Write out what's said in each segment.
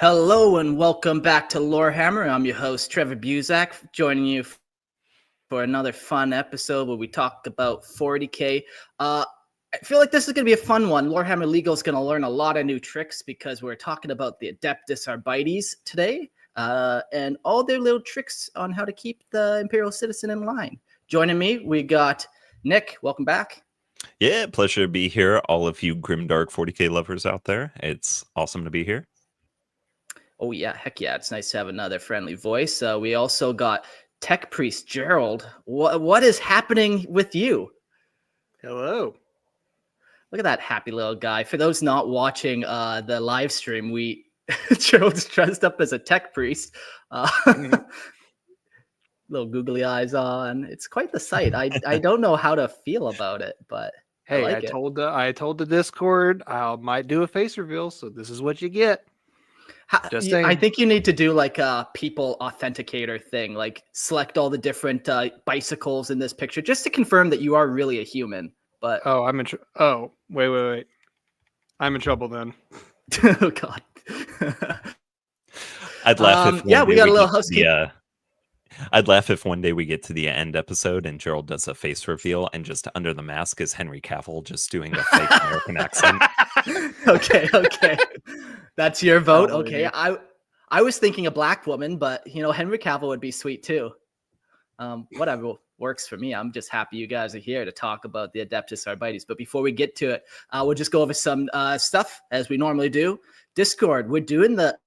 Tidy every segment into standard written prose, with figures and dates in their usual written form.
Hello and welcome back to Lorehammer. I'm your host, Trevor Buzak, joining you for another fun episode where we talk about 40K. I feel like this is going to be a fun one. Lorehammer Legal is going to learn a lot of new tricks because we're talking about the Adeptus Arbites today and all their little tricks on how to keep the Imperial citizen in line. Joining me, we got Nick. Welcome back. Yeah, pleasure to be here. All of you grimdark 40K lovers out there. It's awesome to be here. Oh, yeah. Heck yeah. It's nice to have another friendly voice. We also got Tech Priest Gerald. What is happening with you? Hello. Look at that happy little guy. For those not watching the live stream, Gerald's dressed up as a tech priest. Little googly eyes on. It's quite the sight. I don't know how to feel about it, but hey, I told the Discord I might do a face reveal, so this is what you get. I think you need to do like a people authenticator thing, like select all the different bicycles in this picture just to confirm that you are really a human. But wait, I'm in trouble then. Oh God. I'd laugh if we got a little housekeeping. I'd laugh if one day we get to the end episode and Gerald does a face reveal and just under the mask is Henry Cavill just doing a fake American accent. Okay. That's your vote. Okay. I was thinking a black woman, but Henry Cavill would be sweet too. Whatever works for me. I'm just happy you guys are here to talk about the Adeptus Arbites. But before we get to it, we'll just go over some stuff as we normally do. Discord, we're doing the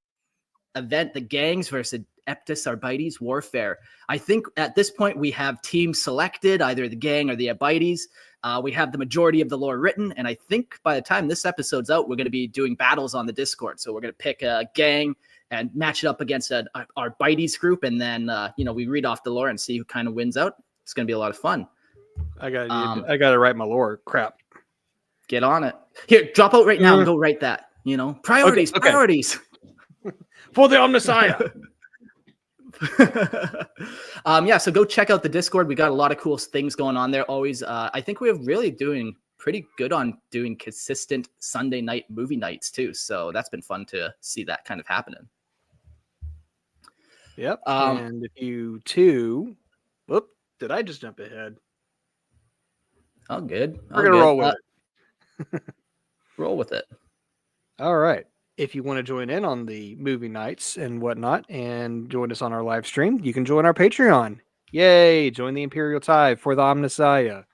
event, the gangs versus Adeptus Arbites warfare. I think at this point we have teams selected, either the gang or the Arbites. We have the majority of the lore written, and I think by the time this episode's out, we're going to be doing battles on the Discord. So we're going to pick a gang and match it up against our Arbites group, and then we read off the lore and see who kind of wins out. It's going to be a lot of fun. I got to write my lore. Crap. Get on it. Here, drop out right now and go write that. Priorities. For the Omnissiah. So go check out the Discord. We got a lot of cool things going on there. Always, I think we're really doing pretty good on doing consistent Sunday night movie nights too. So that's been fun to see that kind of happening. Yep. And if you too, whoop, did I just jump ahead? Oh, good. We're gonna roll with it. Roll with it. All right. If you want to join in on the movie nights and whatnot and join us on our live stream, you can join our Patreon. Yay! Join the Imperial Tithe for the Omnissiah.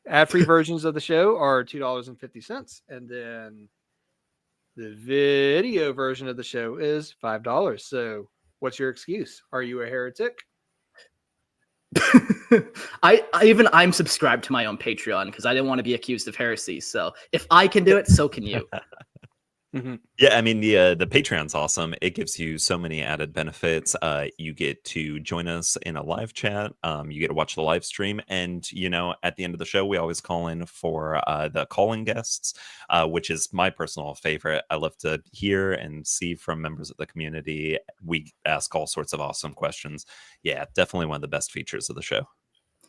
Ad-free versions of the show are $2.50. And then the video version of the show is $5. So what's your excuse? Are you a heretic? I'm subscribed to my own Patreon because I didn't want to be accused of heresy. So if I can do it, so can you. Mm-hmm. Yeah, I mean, the Patreon's awesome. It gives you so many added benefits. You get to join us in a live chat. You get to watch the live stream. And, at the end of the show, we always call in for the call-in guests, which is my personal favorite. I love to hear and see from members of the community. We ask all sorts of awesome questions. Yeah, definitely one of the best features of the show.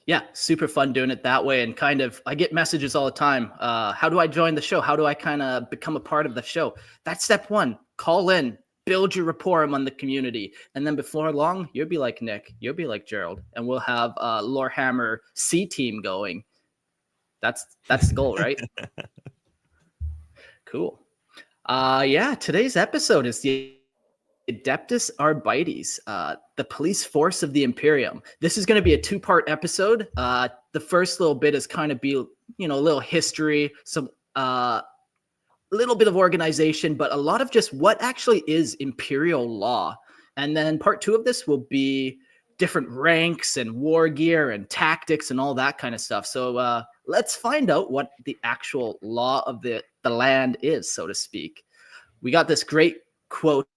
Yeah, super fun doing it that way. And I get messages all the time. How do I join the show? How do I kind of become a part of the show? That's step one. Call in, build your rapport among the community. And then before long, you'll be like Nick, you'll be like Gerald, and we'll have a Lorehammer C team going. That's the goal, right? Cool. Today's episode is the Adeptus Arbites, the police force of the Imperium. This is going to be a two-part episode. The first little bit is kind of be, a little history, some little bit of organization, but a lot of just what actually is Imperial law. And then part two of this will be different ranks and war gear and tactics and all that kind of stuff. So let's find out what the actual law of the land is, so to speak. We got this great quote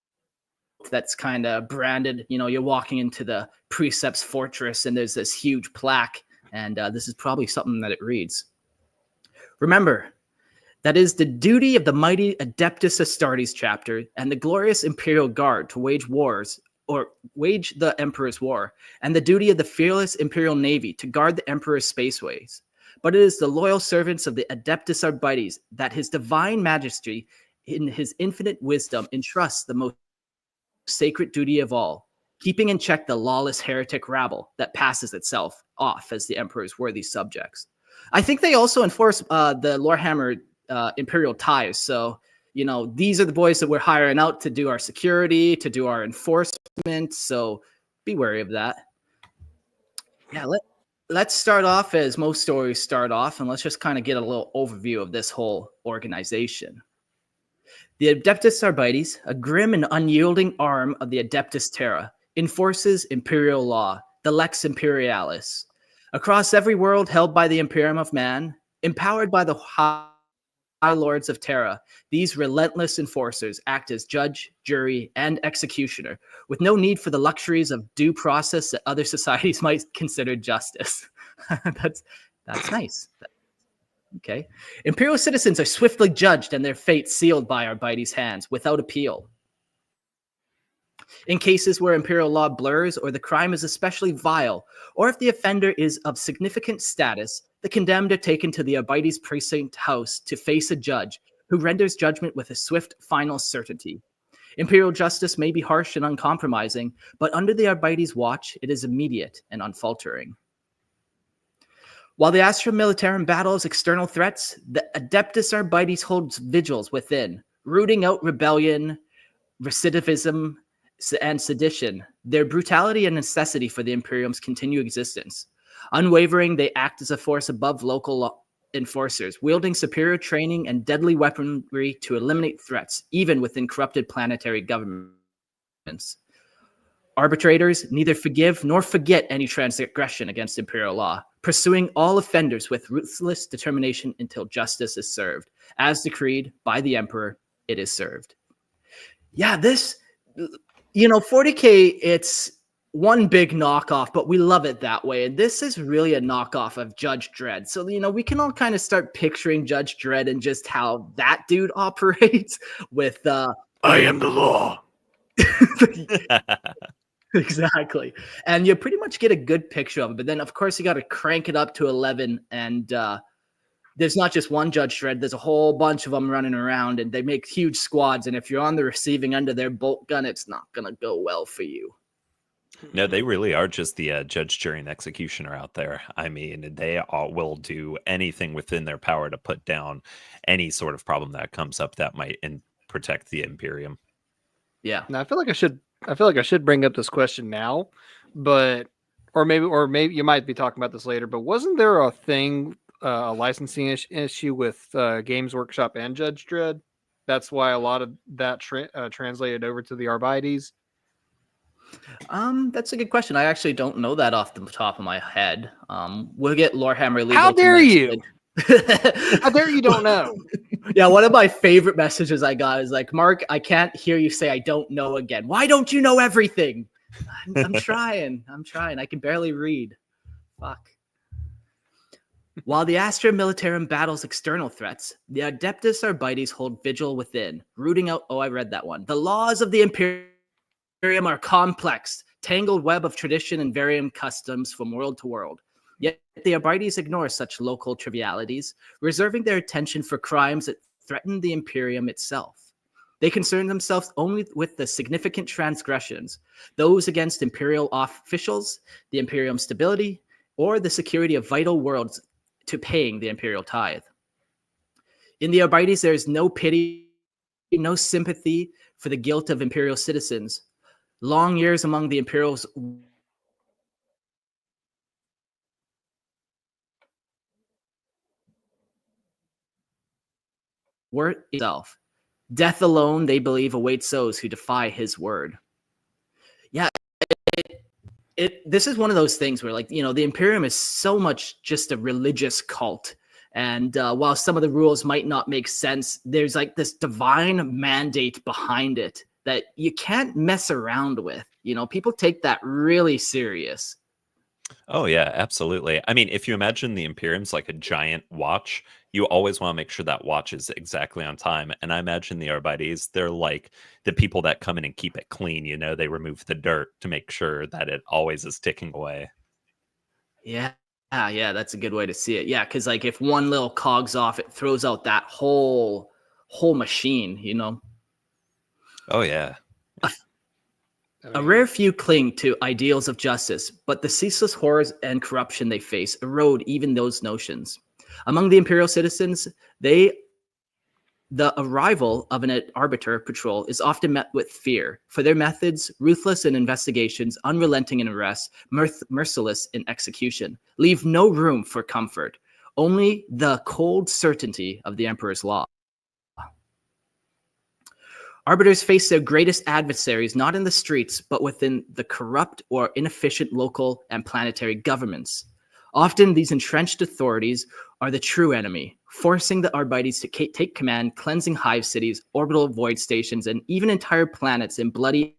that's kind of branded, you're walking into the Precepts Fortress and there's this huge plaque, and this is probably something that it reads. Remember, that is the duty of the mighty Adeptus Astartes chapter and the glorious Imperial Guard to wage the Emperor's war, and the duty of the fearless Imperial Navy to guard the Emperor's spaceways. But it is the loyal servants of the Adeptus Arbites that His Divine Majesty in his infinite wisdom, entrusts the most sacred duty of all, keeping in check the lawless heretic rabble that passes itself off as the emperor's worthy subjects. I think they also enforce the Lorehammer Imperial ties. So, these are the boys that we're hiring out to do our security, to do our enforcement. So be wary of that. Yeah, let's start off as most stories start off, and let's just kind of get a little overview of this whole organization. The Adeptus Arbites, a grim and unyielding arm of the Adeptus Terra, enforces imperial law, the Lex Imperialis. Across every world held by the Imperium of Man, empowered by the High Lords of Terra, these relentless enforcers act as judge, jury, and executioner, with no need for the luxuries of due process that other societies might consider justice. That's nice. Okay. Imperial citizens are swiftly judged and their fate sealed by Arbites' hands without appeal. In cases where imperial law blurs or the crime is especially vile, or if the offender is of significant status, the condemned are taken to the Arbites precinct house to face a judge who renders judgment with a swift, final certainty. Imperial justice may be harsh and uncompromising, but under the Arbites' watch, it is immediate and unfaltering. While the Astra Militarum battles external threats, the Adeptus Arbites holds vigils within, rooting out rebellion, recidivism, and sedition. Their brutality and necessity for the Imperium's continued existence. Unwavering, they act as a force above local enforcers, wielding superior training and deadly weaponry to eliminate threats, even within corrupted planetary governments. Arbitrators neither forgive nor forget any transgression against imperial law, pursuing all offenders with ruthless determination until justice is served. As decreed by the Emperor, it is served. Yeah, this, 40K, it's one big knockoff, but we love it that way. And this is really a knockoff of Judge Dredd. So, we can all kind of start picturing Judge Dredd and just how that dude operates with, I am the law. Exactly. And you pretty much get a good picture of it. But then, of course, you got to crank it up to 11. And there's not just one Judge Dredd. There's a whole bunch of them running around. And they make huge squads. And if you're on the receiving end of their bolt gun, it's not going to go well for you. No, they really are just the judge, jury, and executioner out there. I mean, they all will do anything within their power to put down any sort of problem that comes up that might protect the Imperium. Yeah. Now, I feel like I should bring up this question now, but or maybe you might be talking about this later. But wasn't there a thing, a licensing issue with Games Workshop and Judge Dredd? That's why a lot of that translated over to the Arbites. That's a good question. I actually don't know that off the top of my head. We'll get Lorehammer legal. How dare you? How dare you don't know? Yeah, one of my favorite messages I got is like, Mark, I can't hear you say I don't know again. Why don't you know everything? I'm trying. I can barely read. Fuck. While the Astra Militarum battles external threats, the Adeptus Arbites hold vigil within, rooting out, I read that one. The laws of the Imperium are complex, tangled web of tradition and varying customs from world to world. Yet the Arbites ignore such local trivialities, reserving their attention for crimes that threaten the Imperium itself. They concern themselves only with the significant transgressions, those against Imperial officials, the Imperium's stability, or the security of vital worlds to paying the Imperial tithe. In the Arbites, there is no pity, no sympathy for the guilt of Imperial citizens. Long years among the Imperials word itself. Death alone, they believe, awaits those who defy his word. Yeah, this is one of those things where, the Imperium is so much just a religious cult. And while some of the rules might not make sense, there's this divine mandate behind it that you can't mess around with. People take that really serious. Oh, yeah, absolutely. I mean, if you imagine the Imperium's like a giant watch, you always want to make sure that watch is exactly on time. And I imagine the Arbites, they're like the people that come in and keep it clean. They remove the dirt to make sure that it always is ticking away. Yeah. Yeah, that's a good way to see it. Yeah, because if one little cog's off, it throws out that whole whole machine, Oh yeah. A rare few cling to ideals of justice, but the ceaseless horrors and corruption they face erode even those notions. Among the Imperial citizens, the arrival of an arbiter patrol is often met with fear, for their methods, ruthless in investigations, unrelenting in arrests, merciless in execution, leave no room for comfort, only the cold certainty of the Emperor's law. Arbiters face their greatest adversaries not in the streets, but within the corrupt or inefficient local and planetary governments. Often, these entrenched authorities are the true enemy, forcing the Arbites to take command, cleansing hive cities, orbital void stations, and even entire planets in bloody,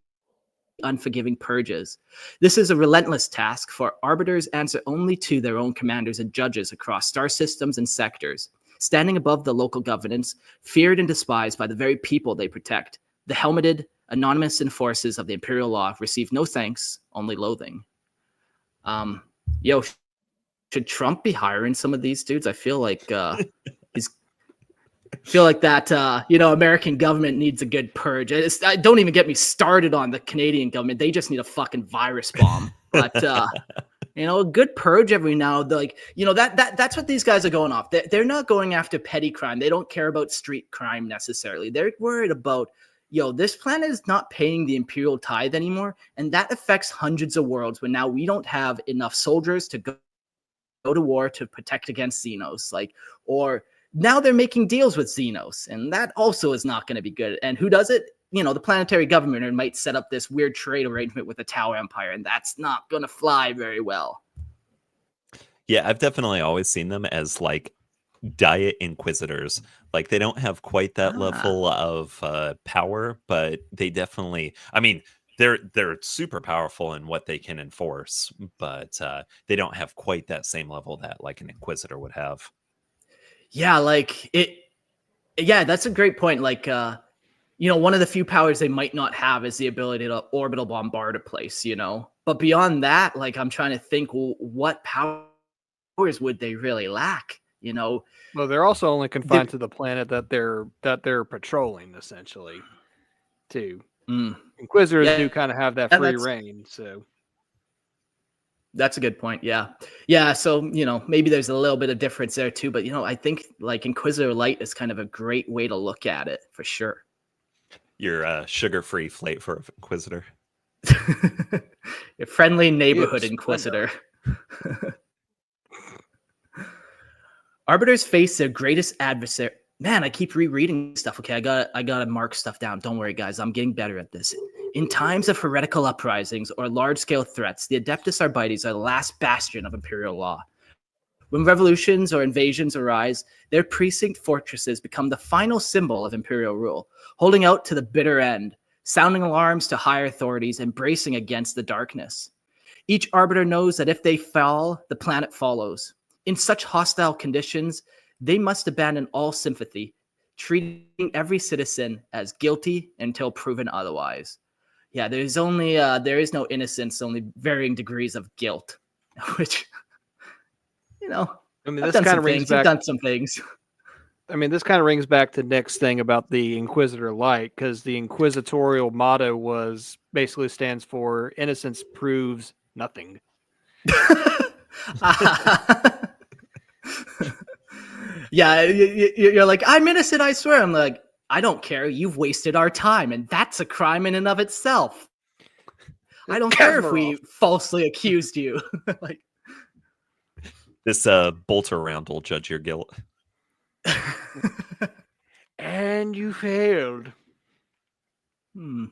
unforgiving purges. This is a relentless task, for arbiters answer only to their own commanders and judges across star systems and sectors. Standing above the local governance, feared and despised by the very people they protect, the helmeted, anonymous enforcers of the Imperial law receive no thanks, only loathing. Should Trump be hiring some of these dudes? I feel like American government needs a good purge. Don't even get me started on the Canadian government. They just need a fucking virus bomb. But a good purge every now, that's what these guys are going off. They're not going after petty crime. They don't care about street crime necessarily. They're worried about, this planet is not paying the Imperial tithe anymore, and that affects hundreds of worlds when now we don't have enough soldiers to go to war to protect against Xenos, or now they're making deals with Xenos, and that also is not going to be good. And who does it? The planetary government might set up this weird trade arrangement with the Tower Empire, and that's not going to fly very well. Yeah, I've definitely always seen them as diet inquisitors. They don't have quite that level of power, but they definitely, they're super powerful in what they can enforce, but they don't have quite that same level that an inquisitor would have. Yeah, that's a great point. One of the few powers they might not have is the ability to orbital bombard a place, But beyond that, I'm trying to think, what powers would they really lack, Well, they're also only confined to the planet that they're patrolling, essentially, too. Inquisitors do kind of have that free reign, so. That's a good point. Yeah. So, maybe there's a little bit of difference there too, but I think Inquisitor Light is kind of a great way to look at it for sure. Your sugar-free flight for Inquisitor. Your friendly neighborhood Inquisitor. Arbiters face their greatest adversary. Man, I keep rereading stuff. Okay, I gotta mark stuff down. Don't worry, guys. I'm getting better at this. In times of heretical uprisings or large-scale threats, the Adeptus Arbites are the last bastion of Imperial law. When revolutions or invasions arise, their precinct fortresses become the final symbol of Imperial rule, holding out to the bitter end, sounding alarms to higher authorities and bracing against the darkness. Each arbiter knows that if they fall, the planet follows. In such hostile conditions, they must abandon all sympathy, treating every citizen as guilty until proven otherwise. Yeah, there is no innocence, only varying degrees of guilt, which, this kind of rings back. You've done some things. This kind of rings back to Nick's thing about the Inquisitor Light, because the inquisitorial motto basically stands for innocence proves nothing. Yeah, you're like, I'm innocent, I swear. I'm like, I don't care. You've wasted our time, and that's a crime in and of itself. I don't care if we falsely accused you. This bolter round will judge your guilt. And you failed. The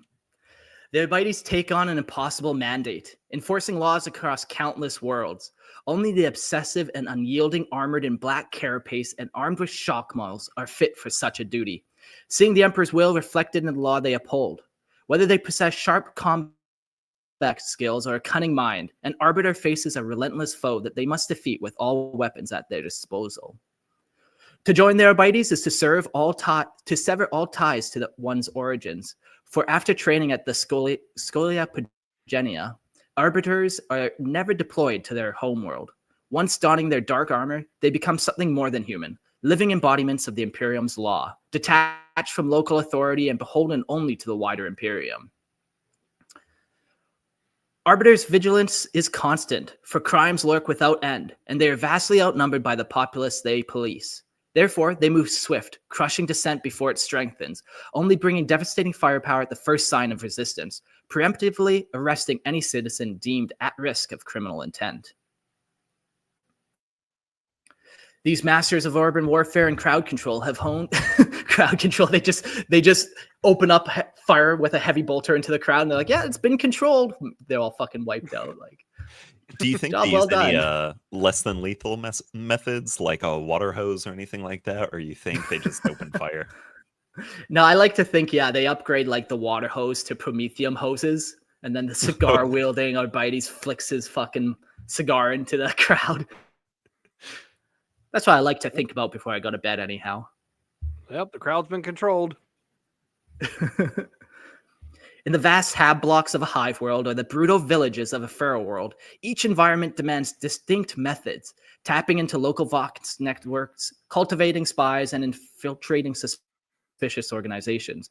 Arbites take on an impossible mandate, enforcing laws across countless worlds. Only the obsessive and unyielding, armored in black carapace and armed with shock models are fit for such a duty, seeing the Emperor's will reflected in the law they uphold. Whether they possess sharp combat skills or a cunning mind, an arbiter faces a relentless foe that they must defeat with all weapons at their disposal. To join the Arbites is to sever all ties to one's origins. For after training at the Scholia Progenia, arbiters are never deployed to their homeworld. Once donning their dark armor, they become something more than human, living embodiments of the Imperium's law, detached from local authority and beholden only to the wider Imperium. Arbiters' vigilance is constant, for crimes lurk without end, and they are vastly outnumbered by the populace they police. Therefore, they move swift, crushing dissent before it strengthens, only bringing devastating firepower at the first sign of resistance, preemptively arresting any citizen deemed at risk of criminal intent. These masters of urban warfare and crowd control have honed crowd control. They just open up fire with a heavy bolter into the crowd, and they're like, "Yeah, it's been controlled." They're all fucking wiped out. Like, do you think job they well use any done. less than lethal methods like a water hose or anything like that, or you think they just open fire? No, I like to think, yeah, they upgrade like the water hose to promethium hoses, and then the cigar wielding Arbites flicks his fucking cigar into the crowd. That's what I like to think about before I go to bed, anyhow. Yep, the crowd's been controlled. In the vast hab blocks of a hive world or the brutal villages of a feral world, each environment demands distinct methods, tapping into local vox networks, cultivating spies, and infiltrating suspicious organizations.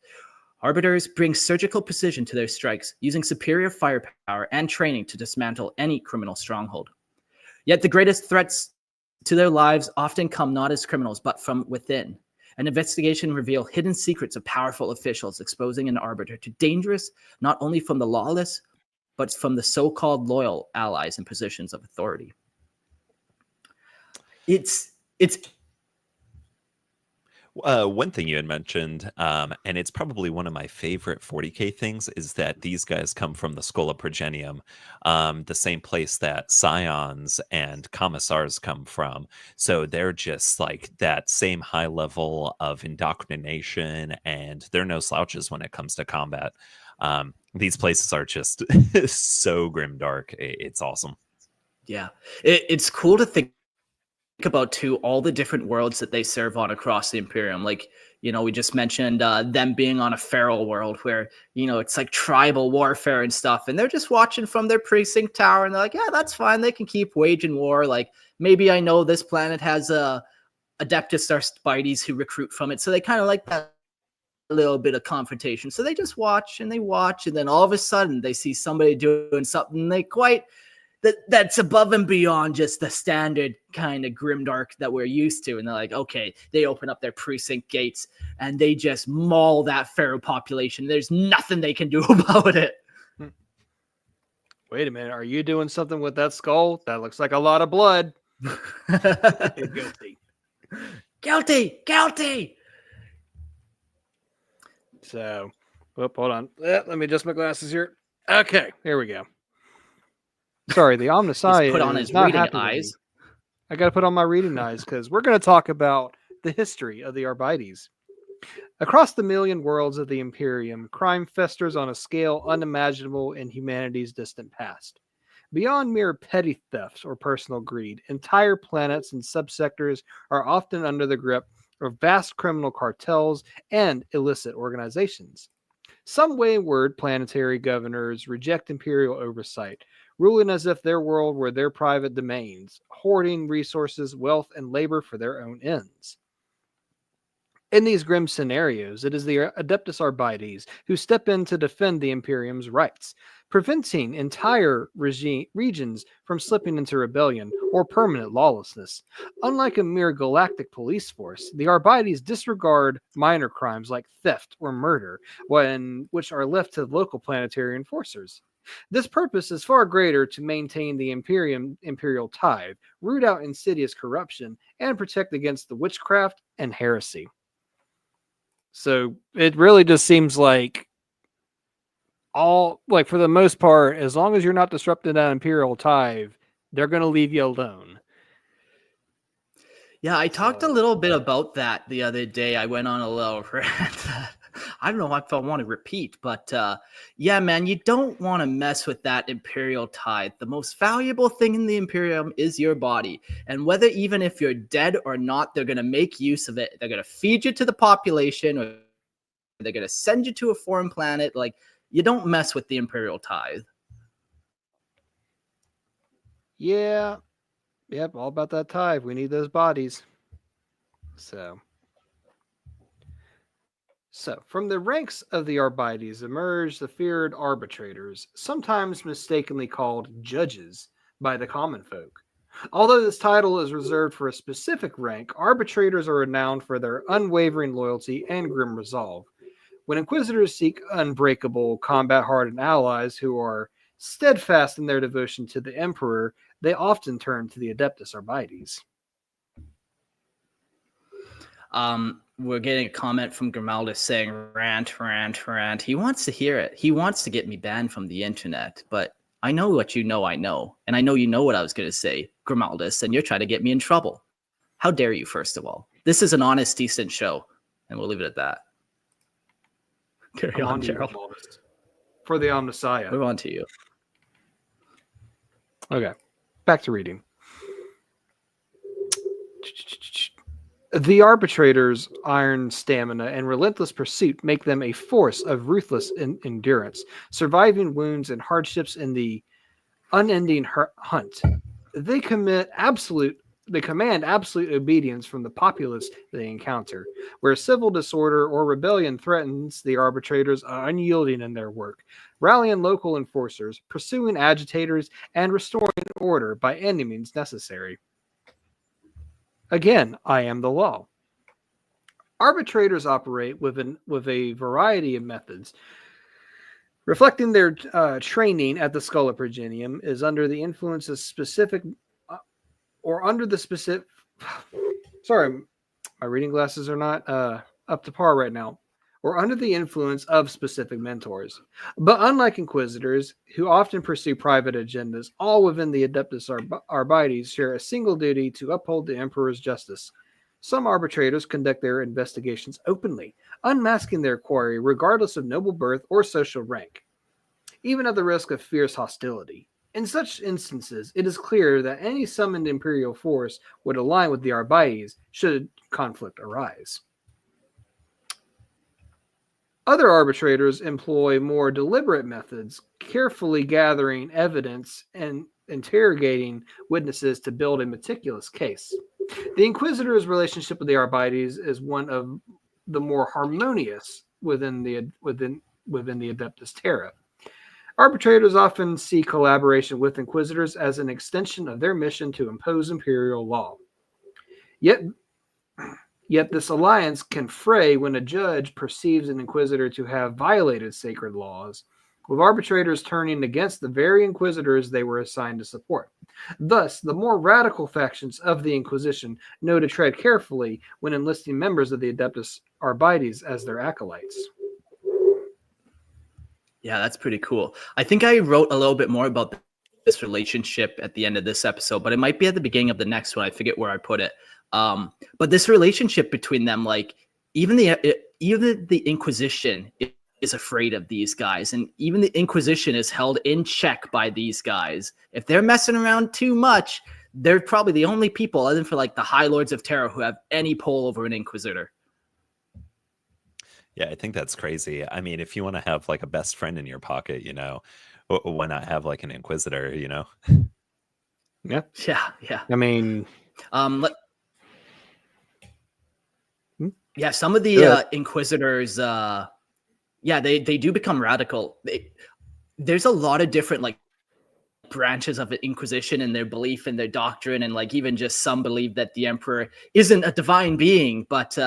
Arbiters bring surgical precision to their strikes, using superior firepower and training to dismantle any criminal stronghold. Yet the greatest threats to their lives often come not as criminals, but from within. An investigation revealed hidden secrets of powerful officials, exposing an arbiter to dangerous not only from the lawless, but from the so-called loyal allies in positions of authority. It's one thing you had mentioned, and it's probably one of my favorite 40k things, is that these guys come from the Schola Progenium, the same place that Scions and Commissars come from. So they're just like that same high level of indoctrination, and they're no slouches when it comes to combat. These places are just so grimdark. It's awesome. Yeah, it's cool to think about too all the different worlds that they serve on across the Imperium. Like, you know, we just mentioned them being on a feral world where, you know, it's like tribal warfare and stuff, and they're just watching from their precinct tower, and they're like, yeah, that's fine, they can keep waging war. Like, maybe I know this planet has Adeptus Arbites who recruit from it, so they kind of like that little bit of confrontation. So they just watch, and then all of a sudden they see somebody doing something that's above and beyond just the standard kind of grimdark that we're used to. And they're like, okay, they open up their precinct gates and they just maul that feral population. There's nothing they can do about it. Wait a minute. Are you doing something with that skull? That looks like a lot of blood. Guilty. So, hold on. Let me adjust my glasses here. Okay, here we go. Sorry, the Omnissiah put on is his not reading happy with eyes. me. I got to put on my reading eyes because we're going to talk about the history of the Arbites. Across the million worlds of the Imperium, crime festers on a scale unimaginable in humanity's distant past. Beyond mere petty thefts or personal greed, entire planets and subsectors are often under the grip of vast criminal cartels and illicit organizations. Some wayward planetary governors reject imperial oversight, ruling as if their world were their private domains, hoarding resources, wealth, and labor for their own ends. In these grim scenarios, it is the Adeptus Arbites who step in to defend the Imperium's rights, preventing entire regions from slipping into rebellion or permanent lawlessness. Unlike a mere galactic police force, the Arbites disregard minor crimes like theft or murder, which are left to local planetary enforcers. This purpose is far greater to maintain the imperial tithe, root out insidious corruption, and protect against the witchcraft and heresy. So it really just seems like for the most part, as long as you're not disrupting that imperial tithe, they're going to leave you alone. Yeah, I talked a little bit about that the other day. I went on a little rant. I don't know if I want to repeat, but yeah, man, you don't want to mess with that imperial tithe. The most valuable thing in the Imperium is your body. And whether even if you're dead or not, they're going to make use of it. They're going to feed you to the population, or they're going to send you to a foreign planet. Like, you don't mess with the imperial tithe. Yeah. Yep, all about that tithe. We need those bodies. So So, from the ranks of the Arbites emerged the feared arbitrators, sometimes mistakenly called judges by the common folk. Although this title is reserved for a specific rank, arbitrators are renowned for their unwavering loyalty and grim resolve. When inquisitors seek unbreakable, combat-hardened allies who are steadfast in their devotion to the emperor, they often turn to the Adeptus Arbites. We're getting a comment from Grimaldus saying rant, rant, rant. He wants to hear it. He wants to get me banned from the internet, but I know what you know I know. And I know you know what I was going to say, Grimaldus, and you're trying to get me in trouble. How dare you, first of all? This is an honest, decent show, and we'll leave it at that. Carry on, Gerald. For the Omnissiah. Move on to you. Okay, back to reading. The arbitrators' iron stamina and relentless pursuit make them a force of ruthless endurance, surviving wounds and hardships in the unending hunt. They command absolute obedience from the populace they encounter. Where civil disorder or rebellion threatens, the arbitrators are unyielding in their work, rallying local enforcers, pursuing agitators, and restoring order by any means necessary. Again, I am the law. Arbitrators operate with a variety of methods. Reflecting their training at the Schola Progenium is under the influence of specific, sorry, my reading glasses are not up to par right now. Or under the influence of specific mentors. But unlike inquisitors, who often pursue private agendas, all within the Adeptus Arbites share a single duty to uphold the emperor's justice. Some arbitrators conduct their investigations openly, unmasking their quarry regardless of noble birth or social rank, even at the risk of fierce hostility. In such instances, it is clear that any summoned imperial force would align with the Arbites should conflict arise. Other arbitrators employ more deliberate methods, carefully gathering evidence and interrogating witnesses to build a meticulous case. The Inquisitor's relationship with the Arbites is one of the more harmonious within the Adeptus Terra. Arbitrators often see collaboration with Inquisitors as an extension of their mission to impose imperial law. Yet this alliance can fray when a judge perceives an inquisitor to have violated sacred laws, with arbitrators turning against the very inquisitors they were assigned to support. Thus, the more radical factions of the Inquisition know to tread carefully when enlisting members of the Adeptus Arbites as their acolytes. Yeah, that's pretty cool. I think I wrote a little bit more about this relationship at the end of this episode, but it might be at the beginning of the next one. I forget where I put it. But this relationship between them, like even the Inquisition is afraid of these guys, and even the Inquisition is held in check by these guys. If they're messing around too much, they're probably the only people, other than for like the High Lords of Terra, who have any pull over an Inquisitor. Yeah, I think that's crazy. I mean, if you want to have like a best friend in your pocket, why not have like an Inquisitor, Yeah. Yeah. I mean, yeah, some of the Inquisitors, they do become radical. There's a lot of different like branches of the Inquisition and their belief in their doctrine, and like even just some believe that the Emperor isn't a divine being, but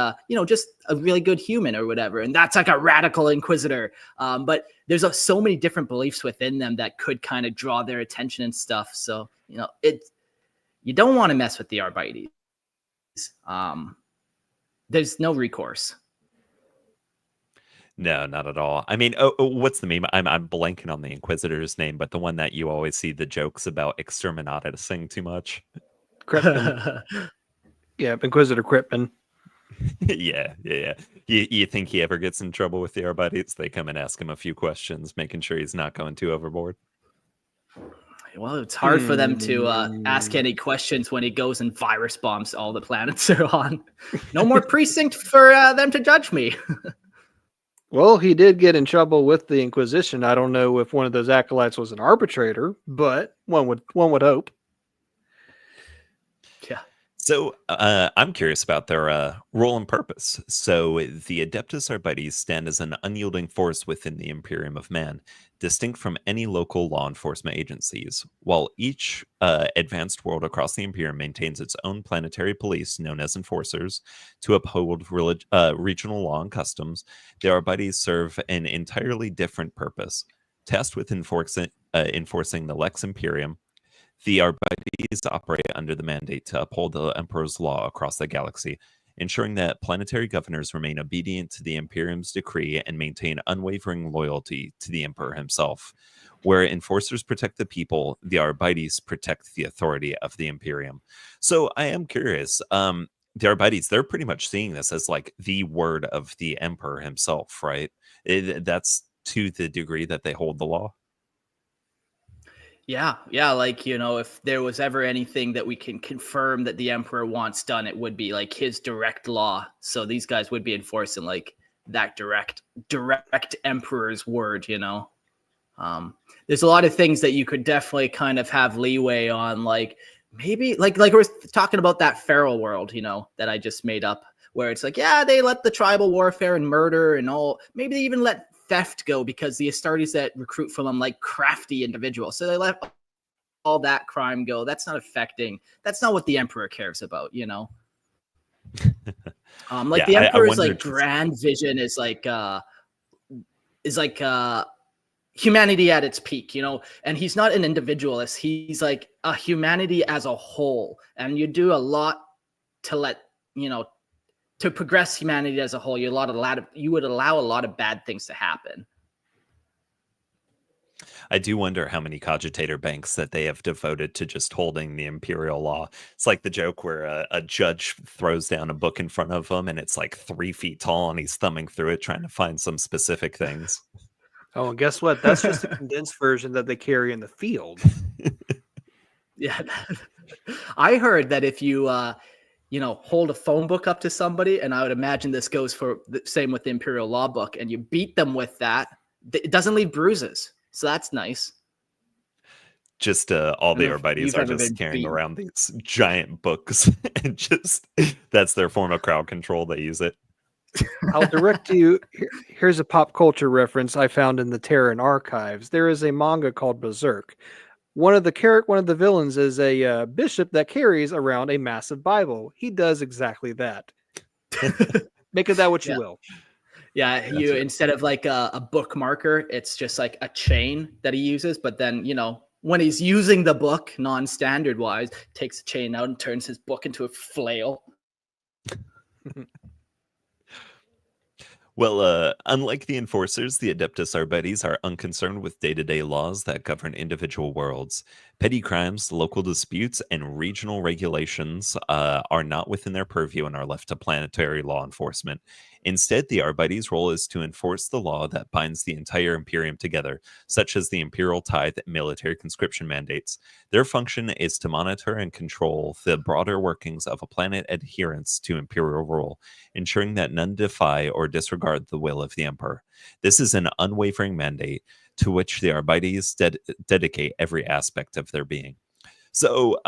just a really good human or whatever, and that's like a radical Inquisitor. But there's so many different beliefs within them that could kind of draw their attention and stuff. So you don't want to mess with the Arbites. There's no recourse. No, not at all. I mean, what's the meme? I'm blanking on the Inquisitor's name, but the one that you always see the jokes about exterminatusing too much. Crippen. Yeah, Inquisitor Crippen. Yeah. You think he ever gets in trouble with the Arbites? They come and ask him a few questions, making sure he's not going too overboard. Well, it's hard for them to ask any questions when he goes and virus bombs all the planets they're on. No more precinct for them to judge me. Well, he did get in trouble with the Inquisition. I don't know if one of those acolytes was an arbitrator, but one would hope. Yeah. So I'm curious about their role and purpose. So the Adeptus Arbites stand as an unyielding force within the Imperium of Man, distinct from any local law enforcement agencies. While each advanced world across the Imperium maintains its own planetary police, known as enforcers, to uphold regional law and customs, the Arbites serve an entirely different purpose. Tasked with enforcing the Lex Imperium, the Arbites operate under the mandate to uphold the Emperor's law across the galaxy, ensuring that planetary governors remain obedient to the Imperium's decree and maintain unwavering loyalty to the Emperor himself. Where enforcers protect the people, the Arbites protect the authority of the Imperium. So I am curious. The Arbites, they're pretty much seeing this as like the word of the Emperor himself, right? That's to the degree that they hold the law. Yeah, like, if there was ever anything that we can confirm that the Emperor wants done, it would be like his direct law. So these guys would be enforcing like that direct Emperor's word. There's a lot of things that you could definitely kind of have leeway on, like maybe like we're talking about that feral world, that I just made up, where it's like, yeah, they let the tribal warfare and murder and all, maybe they even let theft go because the Astartes that recruit from them like crafty individuals. So they let all that crime go. That's not what the Emperor cares about, Like Yeah, the I Emperor's wondered. like grand vision is like humanity at its peak, and he's not an individualist. He's like a humanity as a whole. And you do a lot to to progress humanity as a whole. You would allow a lot of bad things to happen. I do wonder how many cogitator banks that they have devoted to just holding the imperial law. It's like the joke where a judge throws down a book in front of him and it's like 3 feet tall and he's thumbing through it trying to find some specific things. Oh, and guess what? That's just a condensed version that they carry in the field. Yeah. I heard that if you hold a phone book up to somebody, and I would imagine this goes for the same with the Imperial Law book, and you beat them with that, it doesn't leave bruises. So that's nice. Just all the Arbites are just carrying around these giant books and just that's their form of crowd control. They use it. I'll direct you. Here's a pop culture reference I found in the Terran archives. There is a manga called Berserk. One of the villains is a bishop that carries around a massive Bible. He does exactly that. Make of that what you will. Yeah, instead of like a book marker, it's just like a chain that he uses. But then, when he's using the book non-standard wise, takes the chain out and turns his book into a flail. Well, unlike the enforcers, the Adeptus Arbites are unconcerned with day-to-day laws that govern individual worlds. Petty crimes, local disputes, and regional regulations are not within their purview and are left to planetary law enforcement. Instead, the Arbites' role is to enforce the law that binds the entire Imperium together, such as the Imperial tithe and military conscription mandates. Their function is to monitor and control the broader workings of a planet adherence to Imperial rule, ensuring that none defy or disregard the will of the Emperor. This is an unwavering mandate to which the Arbites dedicate every aspect of their being. So,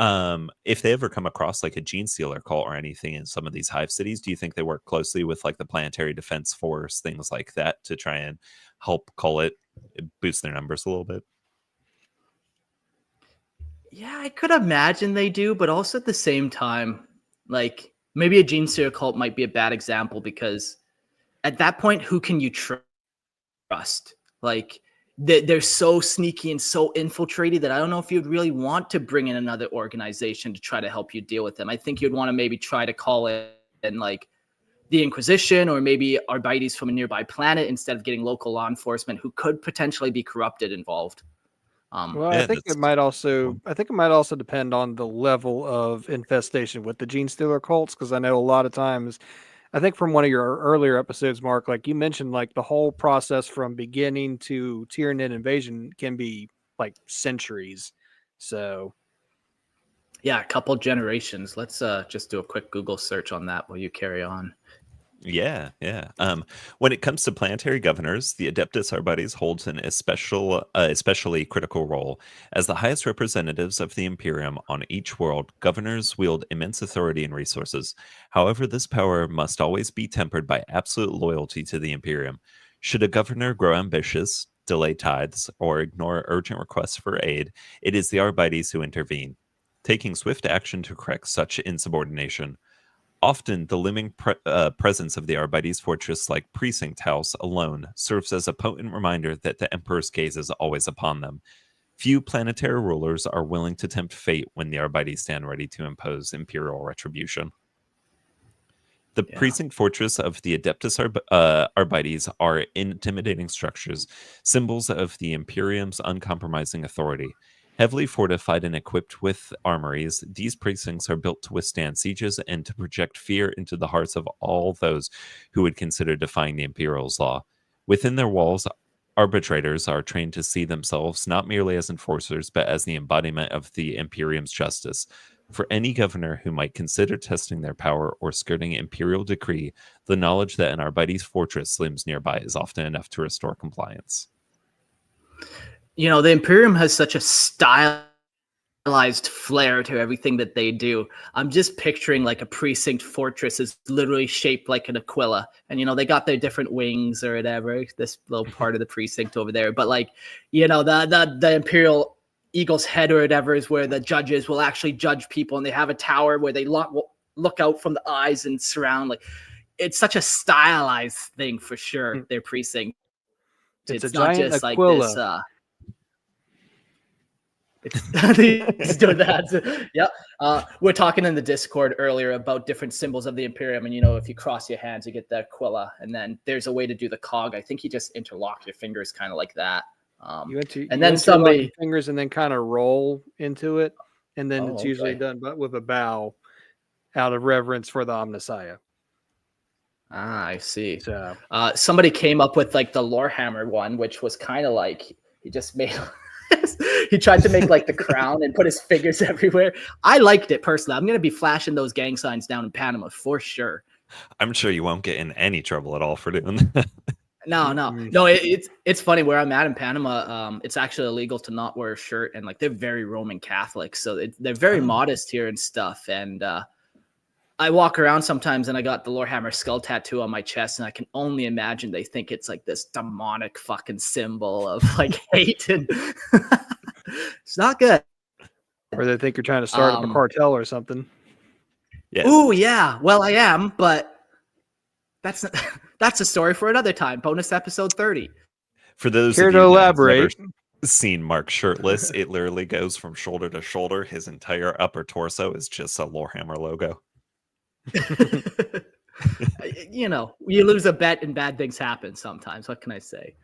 if they ever come across like a gene stealer cult or anything in some of these hive cities, do you think they work closely with like the Planetary Defense Force, things like that, to try and help call it, boost their numbers a little bit? Yeah, I could imagine they do, but also at the same time, like maybe a gene stealer cult might be a bad example because at that point, who can you trust? Like they're so sneaky and so infiltrated that I don't know if you'd really want to bring in another organization to try to help you deal with them. I think you'd want to maybe try to call it in like the Inquisition or maybe Arbites from a nearby planet instead of getting local law enforcement who could potentially be corrupted involved. Well, I think it might also depend on the level of infestation with the gene stealer cults, because I know a lot of times, I think from one of your earlier episodes, Mark, like you mentioned, like the whole process from beginning to Tyranid invasion can be like centuries. So, yeah, a couple generations. Let's just do a quick Google search on that while you carry on. Yeah, yeah. When it comes to planetary governors, the Adeptus Arbites holds an especially critical role. As the highest representatives of the Imperium on each world, governors wield immense authority and resources. However, this power must always be tempered by absolute loyalty to the Imperium. Should a governor grow ambitious, delay tithes, or ignore urgent requests for aid, it is the Arbites who intervene, taking swift action to correct such insubordination. Often, the looming presence of the Arbites fortress like precinct house alone serves as a potent reminder that the Emperor's gaze is always upon them. Few planetary rulers are willing to tempt fate when the Arbites stand ready to impose imperial retribution. The Yeah. precinct fortress of the Adeptus Arbites are intimidating structures, symbols of the Imperium's uncompromising authority. Heavily fortified and equipped with armories, these precincts are built to withstand sieges and to project fear into the hearts of all those who would consider defying the Imperial's law. Within their walls, arbitrators are trained to see themselves not merely as enforcers, but as the embodiment of the Imperium's justice. For any governor who might consider testing their power or skirting imperial decree, the knowledge that an Arbites fortress limbs nearby is often enough to restore compliance. You know, the Imperium has such a stylized flair to everything that they do. I'm just picturing like a precinct fortress is literally shaped like an aquila. And, you know, they got their different wings or whatever, this little part of the precinct over there. But like, you know, the Imperial Eagle's head or whatever is where the judges will actually judge people, and they have a tower where they look out from the eyes and surround. Like, it's such a stylized thing for sure. Their precinct. It's a not giant just aquila. like this. He's doing that. Yep. We're talking in the Discord earlier about different symbols of the Imperium, and you know, if you cross your hands, you get the aquila, and then there's a way to do the cog. I think you just interlock your fingers, kind of like that. Then somebody fingers and then kind of roll into it, and then it's usually okay. done but with a bow out of reverence for the Omnissiah. Ah, I see. So somebody came up with like the Lorehammer one, which was kind of like he just made. He tried to make like the crown and put his fingers everywhere. I liked it personally. I'm going to be flashing those gang signs down in Panama for sure. I'm sure you won't get in any trouble at all for doing that. No. It's funny where I'm at in Panama. It's actually illegal to not wear a shirt, and like they're very Roman Catholic, so they're very modest here and stuff. And I walk around sometimes, and I got the Lorehammer skull tattoo on my chest, and I can only imagine they think it's like this demonic fucking symbol of like hate, and it's not good. Or they think you're trying to start up a cartel or something. Yeah. Oh yeah, well I am, but that's a story for another time. Bonus episode 30. For those Care of to you elaborate? Never seen Mark shirtless, it literally goes from shoulder to shoulder. His entire upper torso is just a Lorehammer logo. You know, you lose a bet and bad things happen sometimes. What can I say?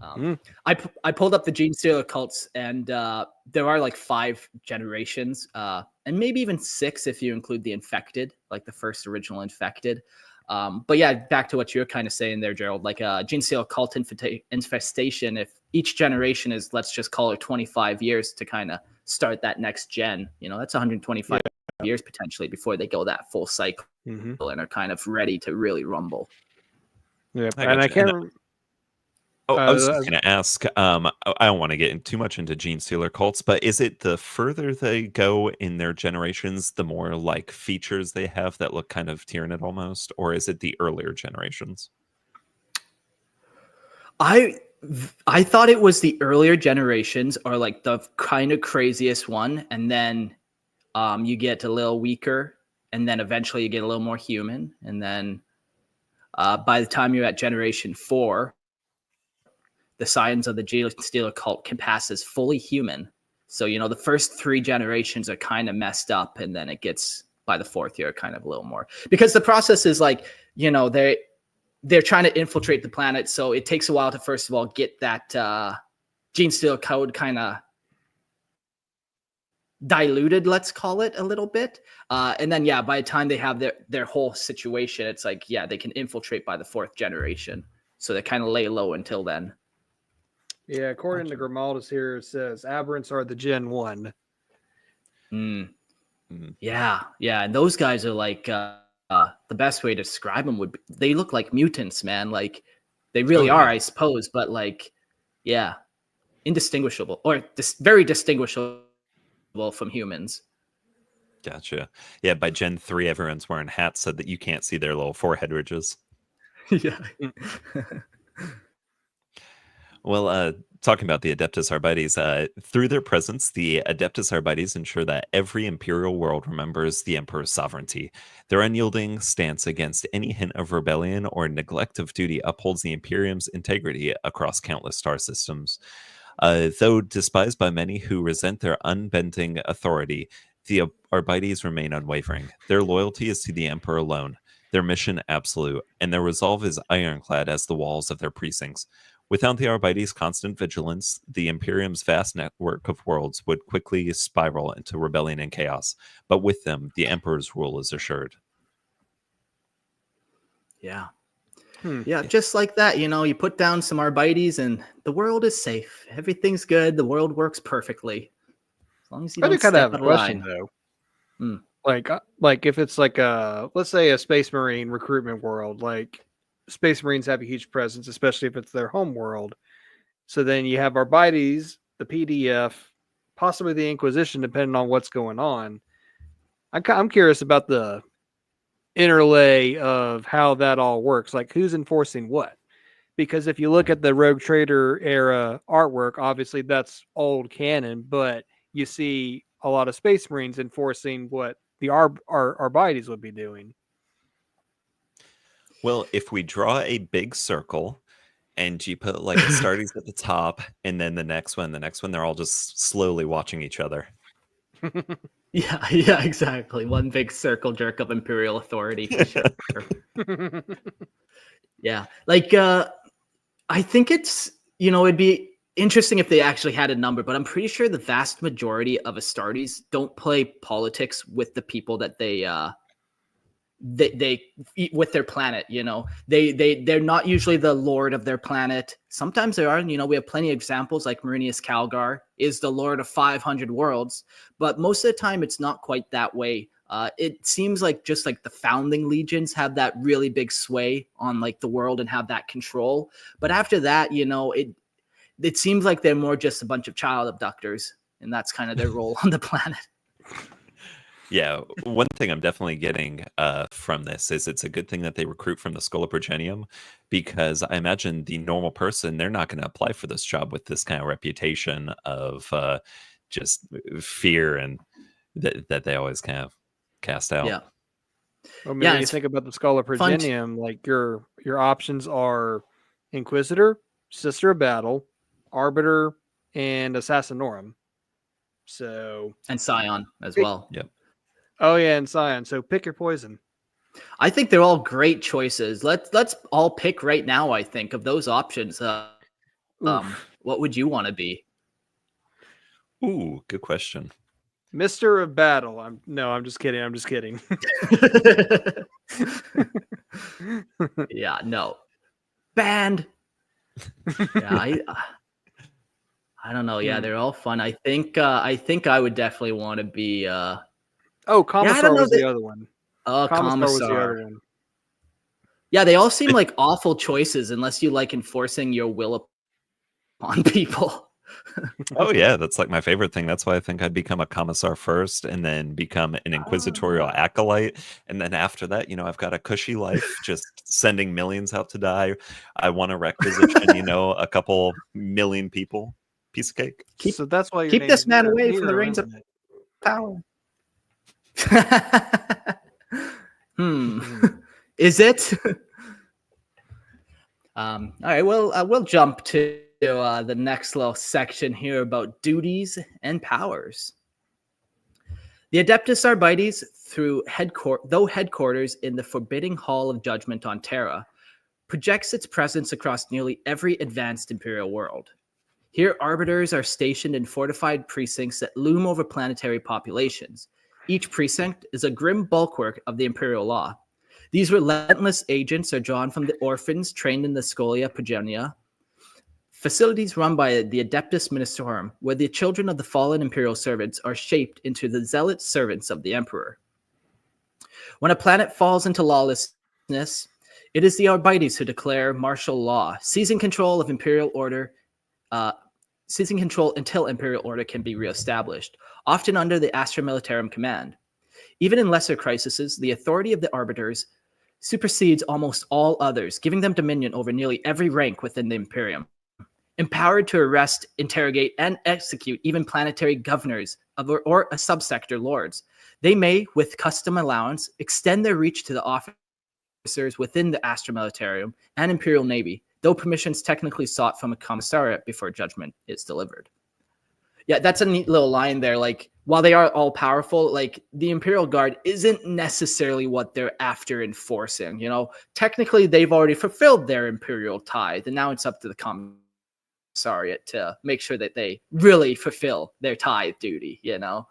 I pulled up the Gene Stealer cults, and there are like 5 generations, and maybe even 6 if you include the infected, like the first original infected. But yeah, back to what you're kind of saying there, Gerald, like Gene Stealer cult infestation, if each generation is, let's just call it 25 years to kind of start that next gen, you know, that's 125 years potentially before they go that full cycle and are kind of ready to really rumble. Yeah, and I can't. I was just going to ask, I don't want to get too much into Gene Stealer cults, but is it the further they go in their generations, the more like features they have that look kind of Tyranid almost, or is it the earlier generations? I thought it was the earlier generations are like the kind of craziest one, and then you get a little weaker, and then eventually you get a little more human, and then by the time you're at generation 4, the Scions of the Gene Stealer cult can pass as fully human. So, you know, the first 3 generations are kind of messed up, and then it gets, by the 4th year, kind of a little more. Because the process is like, you know, they're trying to infiltrate the planet, so it takes a while to, first of all, get that Gene Stealer code kind of diluted, let's call it, a little bit. And then, yeah, by the time they have their whole situation, it's like, yeah, they can infiltrate by the 4th generation. So they kind of lay low until then. Yeah, according to Grimaldus here, it says aberrants are the Gen 1. Yeah, and those guys are like the best way to describe them would be they look like mutants, man. Like they really are, I suppose, but like, yeah, indistinguishable or very distinguishable from humans. Gotcha. Yeah, by Gen 3, everyone's wearing hats so that you can't see their little forehead ridges. Yeah. Well, talking about the Adeptus Arbites, through their presence, the Adeptus Arbites ensure that every Imperial world remembers the Emperor's sovereignty. Their unyielding stance against any hint of rebellion or neglect of duty upholds the Imperium's integrity across countless star systems. Though despised by many who resent their unbending authority, the Arbites remain unwavering. Their loyalty is to the Emperor alone, their mission absolute, and their resolve is ironclad as the walls of their precincts. Without the Arbites' constant vigilance, the Imperium's vast network of worlds would quickly spiral into rebellion and chaos. But with them, the Emperor's rule is assured. Yeah. Yeah, just like that, you put down some Arbites and the world is safe. Everything's good. The world works perfectly. As long as you don't step out of line. Though. Like if it's like let's say a Space Marine recruitment world, like Space Marines have a huge presence, especially if it's their home world. So then you have Arbites, the PDF, possibly the Inquisition, depending on what's going on. I'm curious about the interlay of how that all works. Like who's enforcing what? Because if you look at the Rogue Trader era artwork, obviously that's old canon, but you see a lot of Space Marines enforcing what the Arbites would be doing. Well, if we draw a big circle and you put like Astartes at the top and then the next one, they're all just slowly watching each other. Yeah, exactly. One big circle jerk of Imperial authority for sure. Yeah. Like I think it's, it'd be interesting if they actually had a number, but I'm pretty sure the vast majority of Astartes don't play politics with the people that they eat with their planet. They're not usually the lord of their planet. Sometimes they are, we have plenty of examples, like Marinius Calgar is the lord of 500 worlds, but most of the time it's not quite that way. It seems like just like the founding legions have that really big sway on like the world and have that control, but after that, it seems like they're more just a bunch of child abductors, and that's kind of their role on the planet. Yeah, one thing I'm definitely getting from this is it's a good thing that they recruit from the Schola Progenium, because I imagine the normal person, they're not going to apply for this job with this kind of reputation of just fear and that they always kind of cast out. Yeah. Well, maybe you think about the Schola Progenium, like your options are Inquisitor, Sister of Battle, Arbiter, and Assassinorum. So and Scion as well. Yep. Oh yeah, and Scion. So pick your poison. I think they're all great choices. Let's all pick right now. I think of those options. What would you want to be? Ooh, good question. Mister of Battle. I'm just kidding. Yeah, no. Banned. Yeah, I don't know. Yeah, they're all fun. I think I would definitely want to be Commissar was the other one. Commissar was the other one. Yeah, they all seem like awful choices unless you like enforcing your will upon people. Oh yeah, that's like my favorite thing. That's why I think I'd become a commissar first and then become an inquisitorial acolyte. And then after that, I've got a cushy life, just sending millions out to die. I want to requisition, a couple million people. Piece of cake. So that's why keep this man away from the reins of power. Is it? All right, well, we'll jump to the next little section here about duties and powers. The Adeptus Arbites, though headquarters in the forbidding Hall of Judgment on Terra, projects its presence across nearly every advanced Imperial world. Here, arbiters are stationed in fortified precincts that loom over planetary populations. Each precinct is a grim bulwark of the Imperial law. These relentless agents are drawn from the orphans trained in the Schola Progenia, facilities run by the Adeptus Ministerum, where the children of the fallen Imperial servants are shaped into the zealot servants of the Emperor. When a planet falls into lawlessness, it is the Arbites who declare martial law, seizing control of Imperial order, seizing control until Imperial order can be reestablished, often under the Astra Militarum command. Even in lesser crises, the authority of the Arbiters supersedes almost all others, giving them dominion over nearly every rank within the Imperium. Empowered to arrest, interrogate, and execute even planetary governors or a subsector lords, they may, with custom allowance, extend their reach to the officers within the Astra Militarum and Imperial Navy, though permissions technically sought from a commissariat before judgment is delivered. Yeah, that's a neat little line there. Like, while they are all powerful, like the Imperial Guard isn't necessarily what they're after enforcing. You know, technically they've already fulfilled their Imperial tithe, and now it's up to the commissariat to make sure that they really fulfill their tithe duty. You know,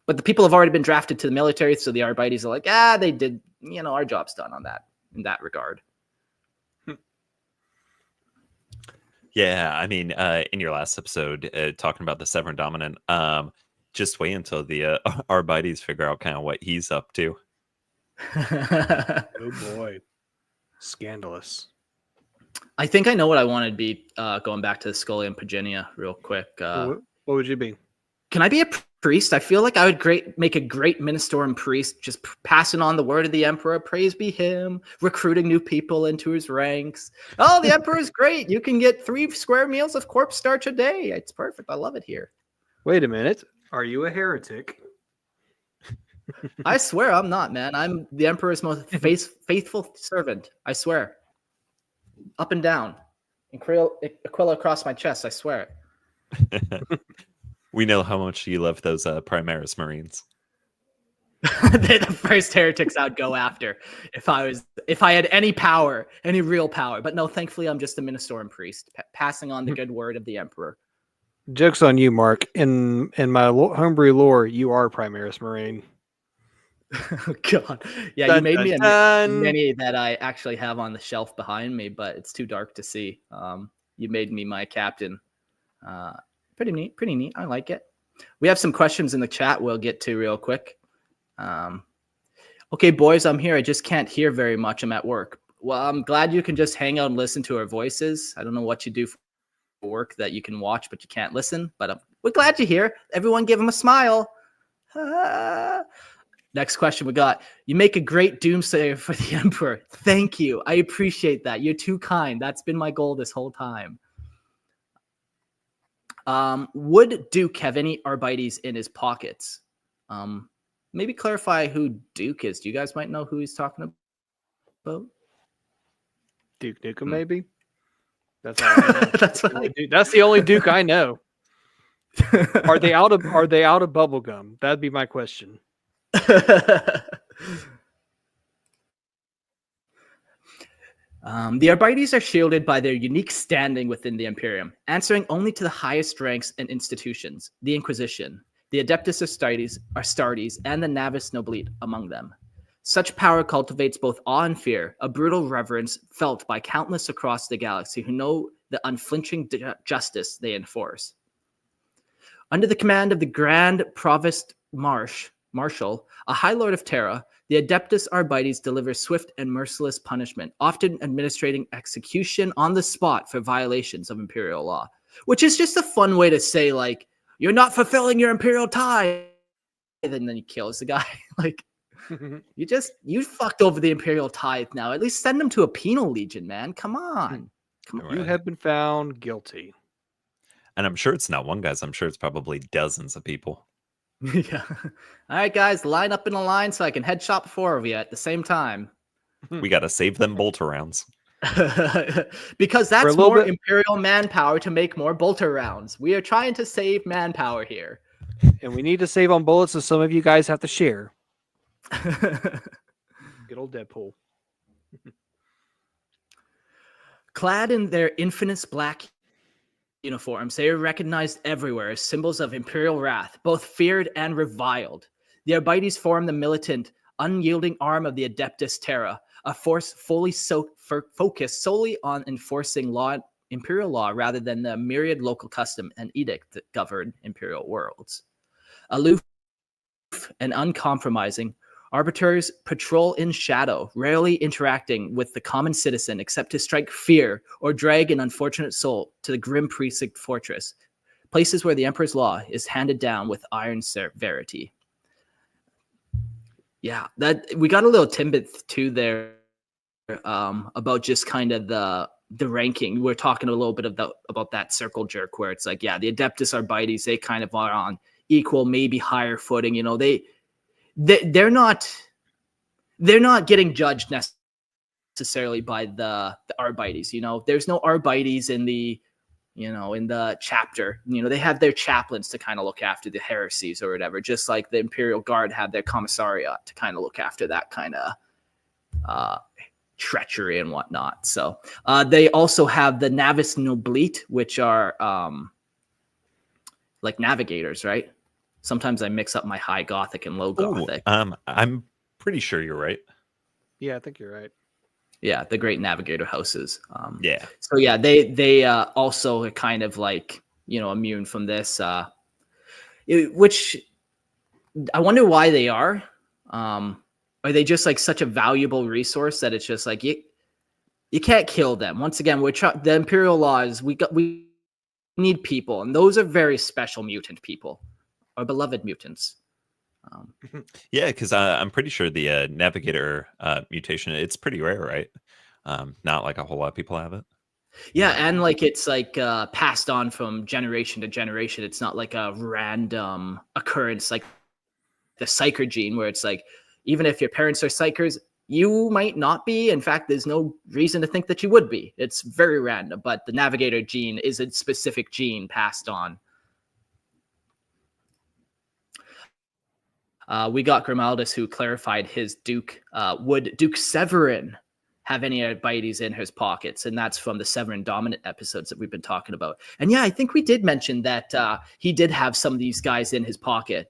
but the people have already been drafted to the military, so the Arbites are like, they did. You know, our job's done on that in that regard. Yeah, I mean, in your last episode, talking about the Severin Dominant, just wait until the Arbites figure out kind of what he's up to. Oh boy, scandalous. I think I know what I want to be going back to the Scully and Paginia real quick. What would you be? Can I be a priest? I feel like I would make a great Ministorum priest, just passing on the word of the Emperor. Praise be him, recruiting new people into his ranks. Oh, the Emperor is great. You can get 3 square meals of corpse starch a day. It's perfect. I love it here. Wait a minute. Are you a heretic? I swear I'm not, man. I'm the Emperor's most faithful servant. I swear. Up and down. Aquila across my chest. I swear it. We know how much you love those Primaris Marines. They're the first heretics I'd go after if I had any power, any real power. But no, thankfully, I'm just a Ministorum priest, passing on the good word of the Emperor. Joke's on you, Mark. In my homebrew lore, you are Primaris Marine. Oh, God. Yeah, Dun, you made dun, me dun. many that I actually have on the shelf behind me, but it's too dark to see. You made me my captain. Pretty neat. I like it. We have some questions in the chat we'll get to real quick. Okay, boys, I'm here. I just can't hear very much. I'm at work. Well, I'm glad you can just hang out and listen to our voices. I don't know what you do for work that you can watch, but you can't listen. But we're glad you're here. Everyone give him a smile. Next question we got. You make a great doomsayer for the Emperor. Thank you. I appreciate that. You're too kind. That's been my goal this whole time. Would Duke have any Arbites in his pockets? Maybe clarify who Duke is. Do you guys might know who he's talking about? Duke Nukem, maybe? That's all I know. That's the only Duke I know. Are they out of bubblegum? That'd be my question. The Arbites are shielded by their unique standing within the Imperium, answering only to the highest ranks and institutions, the Inquisition, the Adeptus Astartes, and the Navis Noblite among them. Such power cultivates both awe and fear, a brutal reverence felt by countless across the galaxy who know the unflinching justice they enforce. Under the command of the Grand Provost Marshal, a High Lord of Terra, the Adeptus Arbites deliver swift and merciless punishment, often administering execution on the spot for violations of Imperial law, which is just a fun way to say, like, you're not fulfilling your Imperial tithe, and then he kills the guy. Like, you fucked over the Imperial tithe now. At least send him to a penal legion, man. Come on. Right. You have been found guilty. And I'm sure it's not one, guys. I'm sure it's probably dozens of people. Yeah. All right, guys, line up in a line so I can headshot 4 of you at the same time. We got to save them bolter rounds. Because that's more Imperial manpower to make more bolter rounds. We are trying to save manpower here. And we need to save on bullets, so some of you guys have to share. Good old Deadpool. Clad in their infamous black uniforms, they are recognized everywhere as symbols of Imperial wrath, both feared and reviled. The Arbites form the militant, unyielding arm of the Adeptus Terra, a force fully focused solely on enforcing Imperial law rather than the myriad local custom and edict that govern Imperial worlds. Aloof and uncompromising, Arbiters patrol in shadow, rarely interacting with the common citizen except to strike fear or drag an unfortunate soul to the grim precinct fortress, places where the Emperor's law is handed down with iron severity. Yeah, that we got a little tidbit too there about just kind of the ranking. We're talking a little bit about that circle jerk where it's like, yeah, the Adeptus Arbites, they kind of are on equal, maybe higher footing. You know, they're not getting judged necessarily by the Arbites. You know, there's no Arbites in the chapter. You know, they have their chaplains to kind of look after the heresies or whatever, just like the Imperial Guard have their commissariat to kind of look after that kind of treachery and whatnot. So they also have the Navis Noblite, which are like navigators, right? Sometimes I mix up my High Gothic and Low Gothic. I'm pretty sure you're right. Yeah, I think you're right. Yeah, the great navigator houses. Yeah. So yeah, they also are kind of like, you know, immune from this, which I wonder why they are. Are they just like such a valuable resource that it's just like you can't kill them? Once again, the Imperial laws. We need people, and those are very special mutant people, our beloved mutants. Yeah, because I'm pretty sure the navigator mutation, it's pretty rare, right? Not like a whole lot of people have it. Yeah, and like it's like passed on from generation to generation. It's not like a random occurrence like the psyker gene, where it's like even if your parents are psychers, you might not be. In fact, there's no reason to think that you would be. It's very random, but the navigator gene is a specific gene passed on. We got Grimaldus, who clarified his Duke. Would Duke Severin have any Arbites in his pockets? And that's from the Severin Dominant episodes that we've been talking about. And yeah, I think we did mention that he did have some of these guys in his pocket.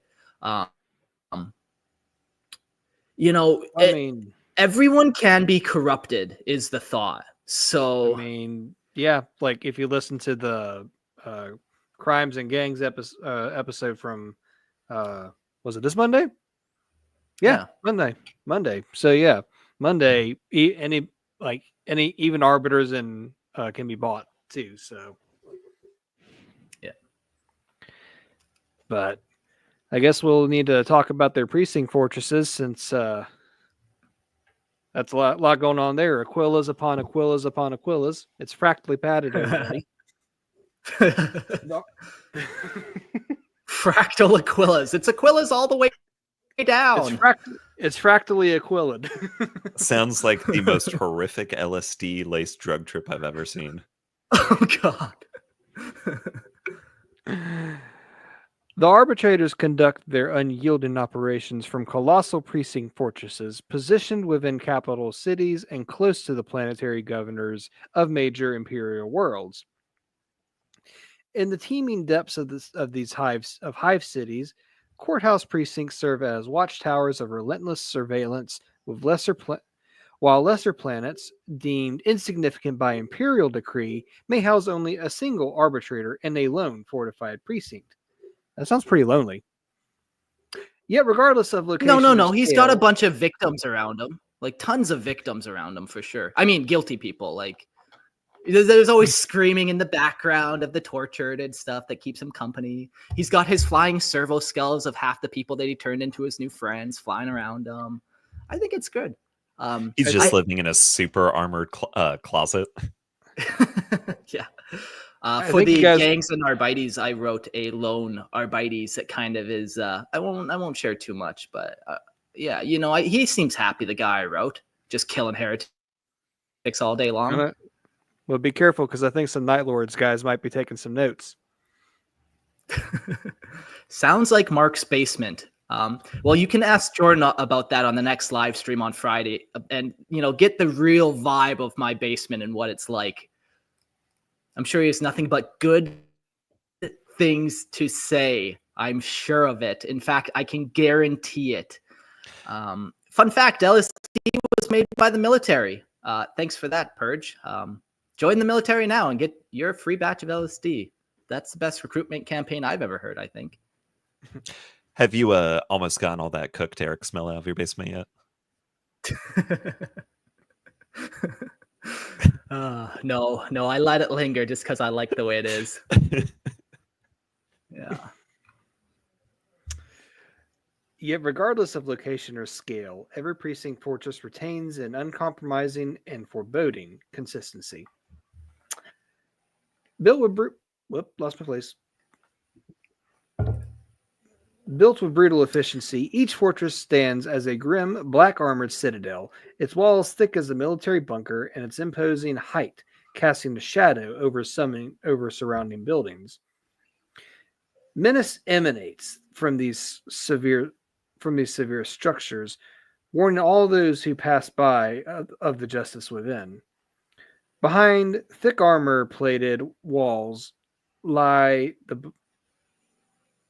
You know, I mean, everyone can be corrupted is the thought. So, I mean, yeah, like if you listen to the Crimes and Gangs episode from, was it this Monday? Yeah, Monday. So yeah, Monday, any even arbiters and can be bought too. So yeah. But I guess we'll need to talk about their precinct fortresses since that's a lot going on there. Aquillas upon Aquillas upon Aquillas. It's fractally padded, everybody. Fractal Aquillas. It's Aquillas all the way down. It's fractally Aquillid. Sounds like the most horrific LSD laced drug trip I've ever seen. Oh God. The arbitrators conduct their unyielding operations from colossal precinct fortresses positioned within capital cities and close to the planetary governors of major imperial worlds. In the teeming depths of these hive cities, courthouse precincts serve as watchtowers of relentless surveillance, with while lesser planets, deemed insignificant by imperial decree, may house only a single arbitrator in a lone fortified precinct. That sounds pretty lonely. Yet, regardless of location, no. He's got a bunch of victims around him, like tons of victims around him for sure. I mean, guilty people. Like there's always screaming in the background of the tortured and stuff that keeps him company. He's got his flying servo skulls of half the people that he turned into his new friends flying around him. I think it's good. He's just living in a super armored closet. Yeah. For the gangs and Arbites, I wrote a lone Arbites that kind of is. I won't share too much, but yeah, you know, he seems happy. The guy I wrote, just killing heretics all day long. Well, be careful because I think some Night Lords guys might be taking some notes. Sounds like Mark's basement. Well, you can ask Jordan about that on the next live stream on Friday, and you know, get the real vibe of my basement and what it's like. I'm sure he has nothing but good things to say. I'm sure of it. In fact, I can guarantee it. Fun fact, LSD was made by the military. Thanks for that, Purge. Join the military now and get your free batch of LSD. That's the best recruitment campaign I've ever heard, I think. Have you almost gotten all that cooked Eric smell out of your basement yet? No, I let it linger just because I like the way it is. Yeah. Yet, regardless of location or scale, every precinct fortress retains an uncompromising and foreboding consistency. Built with lost my place. Built with brutal efficiency, each fortress stands as a grim, black-armored citadel, its walls thick as a military bunker, and its imposing height casting a shadow over surrounding buildings. Menace emanates from these severe structures, warning all those who pass by of the justice within. Behind thick armor-plated walls lie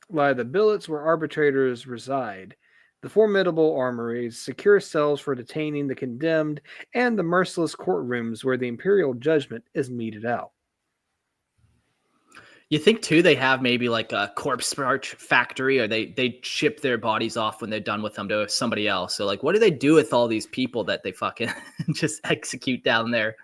the billets where arbitrators reside, the formidable armories, secure cells for detaining the condemned, and the merciless courtrooms where the imperial judgment is meted out. You think too they have maybe like a corpse starch factory, or they ship their bodies off when they're done with them to somebody else. So like, what do they do with all these people that they fucking just execute down there?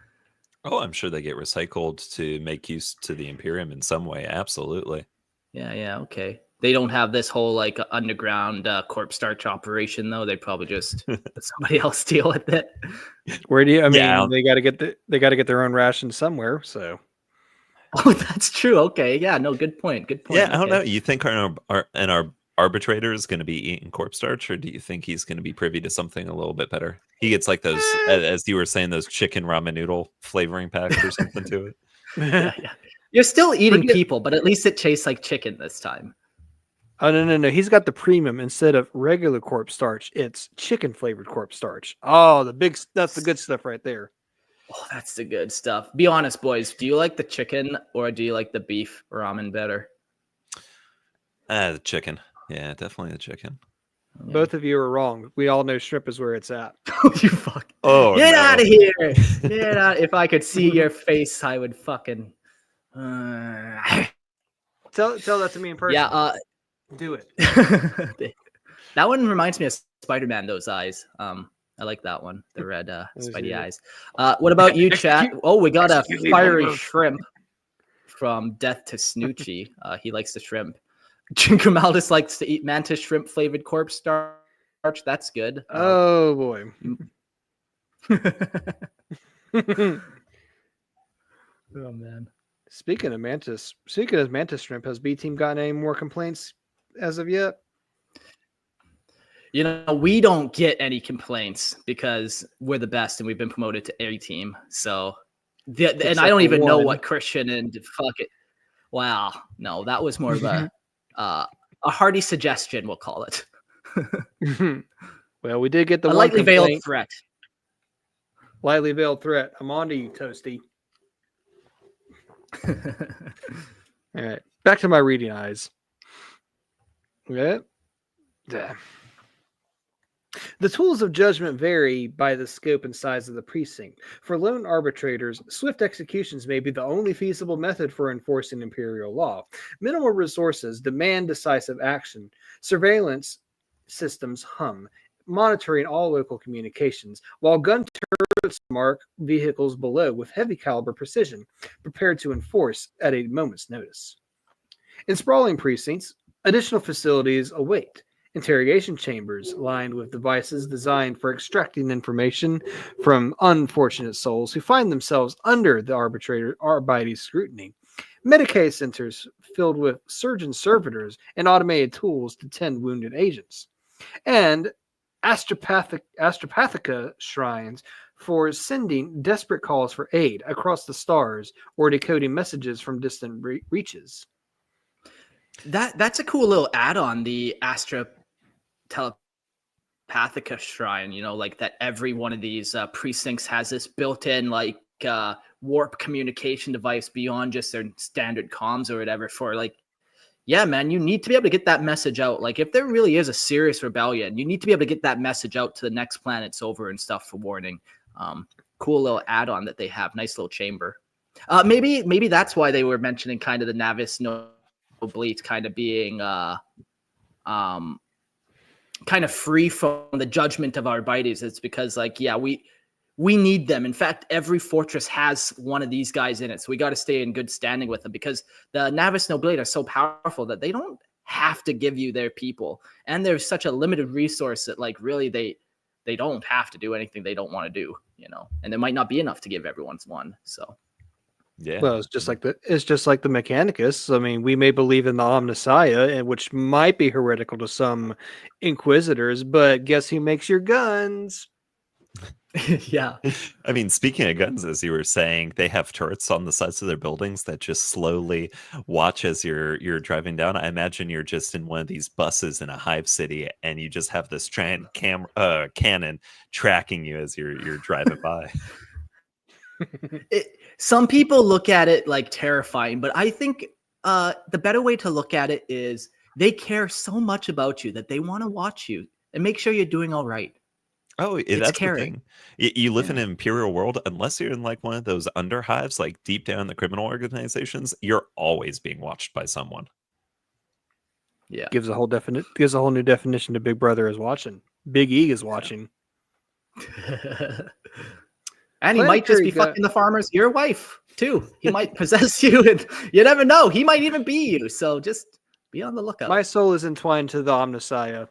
Oh, I'm sure they get recycled to make use to the Imperium in some way. Absolutely. Yeah, okay. They don't have this whole like underground corpse starch operation though. They probably just let somebody else deal with it. Where do you? I mean, Yeah. they got to get their own ration somewhere. So, oh, that's true. Okay, yeah, no, good point. Good point. Yeah, I don't know. You think our arbitrator is going to be eating corpse starch, or do you think he's going to be privy to something a little bit better? He gets like those, as you were saying, those chicken ramen noodle flavoring packs or something to it. Yeah. You're still eating people, but at least it tastes like chicken this time. Oh no! He's got the premium instead of regular corpse starch. It's chicken flavored corpse starch. Oh, that's the good stuff right there. Oh, that's the good stuff. Be honest, boys. Do you like the chicken or do you like the beef ramen better? The chicken. Yeah, definitely the chicken. Yeah. Both of you are wrong. We all know shrimp is where it's at. You fuck. Oh, get no. out of here! Get out! If I could see your face, I would fucking. Tell that to me in person. Yeah. Do it. That one reminds me of Spider-Man. Those eyes. I like that one. The red Spidey eyes. What about you, chat? Oh, we got a fiery shrimp from Death to Snoochie. He likes the shrimp. Jinkermaldus likes to eat mantis shrimp flavored corpse starch. That's good. Oh boy. Oh man. Speaking of mantis shrimp, has B team gotten any more complaints as of yet? You know, we don't get any complaints because we're the best and we've been promoted to A team. So, and I don't even know what Christian and fuck it. Wow, no, that was more of a hearty suggestion. We'll call it. Well, we did get the a lightly veiled threat. Lightly veiled threat. I'm on to you, Toasty. All right, back to my reading eyes. Okay. The tools of judgment vary by the scope and size of the precinct. For lone arbitrators, swift executions may be the only feasible method for enforcing imperial law. Minimal resources demand decisive action. Surveillance systems hum, monitoring all local communications, while gun turrets mark vehicles below with heavy caliber precision, prepared to enforce at a moment's notice. In sprawling precincts, additional facilities await. Interrogation chambers lined with devices designed for extracting information from unfortunate souls who find themselves under the Arbites scrutiny. Medicaid centers filled with surgeon servitors and automated tools to tend wounded agents. And astropathica shrines for sending desperate calls for aid across the stars or decoding messages from distant reaches. That's a cool little add-on, the telepathica shrine, you know, like that every one of these precincts has this built-in like warp communication device beyond just their standard comms or whatever for like, yeah, man, you need to be able to get that message out. Like if there really is a serious rebellion, you need to be able to get that message out to the next planets over and stuff for warning. Cool little add-on that they have. Nice little chamber. Maybe that's why they were mentioning kind of the Navis Noblete kind of being kind of free from the judgment of Arbites. It's because, like, yeah, we need them. In fact, every fortress has one of these guys in it, so we got to stay in good standing with them, because the Navis Nobility are so powerful that they don't have to give you their people, and there's such a limited resource that, like, really they don't have to do anything they don't want to do, and there might not be enough to give everyone's one. So yeah, well, it's just like the Mechanicus. I mean, we may believe in the Omnissiah, and which might be heretical to some Inquisitors, but guess who makes your guns? yeah. I mean, speaking of guns, as you were saying, they have turrets on the sides of their buildings that just slowly watch as you're driving down. I imagine you're just in one of these buses in a hive city, and you just have this cannon tracking you as you're driving by. Some people look at it like terrifying, but I think the better way to look at it is they care so much about you that they want to watch you and make sure you're doing all right. Oh, that's caring. the thing. You live in an imperial world, unless you're in like one of those underhives, like deep down in the criminal organizations, you're always being watched by someone. Yeah, gives a whole new definition to Big Brother is watching. Big E is watching. And he might just be fucking the farmers, your wife, too. He might possess you, and you never know. He might even be you. So just be on the lookout. My soul is entwined to the Omnissiah.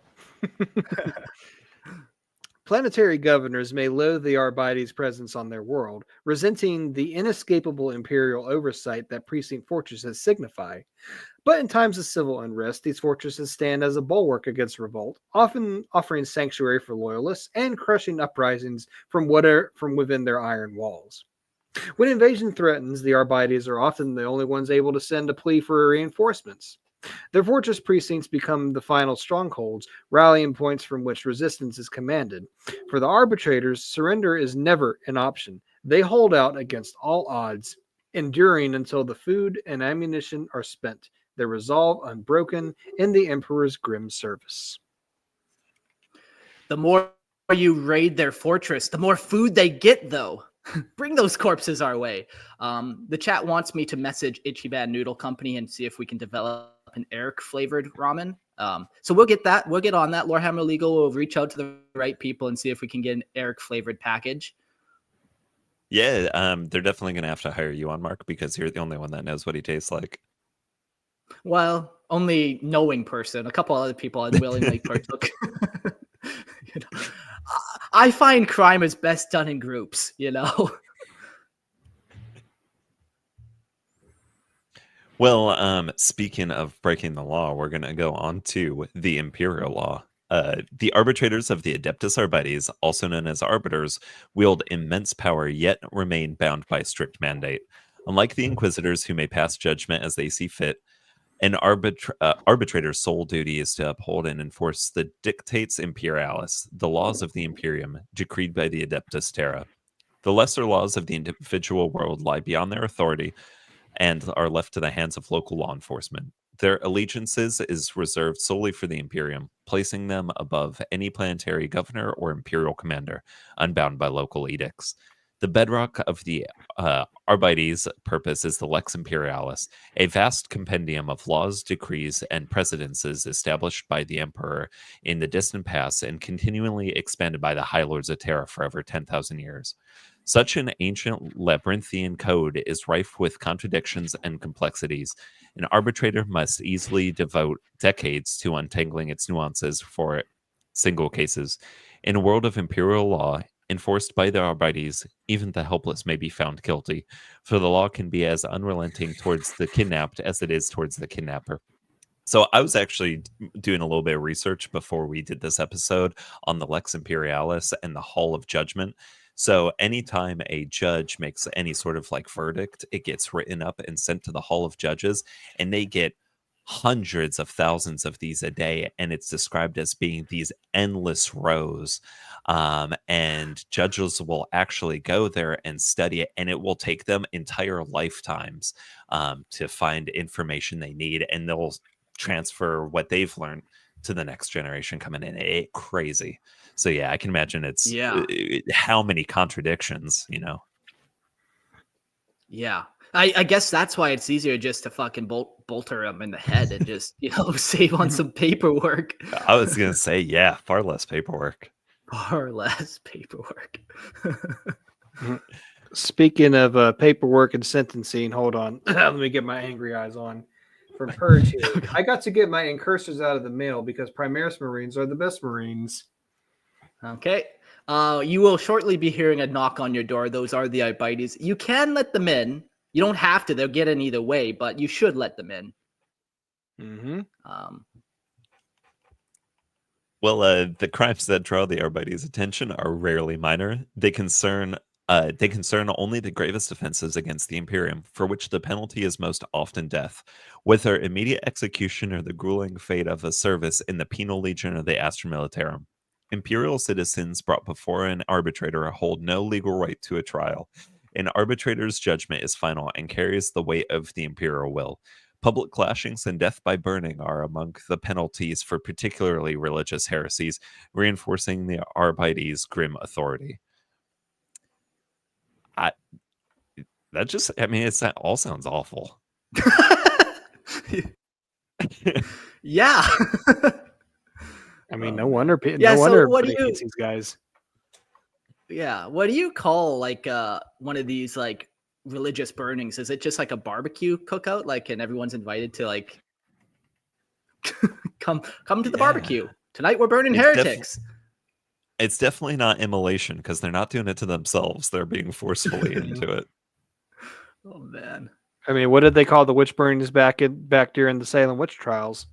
Planetary governors may loathe the Arbites' presence on their world, resenting the inescapable imperial oversight that precinct fortresses signify. But in times of civil unrest, these fortresses stand as a bulwark against revolt, often offering sanctuary for loyalists and crushing uprisings from within their iron walls. When invasion threatens, the Arbites are often the only ones able to send a plea for reinforcements. Their fortress precincts become the final strongholds, rallying points from which resistance is commanded. For the arbitrators, surrender is never an option. They hold out against all odds, enduring until the food and ammunition are spent, their resolve unbroken in the Emperor's grim service. The more you raid their fortress, the more food they get, though. Bring those corpses our way. The chat wants me to message Ichiban Noodle Company and see if we can develop an Eric flavored ramen. So we'll get that. We'll get on that. Lorehammer Legal will reach out to the right people and see if we can get an Eric flavored package. Yeah, they're definitely going to have to hire you on, Mark, because you're the only one that knows what he tastes like. Well, only knowing person. A couple other people unwillingly partook. I find crime is best done in groups, Well, speaking of breaking the law, we're going to go on to the Imperial law. The arbitrators of the Adeptus Arbites, also known as arbiters, wield immense power yet remain bound by strict mandate. Unlike the Inquisitors, who may pass judgment as they see fit, an arbitrator's sole duty is to uphold and enforce the Dictates Imperialis, the laws of the Imperium, decreed by the Adeptus Terra. The lesser laws of the individual world lie beyond their authority and are left to the hands of local law enforcement. Their allegiances is reserved solely for the Imperium, placing them above any planetary governor or imperial commander, unbound by local edicts. The bedrock of the Arbites' purpose is the Lex Imperialis, a vast compendium of laws, decrees, and precedences established by the Emperor in the distant past and continually expanded by the High Lords of Terra for over 10,000 years. Such an ancient labyrinthian code is rife with contradictions and complexities. An arbitrator must easily devote decades to untangling its nuances for single cases. In a world of imperial law, enforced by the Arbites, even the helpless may be found guilty, for the law can be as unrelenting towards the kidnapped as it is towards the kidnapper. So I was actually doing a little bit of research before we did this episode on the Lex Imperialis and the Hall of Judgment. So anytime a judge makes any sort of like verdict, it gets written up and sent to the Hall of Judges, and they get hundreds of thousands of these a day, and it's described as being these endless rows. And judges will actually go there and study it, and it will take them entire lifetimes to find information they need, and they'll transfer what they've learned to the next generation coming in. It's crazy. So yeah, I can imagine it's how many contradictions, Yeah. I guess that's why it's easier just to fucking bolter him in the head and just, save on some paperwork. I was gonna say, yeah, far less paperwork. Far less paperwork. Speaking of paperwork and sentencing, hold on. Let me get my angry eyes on. From Purge here. I got to get my incursors out of the mail because Primaris Marines are the best Marines. Okay. You will shortly be hearing a knock on your door. Those are the Arbites. You can let them in. You don't have to. They'll get in either way, but you should let them in. Mm-hmm. Well, the crimes that draw the Arbites' attention are rarely minor. They concern only the gravest offenses against the Imperium, for which the penalty is most often death, whether immediate execution or the grueling fate of a service in the penal legion of the Astra Militarum. Imperial citizens brought before an arbitrator hold no legal right to a trial. An arbitrator's judgment is final and carries the weight of the imperial will. Public clashings and death by burning are among the penalties for particularly religious heresies, reinforcing the Arbites' grim authority. It all sounds awful. Yeah. I mean, no wonder. Yeah, No so wonder what do everybody you- hates these guys. Yeah. What do you call one of these religious burnings? Is it just like a barbecue cookout? And everyone's invited to come to the barbecue. Tonight we're burning heretics. It's definitely not immolation because they're not doing it to themselves. They're being forcefully into it. Oh man. I mean, what did they call the witch burnings back during the Salem witch trials?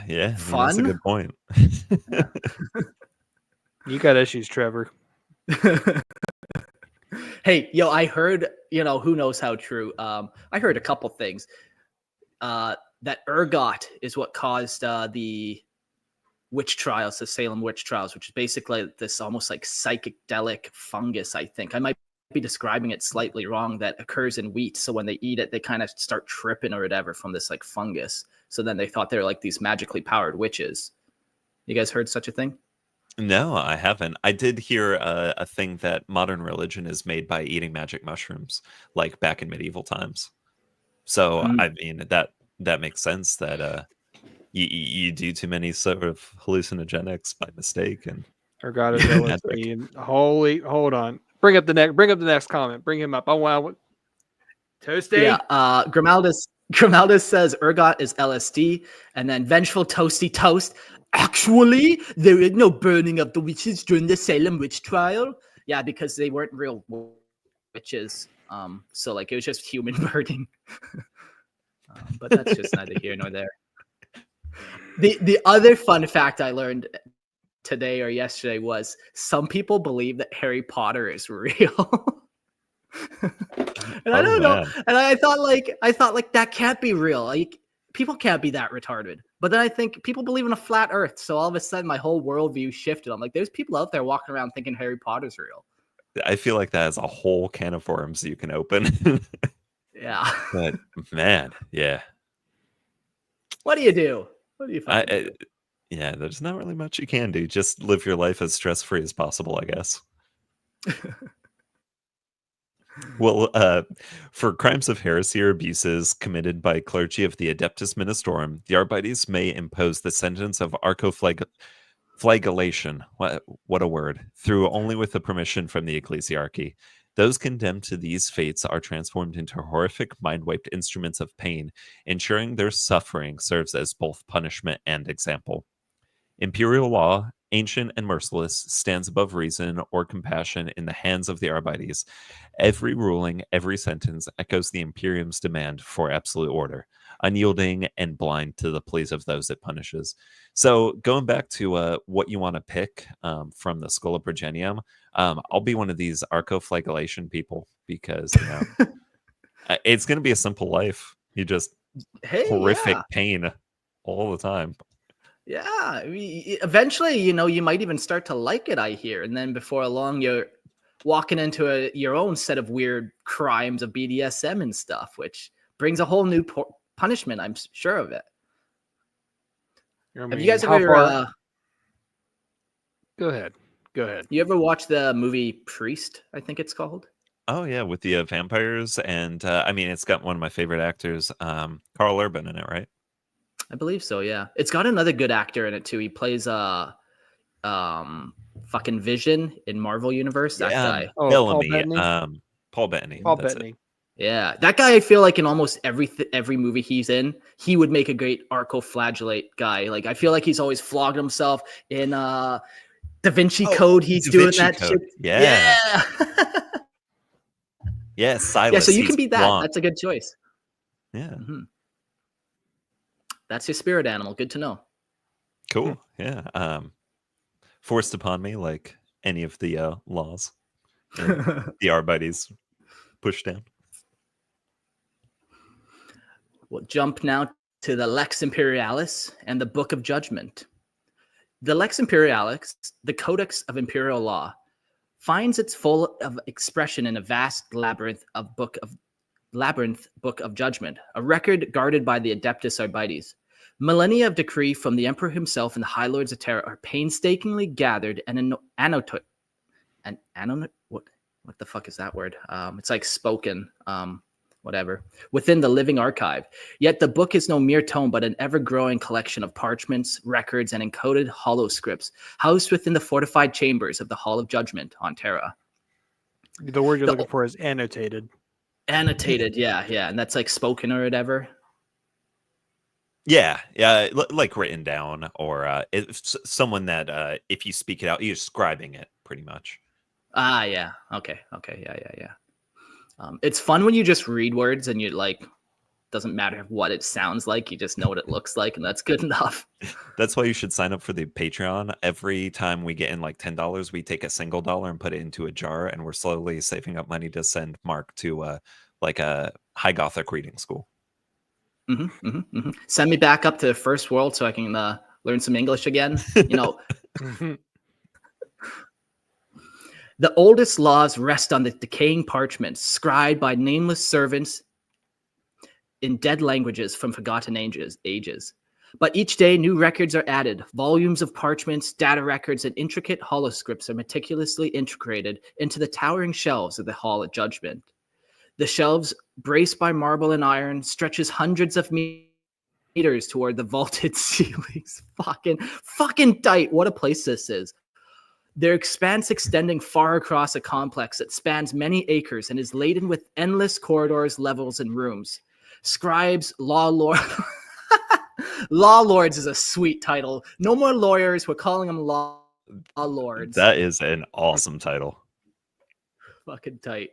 Yeah, Fun? That's a good point. You got issues, Trevor. Hey, I heard, who knows how true. I heard a couple things. That ergot is what caused the witch trials, the Salem witch trials, which is basically this almost like psychedelic fungus, I think. I might be describing it slightly wrong, that occurs in wheat. So when they eat it, they kind of start tripping or whatever from this fungus. So then they thought they were these magically powered witches. You guys heard such a thing? No, I haven't. I did hear a thing that modern religion is made by eating magic mushrooms, like back in medieval times. So I mean that makes sense that you do too many sort of hallucinogenics by mistake and ergodability and hold on. Bring up the next comment. Bring him up. Oh wow. Toasty. Yeah. Grimaldus says ergot is LSD, and then Vengeful Toasty Toast. Actually, there is no burning of the witches during the Salem witch trial. Yeah, because they weren't real witches. So it was just human burning. But that's just neither here nor there. The other fun fact I learned today or yesterday was some people believe that Harry Potter is real. And I don't know. And I thought that can't be real. People can't be that retarded. But then I think people believe in a flat earth. So all of a sudden my whole worldview shifted. I'm like, there's people out there walking around thinking Harry Potter's real. I feel like that is a whole can of worms you can open. Yeah. But man, yeah. What do you do? What do you do? Yeah, there's not really much you can do. Just live your life as stress-free as possible, I guess. Well, for crimes of heresy or abuses committed by clergy of the Adeptus Ministorum, the Arbites may impose the sentence of flagellation. What a word! Through only with the permission from the ecclesiarchy. Those condemned to these fates are transformed into horrific, mind-wiped instruments of pain, ensuring their suffering serves as both punishment and example. Imperial law, ancient and merciless, stands above reason or compassion in the hands of the Arbites. Every ruling, every sentence echoes the Imperium's demand for absolute order, unyielding and blind to the pleas of those it punishes. So going back to what you want to pick from the Schola Progenium, I'll be one of these arcoflagellation people because it's going to be a simple life. You just horrific pain all the time. Yeah, eventually, you might even start to like it, I hear. And then before long, you're walking into your own set of weird crimes of BDSM and stuff, which brings a whole new punishment. I'm sure of it. Have you guys ever... Go ahead. You ever watch the movie Priest, I think it's called? Oh yeah, with the vampires, and I mean, it's got one of my favorite actors, Carl Urban, in it, right? I believe so. Yeah, it's got another good actor in it too. He plays fucking Vision in Marvel Universe. That Yeah, guy. Oh, Paul Bellamy, Bettany. Paul Bettany. Paul That's it. Bettany. Yeah, that guy. I feel like in almost every movie he's in, he would make a great arco-flagellate guy. Like I feel like he's always flogged himself in Da Vinci Code. He's Da doing Vinci that Code. shit. Yeah. Yeah, Yeah, Silas. so you he's can be that. blonde. That's a good choice. Yeah. Mhm. That's your spirit animal. Good to know. Cool. Yeah. Forced upon me like any of the laws. The Arbites pushed down. We'll jump now to the Lex Imperialis and the Book of Judgment. The Lex Imperialis, the Codex of Imperial Law, finds its full of expression in a vast labyrinth book of judgment, a record guarded by the Adeptus Arbites. Millennia of decree from the Emperor himself and the High Lords of Terra are painstakingly gathered and annotated. What the fuck is that word? It's like spoken. Whatever, within the living archive. Yet the book is no mere tome, but an ever-growing collection of parchments, records, and encoded hollow scripts, housed within the fortified chambers of the Hall of Judgment on Terra. The word you're looking for is annotated. Annotated, yeah, and that's like spoken or whatever. Yeah, like written down, or if someone that if you speak it out, you're scribing it, pretty much. Yeah, okay, yeah. It's fun when you just read words and you like, doesn't matter what it sounds like, you just know what it looks like, and that's good enough. That's why you should sign up for the Patreon. Every time we get in like $10, we take a single dollar and put it into a jar, and we're slowly saving up money to send Mark to like a high Gothic reading school. Send me back up to the first world so I can learn some English again. You know. The oldest laws rest on the decaying parchments, scribed by nameless servants in dead languages from forgotten ages. But each day, new records are added. Volumes of parchments, data records, and intricate holoscripts are meticulously integrated into the towering shelves of the Hall of Judgment. The shelves, braced by marble and iron, stretches hundreds of meters toward the vaulted ceilings. Fucking tight. What a place this is. Their expanse extending far across a complex that spans many acres and is laden with endless corridors, levels, and rooms. Scribes, law lords. Law lords is a sweet title. No more lawyers. We're calling them law lords. That is an awesome title. Fucking tight.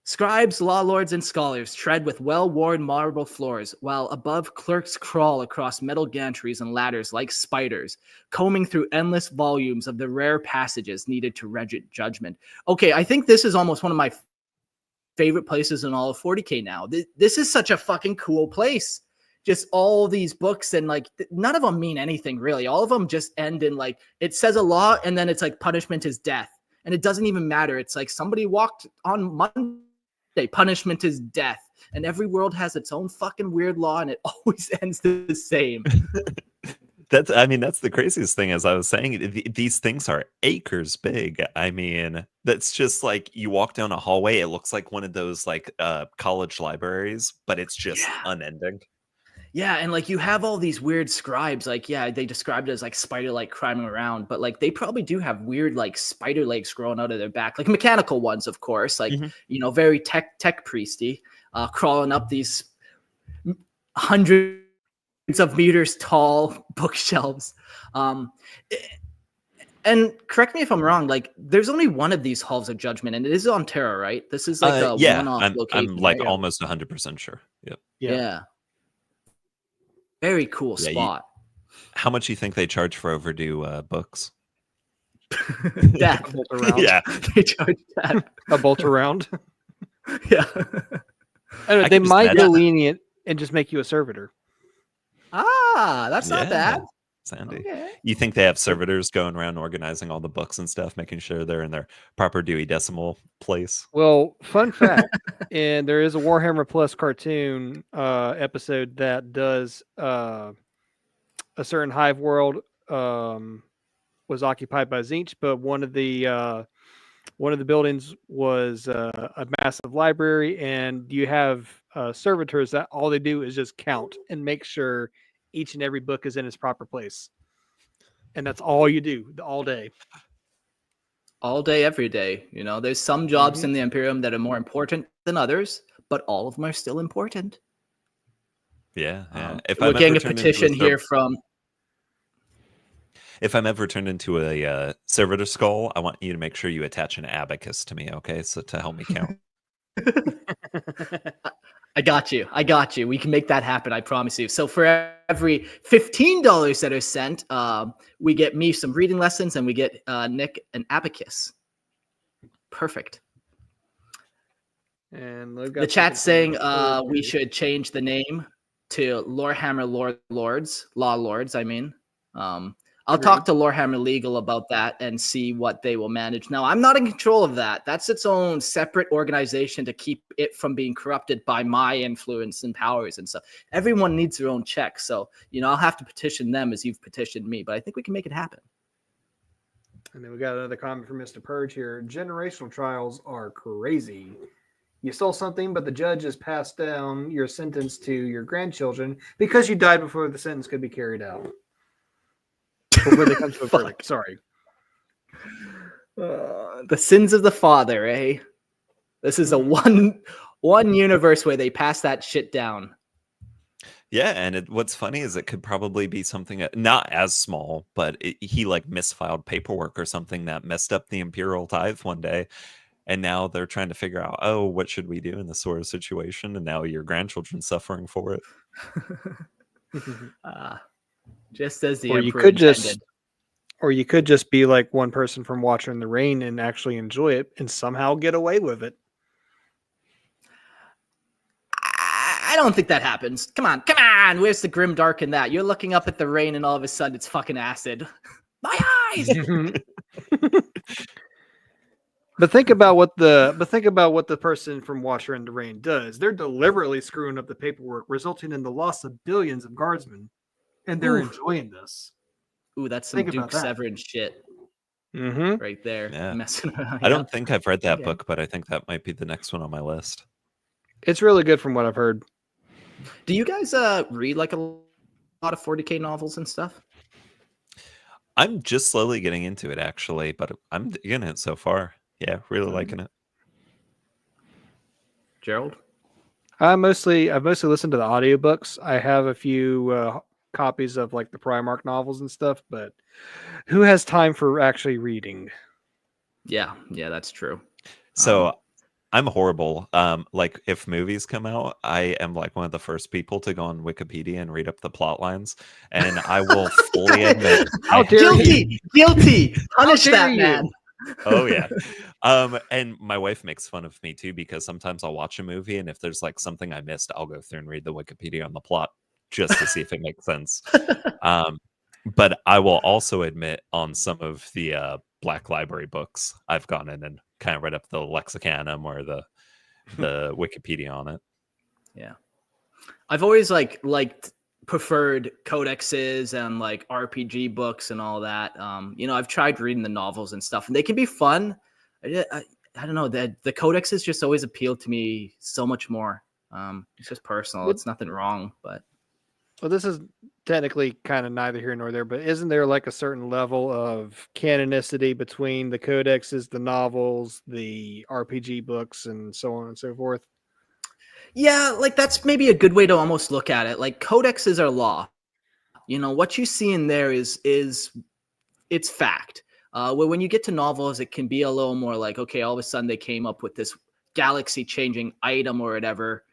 Scribes, law lords, and scholars tread with well-worn marble floors, while above clerks crawl across metal gantries and ladders like spiders, combing through endless volumes of the rare passages needed to render judgment. Okay, I think this is almost one of my favorite places in all of 40K now. This is such a fucking cool place. Just all these books, and like none of them mean anything really. All of them just end in like, it says a law and then it's like punishment is death. And it doesn't even matter. It's like somebody walked on Monday. Punishment is death, and every world has its own fucking weird law, and it always ends the same. That's the craziest thing. As I was saying, these things are acres big. I mean, that's just like you walk down a hallway, it looks like one of those like college libraries, but it's just unending. Yeah, and like you have all these weird scribes, like they described it as like spider-like climbing around, but like they probably do have weird like spider legs growing out of their back, like mechanical ones, of course, like very tech priesty, crawling up these hundreds of meters tall bookshelves. And correct me if I'm wrong, like there's only one of these halls of judgment, and it is on Terra, right? This is like a one-off location. I'm like right? almost 100% sure. Yep. Yeah. Very cool spot. How much do you think they charge for overdue books? Death. Yeah. They charge that. A bolt around. Yeah. They might go lenient and just make you a servitor. That's not bad. Sandy. Okay. You think they have servitors going around organizing all the books and stuff, making sure they're in their proper Dewey Decimal place? Well, fun fact, and there is a Warhammer Plus cartoon episode that does a certain hive world was occupied by Tzeentch, but one of the One of the buildings was a massive library, and you have servitors that all they do is just count and make sure each and every book is in its proper place. And that's all you do all day. All day, every day. You know, there's some jobs in the Imperium that are more important than others, but all of them are still important. Yeah. If we're getting a petition here from... If I'm ever turned into a servitor skull, I want you to make sure you attach an abacus to me, okay? So to help me count. I got you. We can make that happen, I promise you. So for every $15 that are sent, we get me some reading lessons, and we get Nick an abacus. Perfect. And the chat's saying we should change the name to Lorehammer Law Lords, I mean. I'll talk to Lorehammer Legal about that and see what they will manage. Now, I'm not in control of that. That's its own separate organization to keep it from being corrupted by my influence and powers and stuff. Everyone needs their own check. So, you know, I'll have to petition them as you've petitioned me, but I think we can make it happen. And then we got another comment from Mr. Purge here. Generational trials are crazy. You stole something, but the judge has passed down your sentence to your grandchildren because you died before the sentence could be carried out. Before they come to a verdict. Sorry. The sins of the father, eh? This is a one universe where they pass that shit down. Yeah, and what's funny is it could probably be something not as small, but he like misfiled paperwork or something that messed up the Imperial tithe one day. And now they're trying to figure out, oh, what should we do in this sort of situation? And now your grandchildren's suffering for it. Just as the or Emperor you could intended. Or you could just be like one person from Watcher in the Rain and actually enjoy it and somehow get away with it. I don't think that happens. Come on. Where's the grim dark in that? You're looking up at the rain and all of a sudden it's fucking acid. My eyes. But think about what the person from Watcher in the Rain does. They're deliberately screwing up the paperwork, resulting in the loss of billions of guardsmen, and they're enjoying this. Ooh, that's some Duke Severin shit right there. Yeah. Messing around. I don't think I've read that book, but I think that might be the next one on my list. It's really good from what I've heard. Do you guys read like a lot of 40K novels and stuff? I'm just slowly getting into it, actually, but I'm digging it so far. Yeah, really liking it. Gerald? I've mostly listened to the audiobooks. I have a few copies of like the Primarch novels and stuff, but who has time for actually reading? Yeah, that's true. So I'm horrible. Like if movies come out, I am like one of the first people to go on Wikipedia and read up the plot lines, and I will fully admit, guilty. Punish that man. Oh yeah. And my wife makes fun of me too, because sometimes I'll watch a movie and if there's like something I missed, I'll go through and read the Wikipedia on the plot just to see if it makes sense. But I will also admit on some of the Black Library books, I've gone in and kind of read up the lexicanum or the Wikipedia on it. Yeah. I've always liked preferred codexes and like RPG books and all that. You know, I've tried reading the novels and stuff, and they can be fun. I don't know, the codexes just always appealed to me so much more. It's just personal. It's nothing wrong, but well, this is technically kind of neither here nor there, but isn't there like a certain level of canonicity between the codexes, the novels, the RPG books, and so on and so forth? Yeah, like that's maybe a good way to almost look at it. Like codexes are law. You know, what you see in there is it's fact. When you get to novels, it can be a little more like, okay, all of a sudden they came up with this galaxy-changing item or whatever,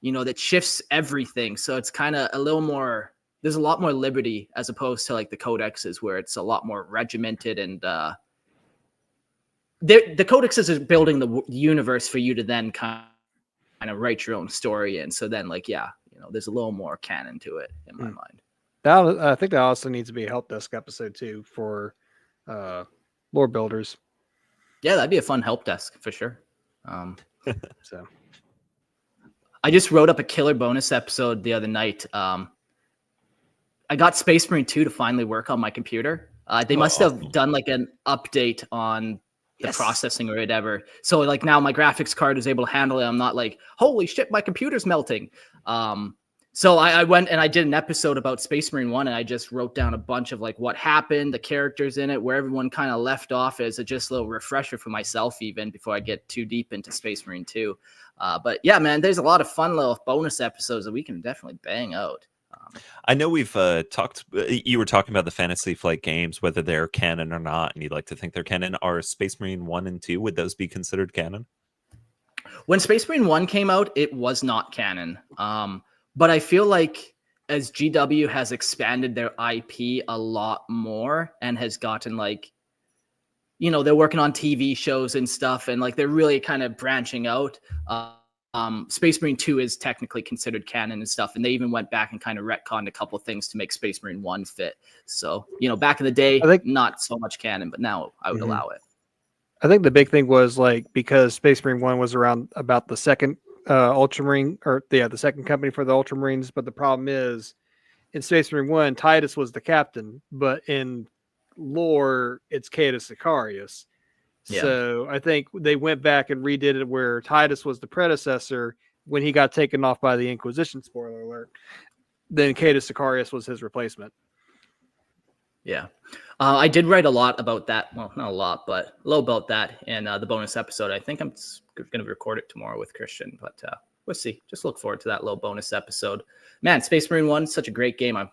you know, that shifts everything. So it's kind of a little more, there's a lot more liberty as opposed to like the codexes where it's a lot more regimented and the codexes is building the universe for you to then kind of write your own story in. So then like, yeah, you know, there's a little more canon to it in my mind. I think that also needs to be a help desk episode too for lore builders. Yeah, that'd be a fun help desk for sure. So I just wrote up a killer bonus episode the other night. I got Space Marine 2 to finally work on my computer. They must have done like an update on processing or whatever. So like now my graphics card is able to handle it. I'm not like, holy shit, my computer's melting. So I went and I did an episode about Space Marine 1, and I just wrote down a bunch of like what happened, the characters in it, where everyone kind of left off, as a just little refresher for myself, even before I get too deep into Space Marine 2. But yeah, man, there's a lot of fun little bonus episodes that we can definitely bang out. I know we've talked, you were talking about the Fantasy Flight games, whether they're canon or not, and you'd like to think they're canon. Are Space Marine 1 and 2, would those be considered canon? When Space Marine 1 came out, it was not canon. But I feel like as GW has expanded their IP a lot more and has gotten like, you know, they're working on TV shows and stuff, and like they're really kind of branching out. Space Marine 2 is technically considered canon and stuff, and they even went back and kind of retconned a couple things to make Space Marine 1 fit. So, you know, back in the day, I think not so much canon, but now I would allow it. I think the big thing was like because Space Marine 1 was around about the second Ultramarine, or the second company for the Ultramarines, but the problem is in Space Marine 1, Titus was the captain, but in lore, it's Caetus Sicarius. Yeah. So I think they went back and redid it where Titus was the predecessor when he got taken off by the Inquisition, spoiler alert. Then Caetus Sicarius was his replacement. Yeah. I did write a lot about that. Well, not a lot, but a little about that in the bonus episode. I think I'm going to record it tomorrow with Christian, but we'll see. Just look forward to that little bonus episode. Man, Space Marine 1, such a great game. I'm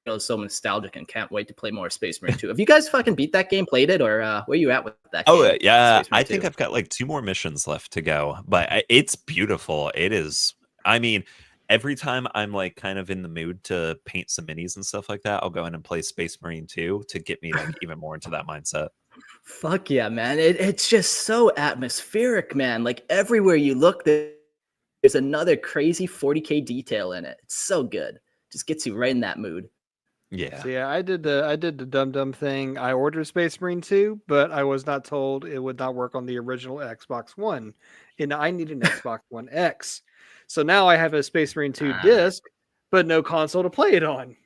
feeling so nostalgic and can't wait to play more Space Marine 2. Have you guys fucking beat that game, played it, or where you at with that game? Oh, yeah. I think I've got like 2 more missions left to go, but it's beautiful. It is. I mean, every time I'm like kind of in the mood to paint some minis and stuff like that, I'll go in and play Space Marine 2 to get me like even more into that mindset. Fuck yeah, man. It's just so atmospheric, man. Like everywhere you look, there's another crazy 40K detail in it. It's so good. Just gets you right in that mood. Yeah. So yeah, I did the dumb thing. I ordered Space Marine 2, but I was not told it would not work on the original Xbox One. And I need an Xbox One X. So now I have a Space Marine 2 disc, but no console to play it on.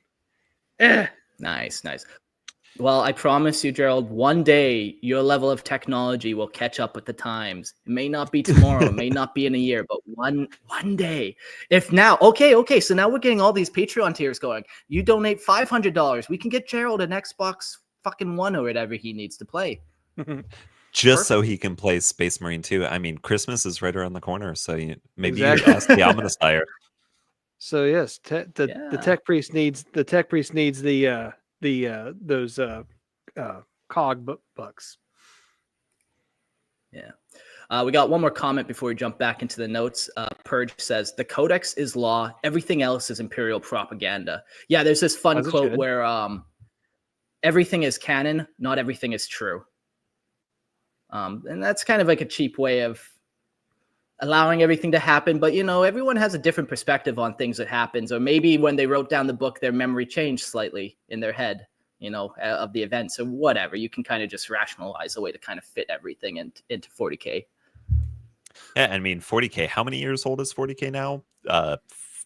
Nice. Well, I promise you, Gerald, one day your level of technology will catch up with the times. It may not be tomorrow, it may not be in a year, but one day. If now, okay, so now we're getting all these Patreon tiers going. You donate $500, we can get Gerald an Xbox fucking One or whatever he needs to play. Just so he can play Space Marine 2. I mean, Christmas is right around the corner, so maybe you ask the ominous buyer. So yes, the tech priest needs those cog bucks. Yeah. We got one more comment before we jump back into the notes. Purge says the Codex is law, everything else is Imperial propaganda. Yeah, there's this fun quote where everything is canon, not everything is true. And that's kind of like a cheap way of allowing everything to happen. But, you know, everyone has a different perspective on things that happens. Or maybe when they wrote down the book, their memory changed slightly in their head, you know, of the events or whatever. You can kind of just rationalize a way to kind of fit everything into 40K. Yeah, I mean, 40K, how many years old is 40K now?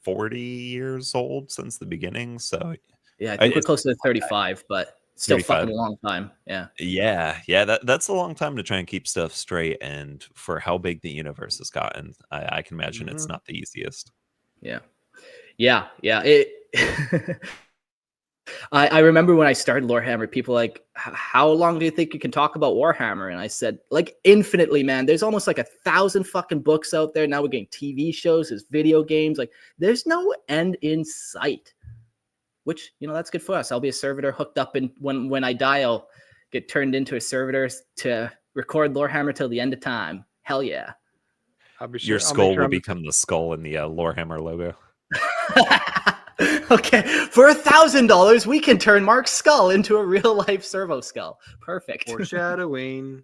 40 years old since the beginning. So yeah, I think we're close to 35, but still 35. Fucking a long time. Yeah. That's a long time to try and keep stuff straight. And for how big the universe has gotten, I can imagine it's not the easiest. Yeah. I remember when I started Lorehammer, people like, how long do you think you can talk about Warhammer? And I said, like, infinitely, man. There's almost like 1,000 fucking books out there. Now we're getting TV shows, there's video games. Like, there's no end in sight. Which, you know, that's good for us. I'll be a servitor hooked up, and when I die, I'll get turned into a servitor to record Lorehammer till the end of time. Hell yeah. Your skull will become the skull in the Lorehammer logo. Okay, for $1,000, we can turn Mark's skull into a real-life servo skull. Perfect. Foreshadowing.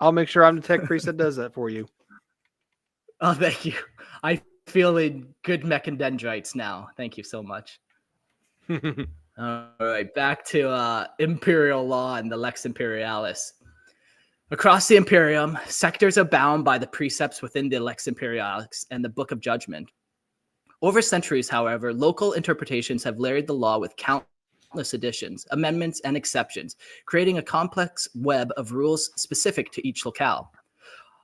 I'll make sure I'm the tech priest that does that for you. Oh, thank you. I feel in good mechandendrites now. Thank you so much. All right, back to Imperial law and the Lex Imperialis. Across the Imperium, sectors are bound by the precepts within the Lex Imperialis and the Book of Judgment. Over centuries, however, local interpretations have layered the law with countless additions, amendments, and exceptions, creating a complex web of rules specific to each locale.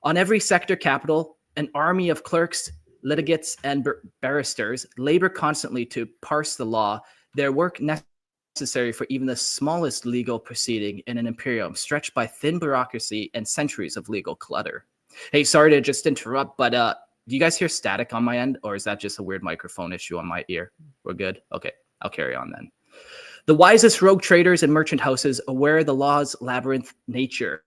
On every sector capital, an army of clerks, litigates, and barristers labor constantly to parse the law, their work necessary for even the smallest legal proceeding in an imperium, stretched by thin bureaucracy and centuries of legal clutter. Hey, sorry to just interrupt, but do you guys hear static on my end, or is that just a weird microphone issue on my ear? We're good? Okay, I'll carry on then. The wisest rogue traders and merchant houses, aware of the law's labyrinth nature,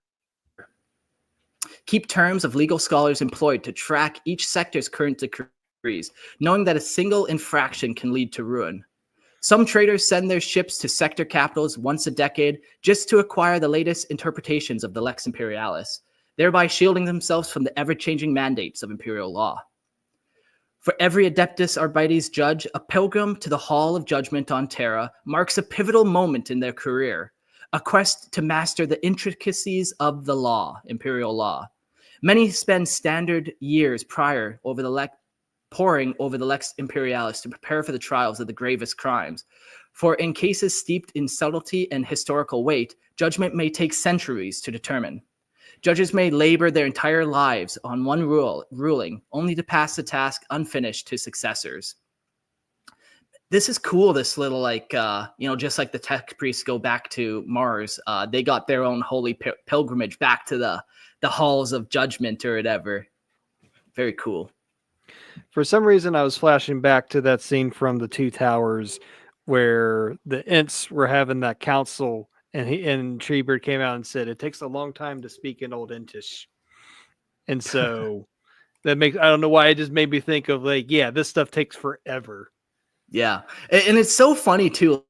keep terms of legal scholars employed to track each sector's current decrees, knowing that a single infraction can lead to ruin. Some traders send their ships to sector capitals once a decade just to acquire the latest interpretations of the Lex Imperialis, thereby shielding themselves from the ever-changing mandates of imperial law. For every Adeptus Arbites judge, a pilgrim to the Hall of Judgment on Terra marks a pivotal moment in their career, a quest to master the intricacies of the law, imperial law. Many spend standard years prior poring over the Lex Imperialis to prepare for the trials of the gravest crimes. For in cases steeped in subtlety and historical weight, judgment may take centuries to determine. Judges may labor their entire lives on one ruling, only to pass the task unfinished to successors. This is cool, this little, just like the tech priests go back to Mars, they got their own holy pilgrimage back to the halls of judgment or whatever. Very cool. For some reason, I was flashing back to that scene from The Two Towers where the Ents were having that council, and Treebird came out and said, it takes a long time to speak in Old Entish. And so I don't know why, it just made me think of this stuff takes forever. Yeah. And it's so funny too.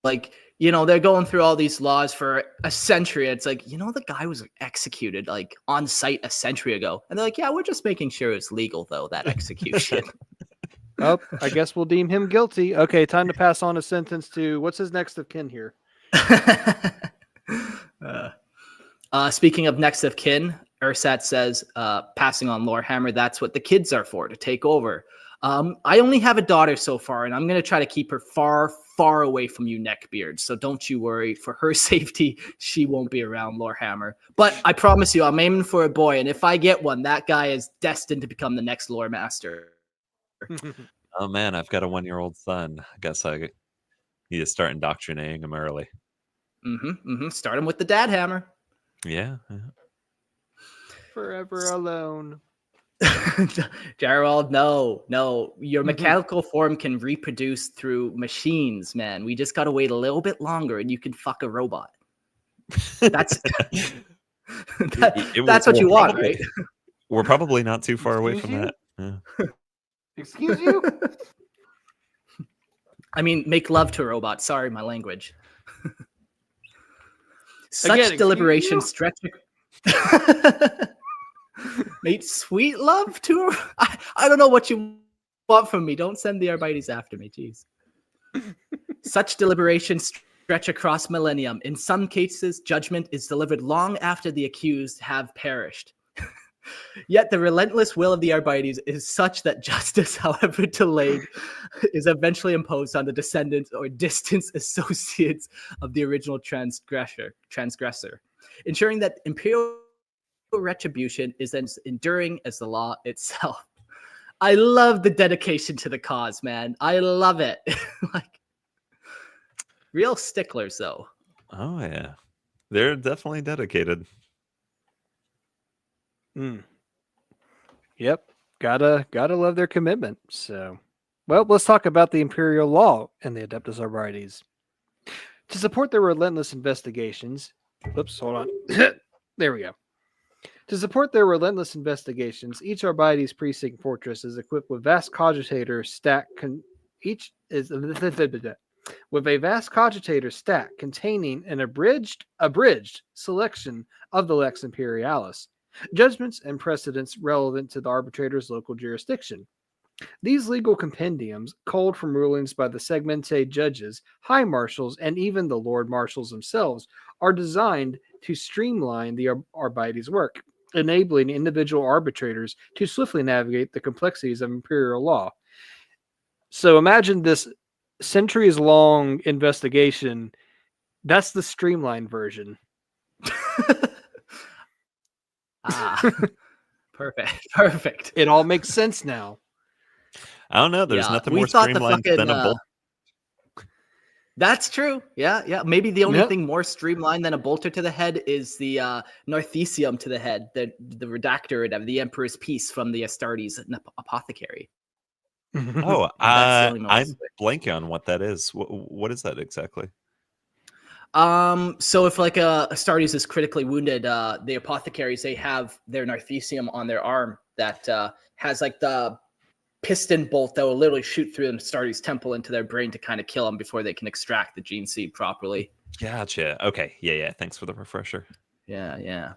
They're going through all these laws for a century. It's the guy was executed on site a century ago. And they're like, yeah, we're just making sure it's legal though, that execution. Oh, I guess we'll deem him guilty. Okay, time to pass on a sentence to what's his next of kin here. Speaking of next of kin, Ursat says, passing on Lorehammer, that's what the kids are for, to take over. I only have a daughter so far, and I'm going to try to keep her far, far away from you, Neckbeard. So don't you worry. For her safety, she won't be around Lorehammer. But I promise you, I'm aiming for a boy, and if I get one, that guy is destined to become the next lore master. Oh, man, I've got a 1-year-old son. I guess I need to start indoctrinating him early. Start him with the dad hammer. Yeah. Forever alone. Gerald, no. Your mechanical form can reproduce through machines, man. We just got to wait a little bit longer and you can fuck a robot. That's that's what you want, right? We're probably not too far away from that. Yeah. Excuse you? I mean, make love to a robot. Sorry, my language. Such deliberation stretch. Mate, sweet love to her. I don't know what you want from me. Don't send the Arbites after me, jeez. Such deliberation stretch across millennium. In some cases, judgment is delivered long after the accused have perished. Yet the relentless will of the Arbites is such that justice, however delayed, is eventually imposed on the descendants or distant associates of the original transgressor, ensuring that imperial retribution is as enduring as the law itself. I love the dedication to the cause, man. I love it. Real sticklers, though. Oh yeah, they're definitely dedicated. Yep, gotta love their commitment. So, well, let's talk about the imperial law and the Adeptus Arbites. To support their relentless investigations, hold on. There we go. To support their relentless investigations, each Arbites precinct fortress is equipped with vast cogitator stack. With a vast cogitator stack containing an abridged selection of the Lex Imperialis, judgments and precedents relevant to the arbitrator's local jurisdiction. These legal compendiums, culled from rulings by the segmente judges, high marshals, and even the lord marshals themselves, are designed to streamline the Arbites' work, enabling individual arbitrators to swiftly navigate the complexities of imperial law. So imagine this centuries-long investigation. That's the streamlined version. Perfect. It all makes sense now. I don't know. There's nothing more streamlined than a bolt. That's true. Yeah. Maybe the only thing more streamlined than a bolter to the head is the narthecium to the head, the redactor of the Emperor's Peace from the Astartes apothecary. Oh, I'm blanking on what that is. What is that exactly? So if like Astartes is critically wounded, the apothecaries, they have their narthecium on their arm that has like the piston bolt that will literally shoot through Astartes' temple into their brain to kind of kill them before they can extract the gene seed properly. Gotcha. Okay. Yeah. Thanks for the refresher. Yeah.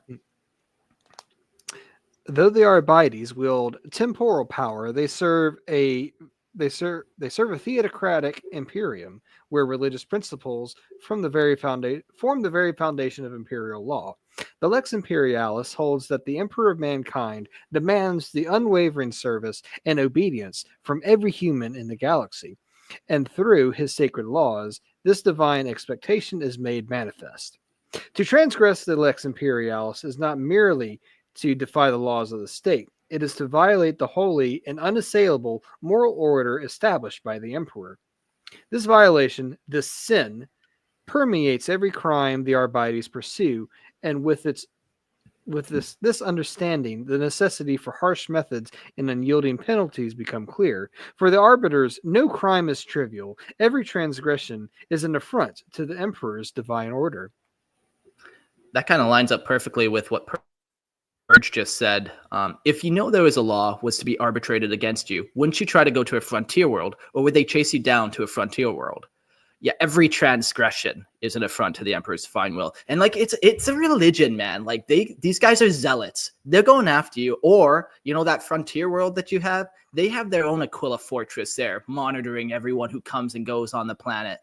Though the Arbites wield temporal power, they serve a theocratic imperium where religious principles form the very foundation of imperial law. The Lex Imperialis holds that the Emperor of mankind demands the unwavering service and obedience from every human in the galaxy, and through his sacred laws, this divine expectation is made manifest. To transgress the Lex Imperialis is not merely to defy the laws of the state. It is to violate the holy and unassailable moral order established by the Emperor. This violation, this sin, permeates every crime the Arbites pursue, and with this understanding, the necessity for harsh methods and unyielding penalties become clear. For the arbiters, no crime is trivial. Every transgression is an affront to the Emperor's divine order. That kind of lines up perfectly with what Purge just said. If you know there was a law was to be arbitrated against you, wouldn't you try to go to a frontier world, or would they chase you down to a frontier world? Yeah, every transgression is an affront to the Emperor's fine will. And like it's a religion, man. Like these guys are zealots. They're going after you. Or, that frontier world that you have, they have their own Aquila fortress there, monitoring everyone who comes and goes on the planet.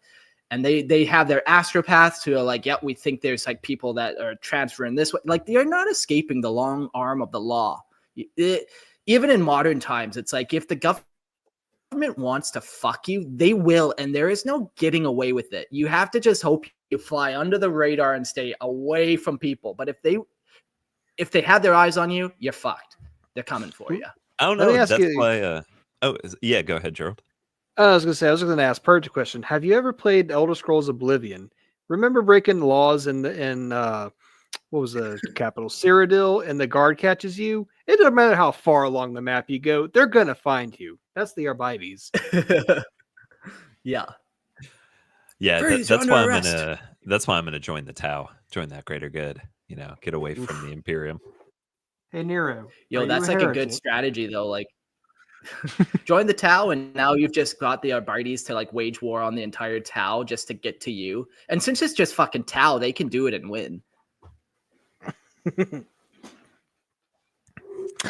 And they have their astropaths who are like, yeah, we think there's like people that are transferring this way. Like they're not escaping the long arm of the law. Even in modern times, it's like if the government wants to fuck you, they will, and there is no getting away with it. You have to just hope you fly under the radar and stay away from people. But if they have their eyes on you, you're fucked. They're coming for you. I don't know. That's why. Go ahead, Gerald. I was going to ask Purge a question. Have you ever played Elder Scrolls Oblivion? Remember breaking laws in what was the capital? Cyrodiil, and the guard catches you? It doesn't matter how far along the map you go, they're going to find you. That's the Arbites. Yeah. Yeah, that's why I'm gonna join the Tau, join that greater good, get away from the Imperium. Hey Nero. Yo, that's like a good strategy though. Like join the Tau, and now you've just got the Arbites to like wage war on the entire Tau just to get to you. And since it's just fucking Tau, they can do it and win.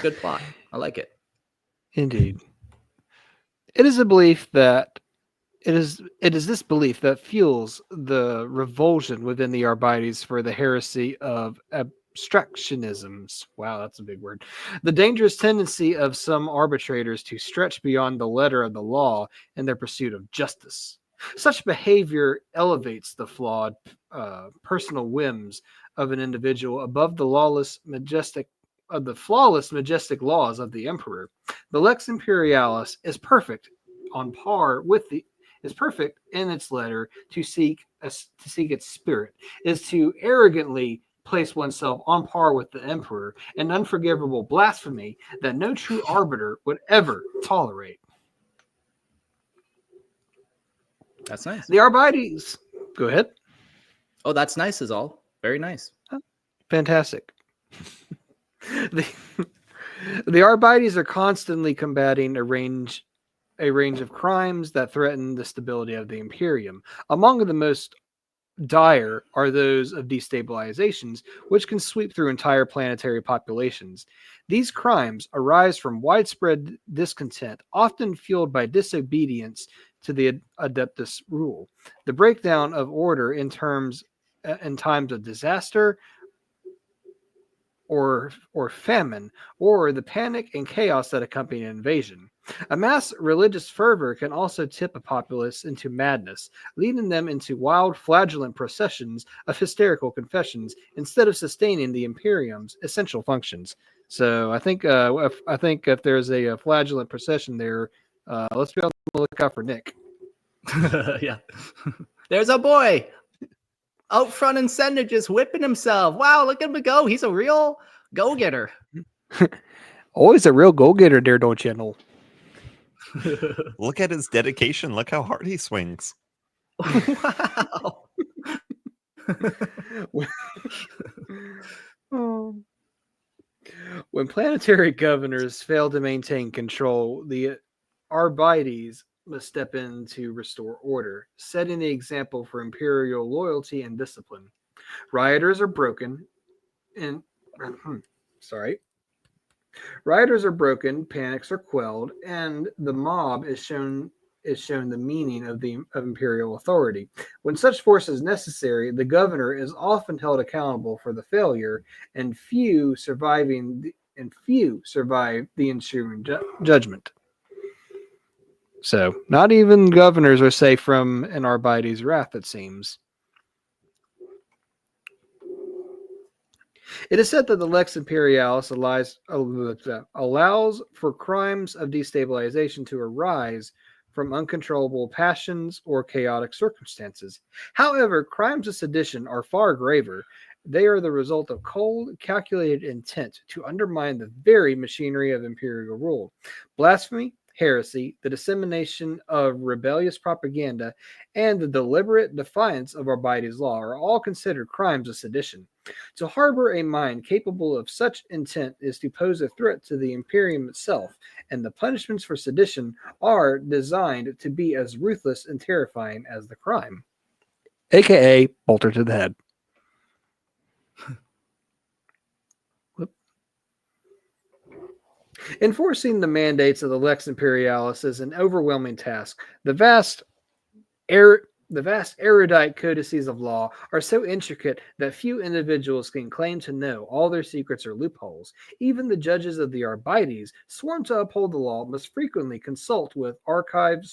Good plot. I like it. Indeed. It is a belief that it is this belief that fuels the revulsion within the Arbites for the heresy of abstractionisms. Wow, that's a big word. The dangerous tendency of some arbitrators to stretch beyond the letter of the law in their pursuit of justice. Such behavior elevates the flawed personal whims of an individual above the flawless, majestic laws of the Emperor. The Lex Imperialis is perfect in its letter to seek its spirit, is to arrogantly place oneself on par with the Emperor, an unforgivable blasphemy that no true arbiter would ever tolerate. That's nice. The Arbites. Go ahead. Oh, that's nice is all. Very nice. Fantastic. The Arbites are constantly combating a range of crimes that threaten the stability of the Imperium. Among the most dire are those of destabilizations, which can sweep through entire planetary populations. These crimes arise from widespread discontent, often fueled by disobedience to the Adeptus rule, the breakdown of order in times of disaster or famine, or the panic and chaos that accompany an invasion. A mass religious fervor can also tip a populace into madness, leading them into wild, flagellant processions of hysterical confessions instead of sustaining the Imperium's essential functions. So I think if there's a flagellant procession there, let's be on the lookout for Nick. Yeah. There's a boy out front in center just whipping himself. Wow, look at him go. He's a real go-getter. Always a real go-getter there, don't you know? Look at his dedication. Look how hard he swings. Wow. When planetary governors fail to maintain control, the Arbites must step in to restore order, setting the example for imperial loyalty and discipline. Rioters are broken, and rioters are broken, panics are quelled, and the mob is shown the meaning of imperial authority. When such force is necessary, the governor is often held accountable for the failure, and few survive the ensuing judgment. So, not even governors are safe from an Arbites' wrath, it seems. It is said that the Lex Imperialis allows for crimes of destabilization to arise from uncontrollable passions or chaotic circumstances. However, crimes of sedition are far graver. They are the result of cold, calculated intent to undermine the very machinery of imperial rule. Blasphemy, heresy, the dissemination of rebellious propaganda, and the deliberate defiance of Arbites' law are all considered crimes of sedition. To harbor a mind capable of such intent is to pose a threat to the Imperium itself, and the punishments for sedition are designed to be as ruthless and terrifying as the crime. AKA, bolter to the head. Enforcing the mandates of the Lex Imperialis is an overwhelming task. The vast erudite codices of law are so intricate that few individuals can claim to know all their secrets or loopholes. Even the judges of the Arbites, sworn to uphold the law, must frequently consult with archive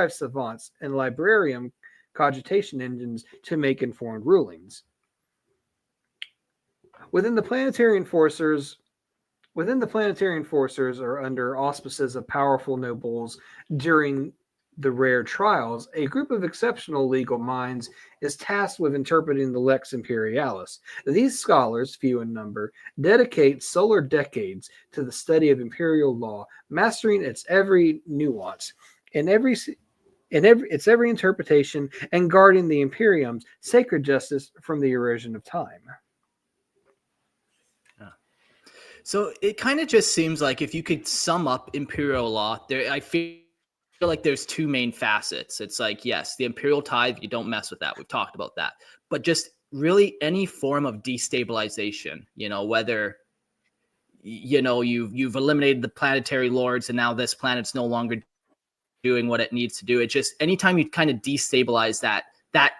savants and librarian cogitation engines to make informed rulings. Within the planetary enforcers are under auspices of powerful nobles during the rare trials, a group of exceptional legal minds is tasked with interpreting the Lex Imperialis. These scholars, few in number, dedicate solar decades to the study of imperial law, mastering its every nuance and its every interpretation, and guarding the Imperium's sacred justice from the erosion of time. So it kind of just seems like if you could sum up imperial law, I feel like there's two main facets. It's like, yes, the imperial tithe, you don't mess with that. We've talked about that. But just really any form of destabilization, whether you've eliminated the planetary lords and now this planet's no longer doing what it needs to do. It just anytime you kind of destabilize that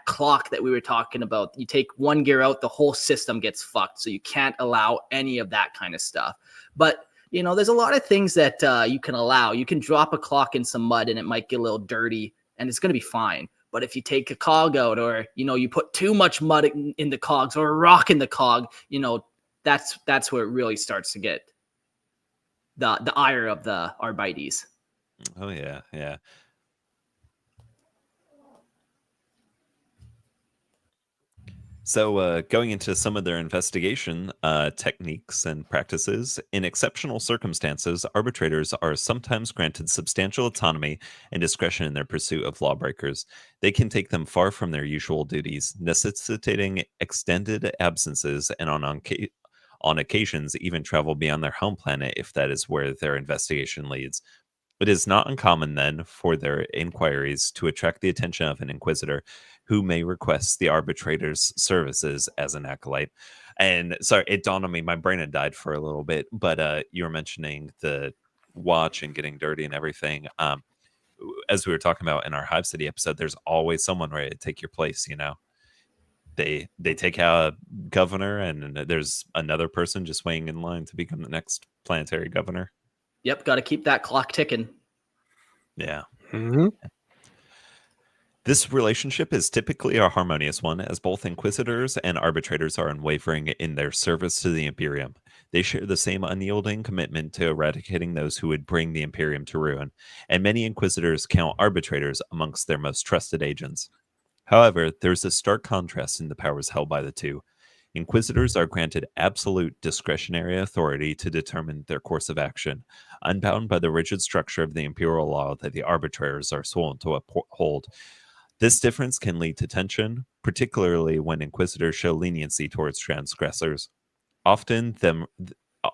clock that we were talking about, you take one gear out, the whole system gets fucked. So you can't allow any of that kind of stuff. But, there's a lot of things that you can allow. You can drop a clock in some mud and it might get a little dirty and it's going to be fine. But if you take a cog out or, you put too much mud in the cogs or a rock in the cog, that's where it really starts to get the ire of the Arbites. Oh, yeah. Yeah. So going into some of their investigation techniques and practices, in exceptional circumstances, arbitrators are sometimes granted substantial autonomy and discretion in their pursuit of lawbreakers. They can take them far from their usual duties, necessitating extended absences and on occasions even travel beyond their home planet if that is where their investigation leads. It is not uncommon, then, for their inquiries to attract the attention of an inquisitor who may request the arbitrator's services as an acolyte. And sorry, it dawned on me, my brain had died for a little bit, but you were mentioning the watch and getting dirty and everything. As we were talking about in our Hive City episode, there's always someone ready to take your place, They take out a governor and there's another person just waiting in line to become the next planetary governor. Yep, got to keep that clock ticking. Yeah. Mm-hmm. This relationship is typically a harmonious one, as both inquisitors and arbitrators are unwavering in their service to the Imperium. They share the same unyielding commitment to eradicating those who would bring the Imperium to ruin, and many inquisitors count arbitrators amongst their most trusted agents. However, there's a stark contrast in the powers held by the two. Inquisitors are granted absolute discretionary authority to determine their course of action, unbound by the rigid structure of the imperial law that the arbitrators are sworn to uphold. This difference can lead to tension, particularly when inquisitors show leniency towards transgressors, often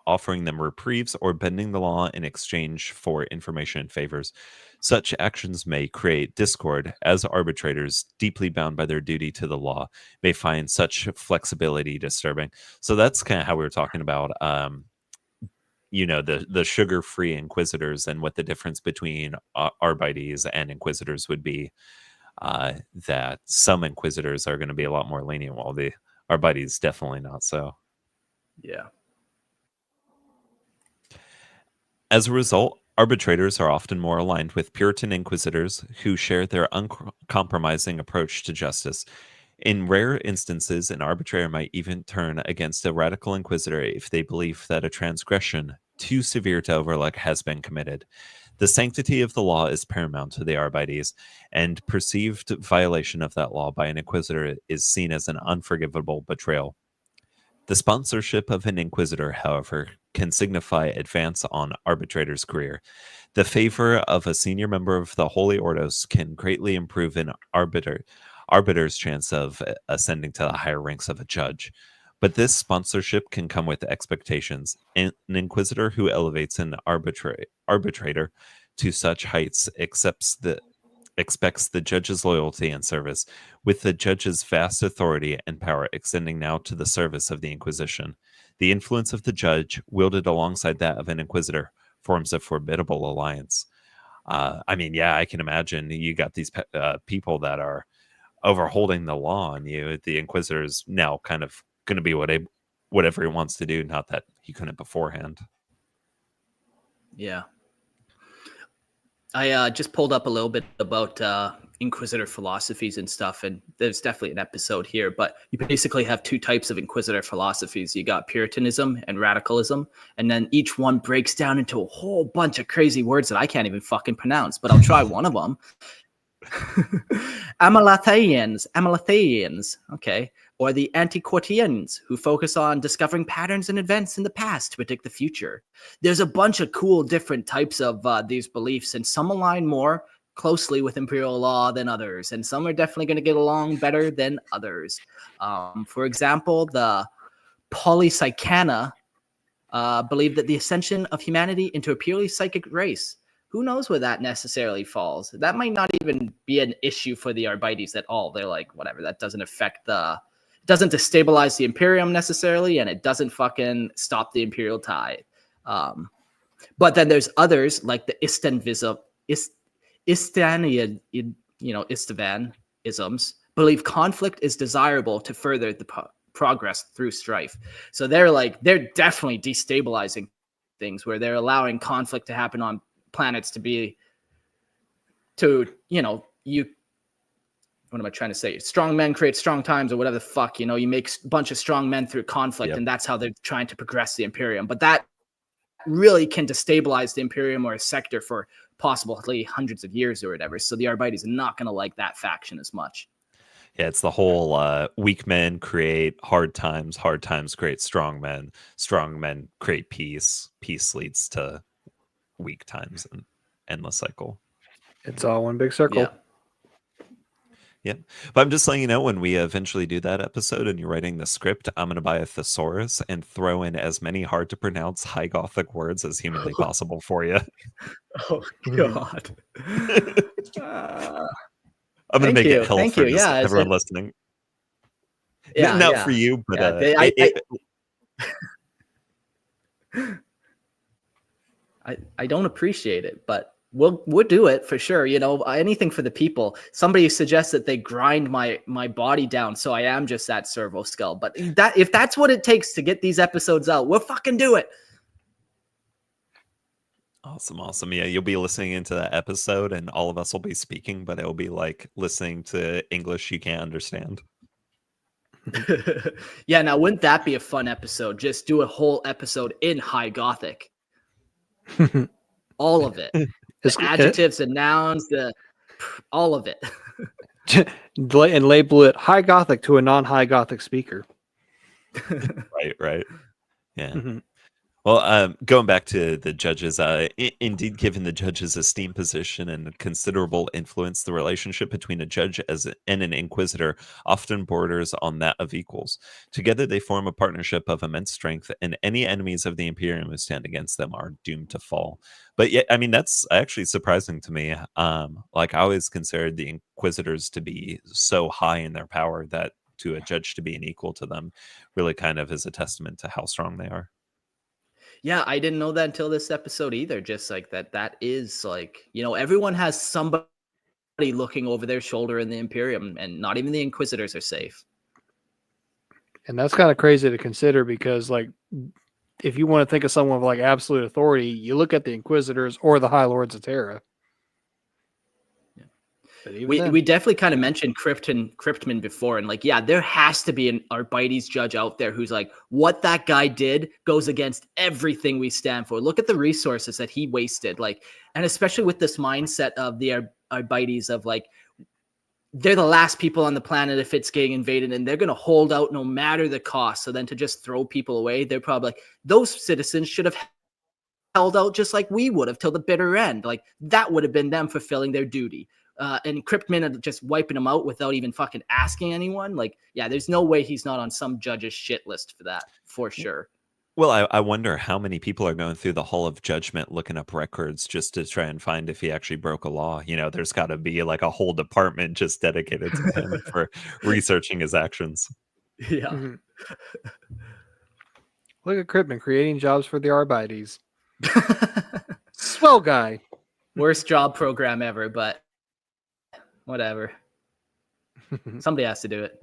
offering them reprieves or bending the law in exchange for information and favors. Such actions may create discord, as arbitrators, deeply bound by their duty to the law, may find such flexibility disturbing. So that's kind of how we were talking about the sugar-free inquisitors, and what the difference between Arbites and inquisitors would be. That some inquisitors are going to be a lot more lenient, while the Arbites definitely not so. Yeah. As a result, arbitrators are often more aligned with Puritan inquisitors who share their uncompromising approach to justice. In rare instances, an arbitrator might even turn against a radical inquisitor if they believe that a transgression too severe to overlook has been committed. The sanctity of the law is paramount to the Arbites, and perceived violation of that law by an inquisitor is seen as an unforgivable betrayal. The sponsorship of an inquisitor, however, can signify advance on arbitrator's career. The favor of a senior member of the Holy Ordos can greatly improve an arbiter's chance of ascending to the higher ranks of a judge. But this sponsorship can come with expectations. An inquisitor who elevates an arbitrator to such heights expects the judge's loyalty and service, with the judge's vast authority and power extending now to the service of the Inquisition. The influence of the judge, wielded alongside that of an inquisitor, forms a formidable alliance. I can imagine you got these people that are overholding the law, and the inquisitor's now kind of going to be whatever he wants to do, not that he couldn't beforehand. Yeah. I just pulled up a little bit about Inquisitor philosophies and stuff, and there's definitely an episode here, but you basically have two types of Inquisitor philosophies. You got Puritanism and radicalism, and then each one breaks down into a whole bunch of crazy words that I can't even fucking pronounce, but I'll try one of them. Amalatheians, okay, or the Antiquarians, who focus on discovering patterns and events in the past to predict the future. There's a bunch of cool different types of these beliefs, and some align more closely with imperial law than others, and some are definitely going to get along better than others. For example, the Polypsychana believe that the ascension of humanity into a purely psychic race. Who knows where that necessarily falls? That might not even be an issue for the Arbites at all. They're like, whatever, that doesn't doesn't destabilize the Imperium necessarily, and it doesn't fucking stop the imperial tide. But then there's others like the Istavanisms believe conflict is desirable to further the progress through strife. So they're definitely destabilizing things, where they're allowing conflict to happen on planets what am I trying to say? Strong men create strong times, or whatever the fuck, you make a bunch of strong men through conflict. Yep. And that's how they're trying to progress the Imperium. But that really can destabilize the Imperium or a sector for possibly hundreds of years or whatever. So the Arbites are not going to like that faction as much. Yeah, it's the whole weak men create hard times create strong men create peace leads to weak times, and endless cycle. It's all one big circle. Yeah. But I'm just letting you know, when we eventually do that episode and you're writing the script, I'm going to buy a thesaurus and throw in as many hard to pronounce High Gothic words as humanly possible for you. Oh God. I'm going to make it hell for everyone listening. Yeah, not for you, but I don't appreciate it, but we'll do it for sure. Anything for the people. Somebody suggests that they grind my body down, so I am just that servo skull. But if that's what it takes to get these episodes out, we'll fucking do it. Awesome. Yeah, you'll be listening into that episode, and all of us will be speaking, but it'll be like listening to English you can't understand. Yeah, now wouldn't that be a fun episode? Just do a whole episode in High Gothic. All of it. The adjectives, the nouns, all of it. And label it High Gothic to a non-High Gothic speaker. Right. Yeah. Well, going back to the judges, indeed, given the judge's esteemed position and considerable influence, the relationship between a judge and an inquisitor often borders on that of equals. Together, they form a partnership of immense strength, and any enemies of the Imperium who stand against them are doomed to fall. But yet, I mean, that's actually surprising to me. Like, I always considered the inquisitors to be so high in their power that to a judge to be an equal to them really kind of is a testament to how strong they are. Yeah, I didn't know that until this episode either. Just like that is like, everyone has somebody looking over their shoulder in the Imperium, and not even the Inquisitors are safe. And that's kind of crazy to consider because, like, if you want to think of someone with like absolute authority, you look at the Inquisitors or the High Lords of Terra. We definitely kind of mentioned Cryptman before, and like, yeah, there has to be an Arbites judge out there who's like, what that guy did goes against everything we stand for. Look at the resources that he wasted, like, and especially with this mindset of the Arbites of like, they're the last people on the planet if it's getting invaded, and they're going to hold out no matter the cost. So then to just throw people away, they're probably like, those citizens should have held out just like we would have till the bitter end. Like, that would have been them fulfilling their duty. And Cryptman just wiping them out without even fucking asking anyone. Like, yeah, there's no way he's not on some judge's shit list for that, for sure. Well, I wonder how many people are going through the Hall of Judgment looking up records just to try and find if he actually broke a law. There's got to be like a whole department just dedicated to him for researching his actions. Yeah. Mm-hmm. Look at Cryptman creating jobs for the Arbites. Swell guy. Worst job program ever, but whatever. Somebody has to do it.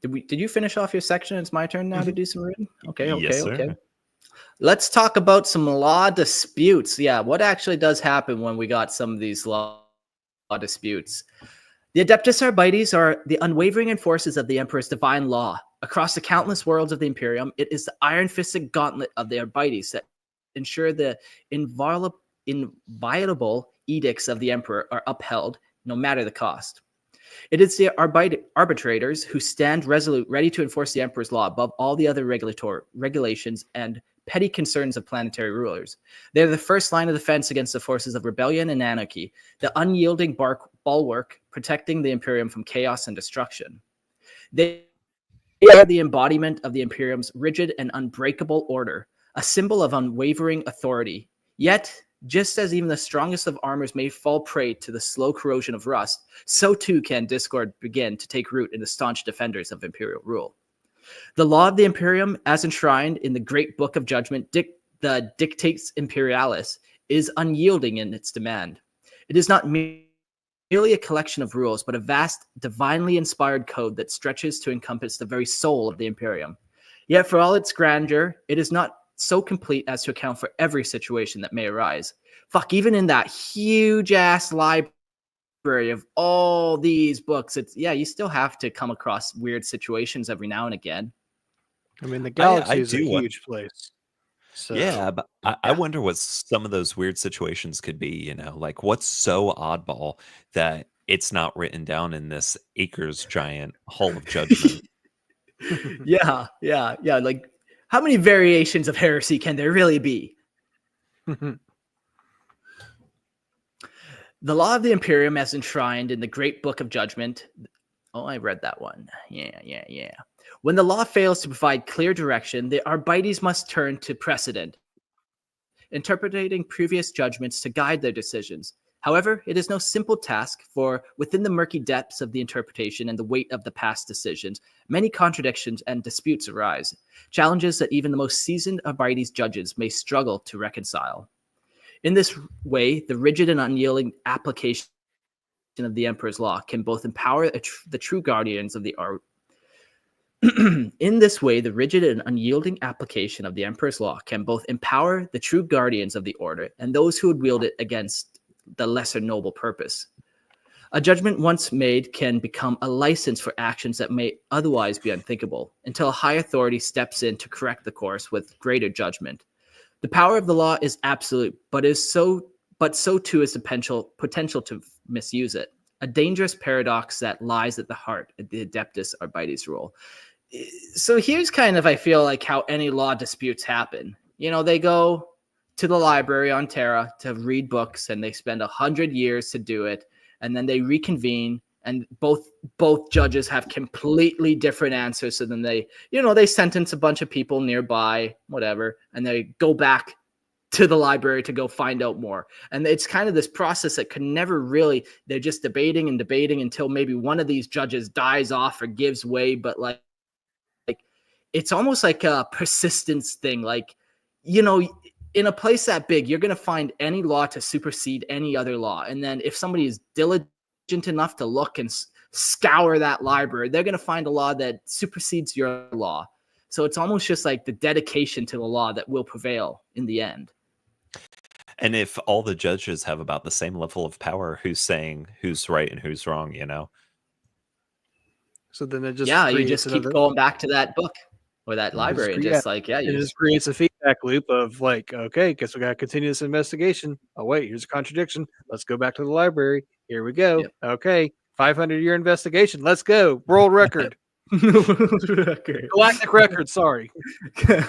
Did you finish off your section? It's my turn now to do some reading. Okay. Yes, sir. Okay. Let's talk about some law disputes. Yeah, what actually does happen when we got some of these law disputes? The Adeptus Arbites are the unwavering enforcers of the Emperor's divine law. Across the countless worlds of the Imperium, it is the iron-fisted gauntlet of the Arbites that ensure the inviolable edicts of the Emperor are upheld, no matter the cost. It is the arbitrators who stand resolute, ready to enforce the Emperor's law above all the other regulations and petty concerns of planetary rulers. They are the first line of defense against the forces of rebellion and anarchy, the unyielding bulwark protecting the Imperium from chaos and destruction. They are the embodiment of the Imperium's rigid and unbreakable order, a symbol of unwavering authority. Yet, just as even the strongest of armors may fall prey to the slow corrosion of rust, so too can discord begin to take root in the staunch defenders of imperial rule. The law of the Imperium, as enshrined in the Great Book of Judgment, the Dictates Imperialis, is unyielding in its demand. It is not merely a collection of rules, but a vast, divinely inspired code that stretches to encompass the very soul of the Imperium. Yet for all its grandeur, it is not so complete as to account for every situation that may arise. Fuck, even in that huge-ass library of all these books, you still have to come across weird situations every now and again. I mean, the galaxy is a huge place. So, yeah, but I wonder what some of those weird situations could be, like what's so oddball that it's not written down in this acres giant Hall of Judgment. Yeah. Like, how many variations of heresy can there really be? The law of the Imperium as enshrined in the Great Book of Judgment. Oh, I read that one. Yeah. When the law fails to provide clear direction, the Arbites must turn to precedent, interpreting previous judgments to guide their decisions. However, it is no simple task, for within the murky depths of the interpretation and the weight of the past decisions, many contradictions and disputes arise, challenges that even the most seasoned Arbites judges may struggle to reconcile. In this way, the rigid and unyielding application of the Emperor's law can both empower the true guardians of the In this way, the rigid and unyielding application of the Emperor's law can both empower the true guardians of the order and those who would wield it against the lesser noble purpose. A judgment once made can become a license for actions that may otherwise be unthinkable, until a high authority steps in to correct the course with greater judgment. The power of the law is absolute, but so too is the potential to misuse it. A dangerous paradox that lies at the heart of the Adeptus Arbites rule. So here's kind of, I feel like, how any law disputes happen. You know, they go to the library on Terra to read books, and they spend 100 years to do it, and then they reconvene, and both judges have completely different answers. So then they sentence a bunch of people nearby, whatever, and they go back to the library to go find out more. And it's kind of this process that can never really, they're just debating and debating until maybe one of these judges dies off or gives way. But like it's almost like a persistence thing. Like, you know, in a place that big, you're going to find any law to supersede any other law. And then if somebody is diligent enough to look and scour that library, they're going to find a law that supersedes your law. So it's almost just like the dedication to the law that will prevail in the end. And if all the judges have about the same level of power, who's saying who's right and who's wrong, you know? So then it just you just keep going back to that book or that library and just like, it just creates a feedback loop of like, okay, guess we got to continue this investigation. Oh, wait, here's a contradiction. Let's go back to the library. Here we go. Yep. Okay, 500-year investigation. Let's go. World record. Galactic record. Sorry.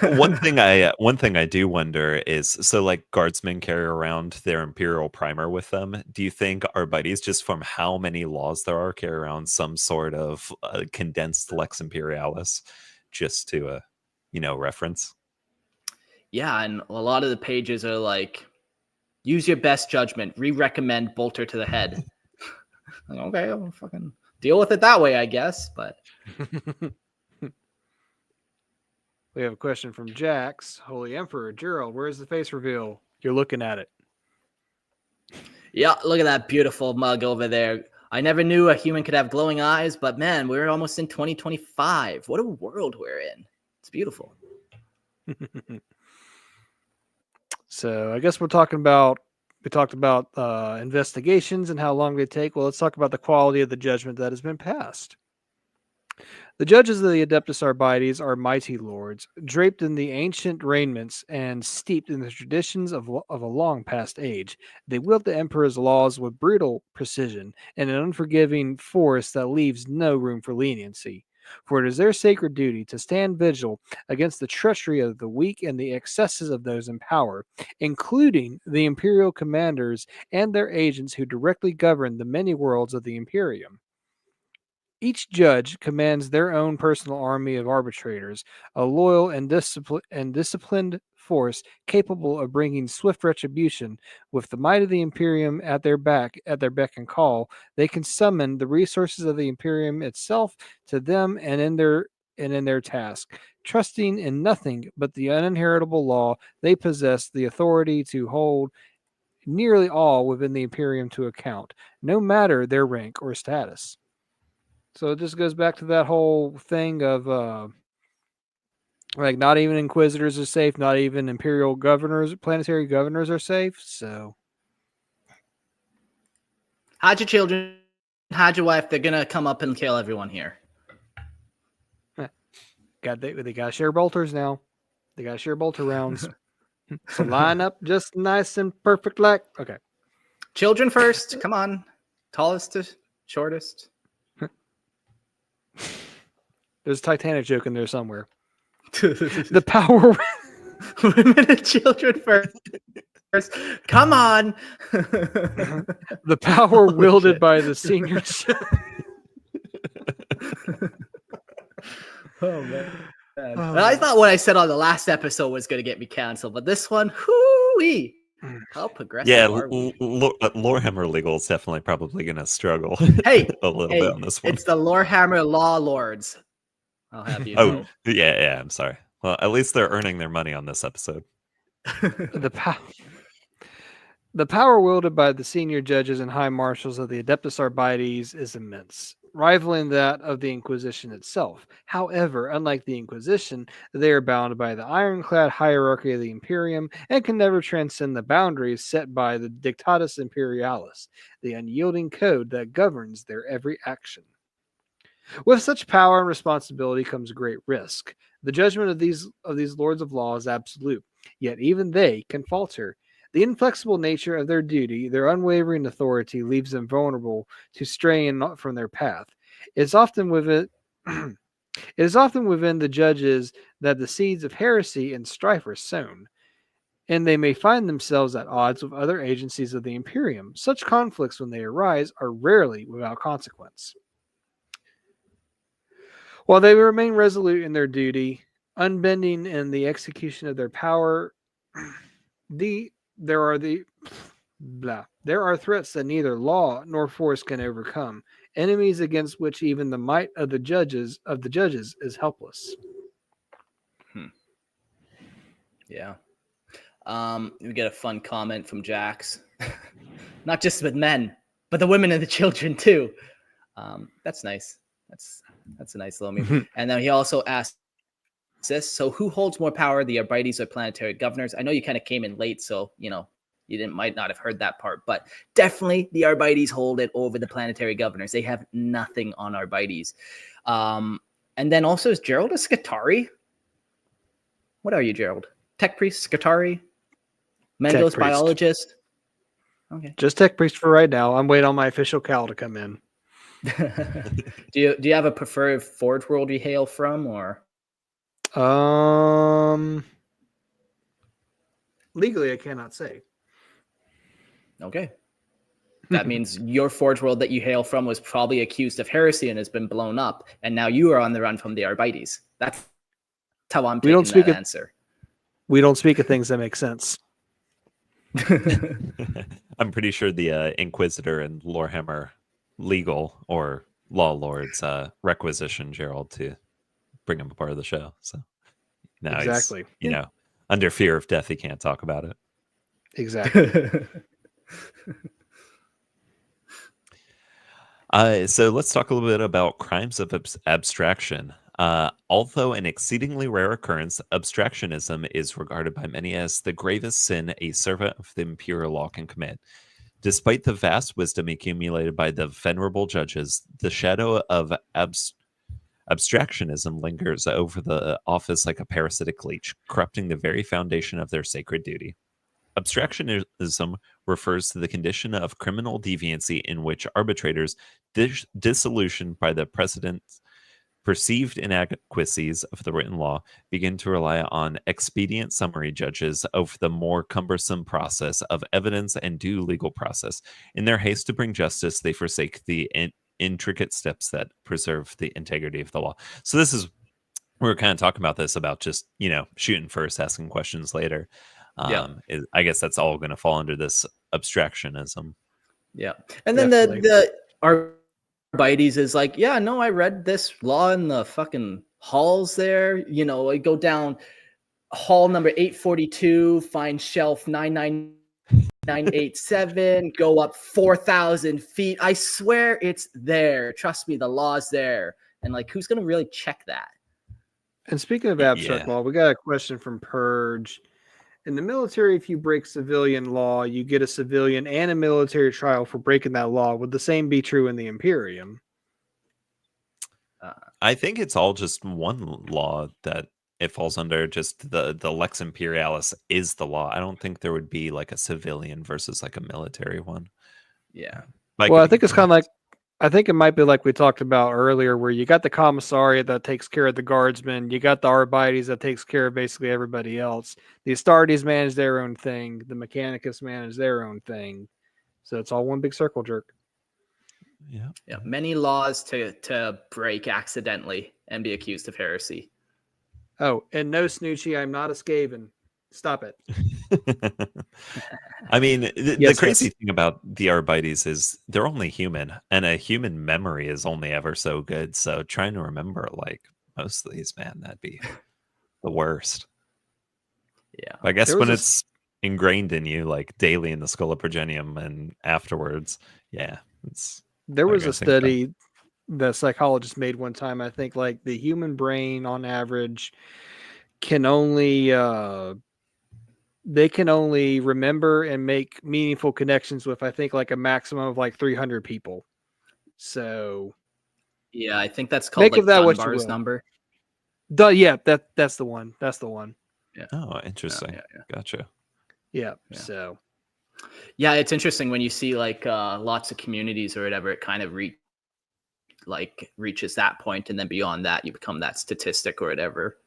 One thing I do wonder is, so like guardsmen carry around their Imperial primer with them. Do you think Arbites, just from how many laws there are, carry around some sort of condensed Lex Imperialis, just to reference? Yeah, and a lot of the pages are like, use your best judgment. Recommend bolter to the head. Like, okay, I'll fucking deal with it that way, I guess. But we have a question from Jax. Holy Emperor Gerald, where's the face reveal? You're looking at it. Yeah, look at that beautiful mug over there. I never knew a human could have glowing eyes, but man, we're almost in 2025. What a world we're in. It's beautiful. So I guess we talked about investigations and how long they take. Well, let's talk about the quality of the judgment that has been passed. The judges of the Adeptus Arbites are mighty lords, draped in the ancient raiments and steeped in the traditions of a long past age. They wield the Emperor's laws with brutal precision and an unforgiving force that leaves no room for leniency. For it is their sacred duty to stand vigil against the treachery of the weak and the excesses of those in power, including the Imperial commanders and their agents who directly govern the many worlds of the Imperium. Each judge commands their own personal army of arbitrators, a loyal and disciplined force capable of bringing swift retribution. With the might of the Imperium at their beck and call, they can summon the resources of the Imperium itself to them and in their task. Trusting in nothing but the uninheritable law, they possess the authority to hold nearly all within the Imperium to account, no matter their rank or status. So it just goes back to that whole thing of like not even inquisitors are safe, not even imperial governors, planetary governors are safe. So hide your children, hide your wife. They're gonna come up and kill everyone here. They got to share bolters now. They got to share bolter rounds. So line up just nice and perfect like. Okay. Children first. Come on. Tallest to shortest. There's a Titanic joke in there somewhere. The power. Women and children first. Come on. The power wielded by the senior. Oh, man. I thought what I said on the last episode was going to get me canceled, but this one, hoo-wee. How progressive are we? Lorehammer Legal is definitely probably going to struggle a little bit on this one. It's the Lorehammer Law Lords. I'll have you know. Yeah, I'm sorry. Well, at least they're earning their money on this episode. The power wielded by the senior judges and high marshals of the Adeptus Arbites is immense. rivaling that of the Inquisition itself. However, unlike the Inquisition, they are bound by the ironclad hierarchy of the Imperium and can never transcend the boundaries set by the Dictatus Imperialis, the unyielding code that governs their every action. With such power and responsibility comes great risk. The judgment of these lords of law is absolute, yet even they can falter. The inflexible nature of their duty, their unwavering authority, leaves them vulnerable to straying from their path. It is often within the judges that the seeds of heresy and strife are sown, and they may find themselves at odds with other agencies of the Imperium. Such conflicts, when they arise, are rarely without consequence. While they remain resolute in their duty, unbending in the execution of their power, there are threats that neither law nor force can overcome, enemies against which even the might of the judges is helpless. Yeah. We get a fun comment from Jax. Not just with men, but the women and the children too. That's nice. That's a nice little meme. And then he also asked this: so who holds more power, the Arbites or planetary governors? I know you kind of came in late, so you might not have heard that part, but definitely the Arbites hold it over the planetary governors. They have nothing on Arbites. And then also, is Gerald a Scutari? What are you, Gerald? Tech priest, Scutari? Mendos biologist? Okay. Just tech priest for right now. I'm waiting on my official cal to come in. Do you have a preferred Forge world you hail from, or? Legally, I cannot say. Okay. That means your Forge world that you hail from was probably accused of heresy and has been blown up, and now you are on the run from the Arbites. That's how I'm taking that answer. We don't speak of things that make sense. I'm pretty sure the Inquisitor and Lorehammer legal or law lords requisition Gerald to bring him a part of the show. So now exactly, he's, under fear of death, he can't talk about it. Exactly. So let's talk a little bit about crimes of abstraction. Although an exceedingly rare occurrence, abstractionism is regarded by many as the gravest sin a servant of the imperial law can commit. Despite the vast wisdom accumulated by the venerable judges, the shadow of abstractionism lingers over the office like a parasitic leech, corrupting the very foundation of their sacred duty. Abstractionism refers to the condition of criminal deviancy in which arbitrators, disillusioned by the precedent's perceived inadequacies of the written law, begin to rely on expedient summary judges over the more cumbersome process of evidence and due legal process. In their haste to bring justice, they forsake the intricate steps that preserve the integrity of the law. So this is, we were kind of talking about this, about just, shooting first, asking questions later. I guess that's all going to fall under this abstractionism. Yeah. And then the Arbites is like, yeah, no, I read this law in the fucking halls there. I go down hall number 842, find shelf 99987, go up 4,000 feet. I swear it's there. Trust me, the law's there. And who's going to really check that? And speaking of abstract law, we got a question from Purge. In the military, if you break civilian law, you get a civilian and a military trial for breaking that law. Would the same be true in the Imperium? I think it's all just one law that it falls under. Just the Lex Imperialis is the law. I don't think there would be a civilian versus a military one. Yeah. Well, I think it's kind of I think it might be like we talked about earlier, where you got the commissariat that takes care of the guardsmen, you got the Arbites that takes care of basically everybody else. The Astartes manage their own thing, the Mechanicus manage their own thing. So it's all one big circle jerk. Yeah. Many laws to break accidentally and be accused of heresy. Oh, and no, Snoochie, I'm not a Skaven. Stop it. I mean, the crazy thing about the Arbites is they're only human, and a human memory is only ever so good. So trying to remember most of these, man, that'd be the worst. Yeah. I guess when it's ingrained in you, daily in the Schola Progenium and afterwards, it's. There was a study the psychologist made one time. I think like the human brain on average can only they can only remember and make meaningful connections with, I think, like a maximum of like 300 people. So Yeah, I think that's called make like of that what you Dunbar's will. number. Yeah, that's the one. That's the one. Yeah. Oh, interesting. Yeah. Gotcha. Yeah. Yeah. So Yeah, it's interesting when you see like lots of communities or whatever, it kind of reaches that point, and then beyond that, you become that statistic or whatever.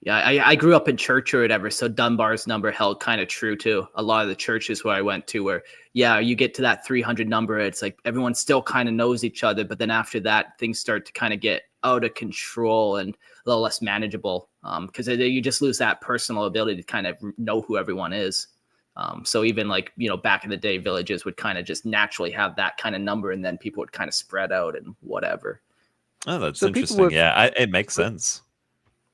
Yeah, I grew up in church or whatever, so Dunbar's number held kind of true to a lot of the churches where I went to, where, yeah, you get to that 300 number, it's like everyone still kind of knows each other, but then after that, things start to kind of get out of control and a little less manageable, because you just lose that personal ability to kind of know who everyone is. So even like, back in the day, villages would kind of just naturally have that kind of number, and then people would kind of spread out and whatever. Oh, that's So interesting. Yeah, it makes sense.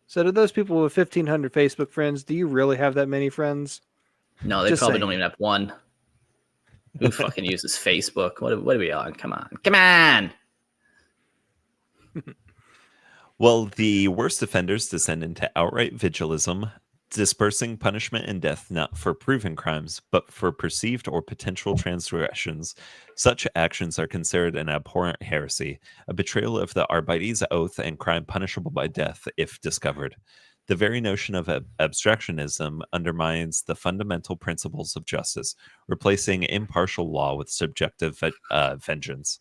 So to those people with 1,500 Facebook friends, do you really have that many friends? No, they Just probably saying. don't even have one. Who fucking uses Facebook? What are we on? Come on. Well, the worst offenders descend into outright vigilism, dispersing punishment and death not for proven crimes, but for perceived or potential transgressions. Such actions are considered an abhorrent heresy, a betrayal of the Arbites oath, and crime punishable by death if discovered. The very notion of abstractionism undermines the fundamental principles of justice, replacing impartial law with subjective vengeance.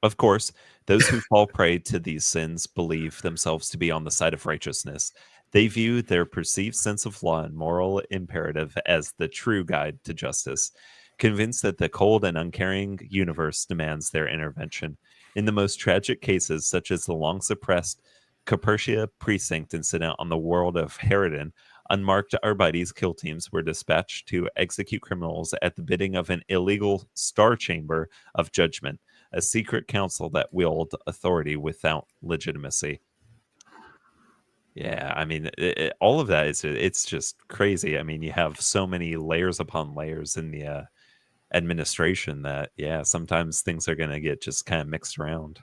Of course, those who fall prey to these sins believe themselves to be on the side of righteousness. They view their perceived sense of law and moral imperative as the true guide to justice, convinced that the cold and uncaring universe demands their intervention. In the most tragic cases, such as the long suppressed Capertia precinct incident on the world of Herodin, unmarked Arbites kill teams were dispatched to execute criminals at the bidding of an illegal star chamber of judgment, a secret council that wield authority without legitimacy. Yeah, I mean, all of that it's just crazy. I mean, you have so many layers upon layers in the administration that, yeah, sometimes things are going to get just kind of mixed around.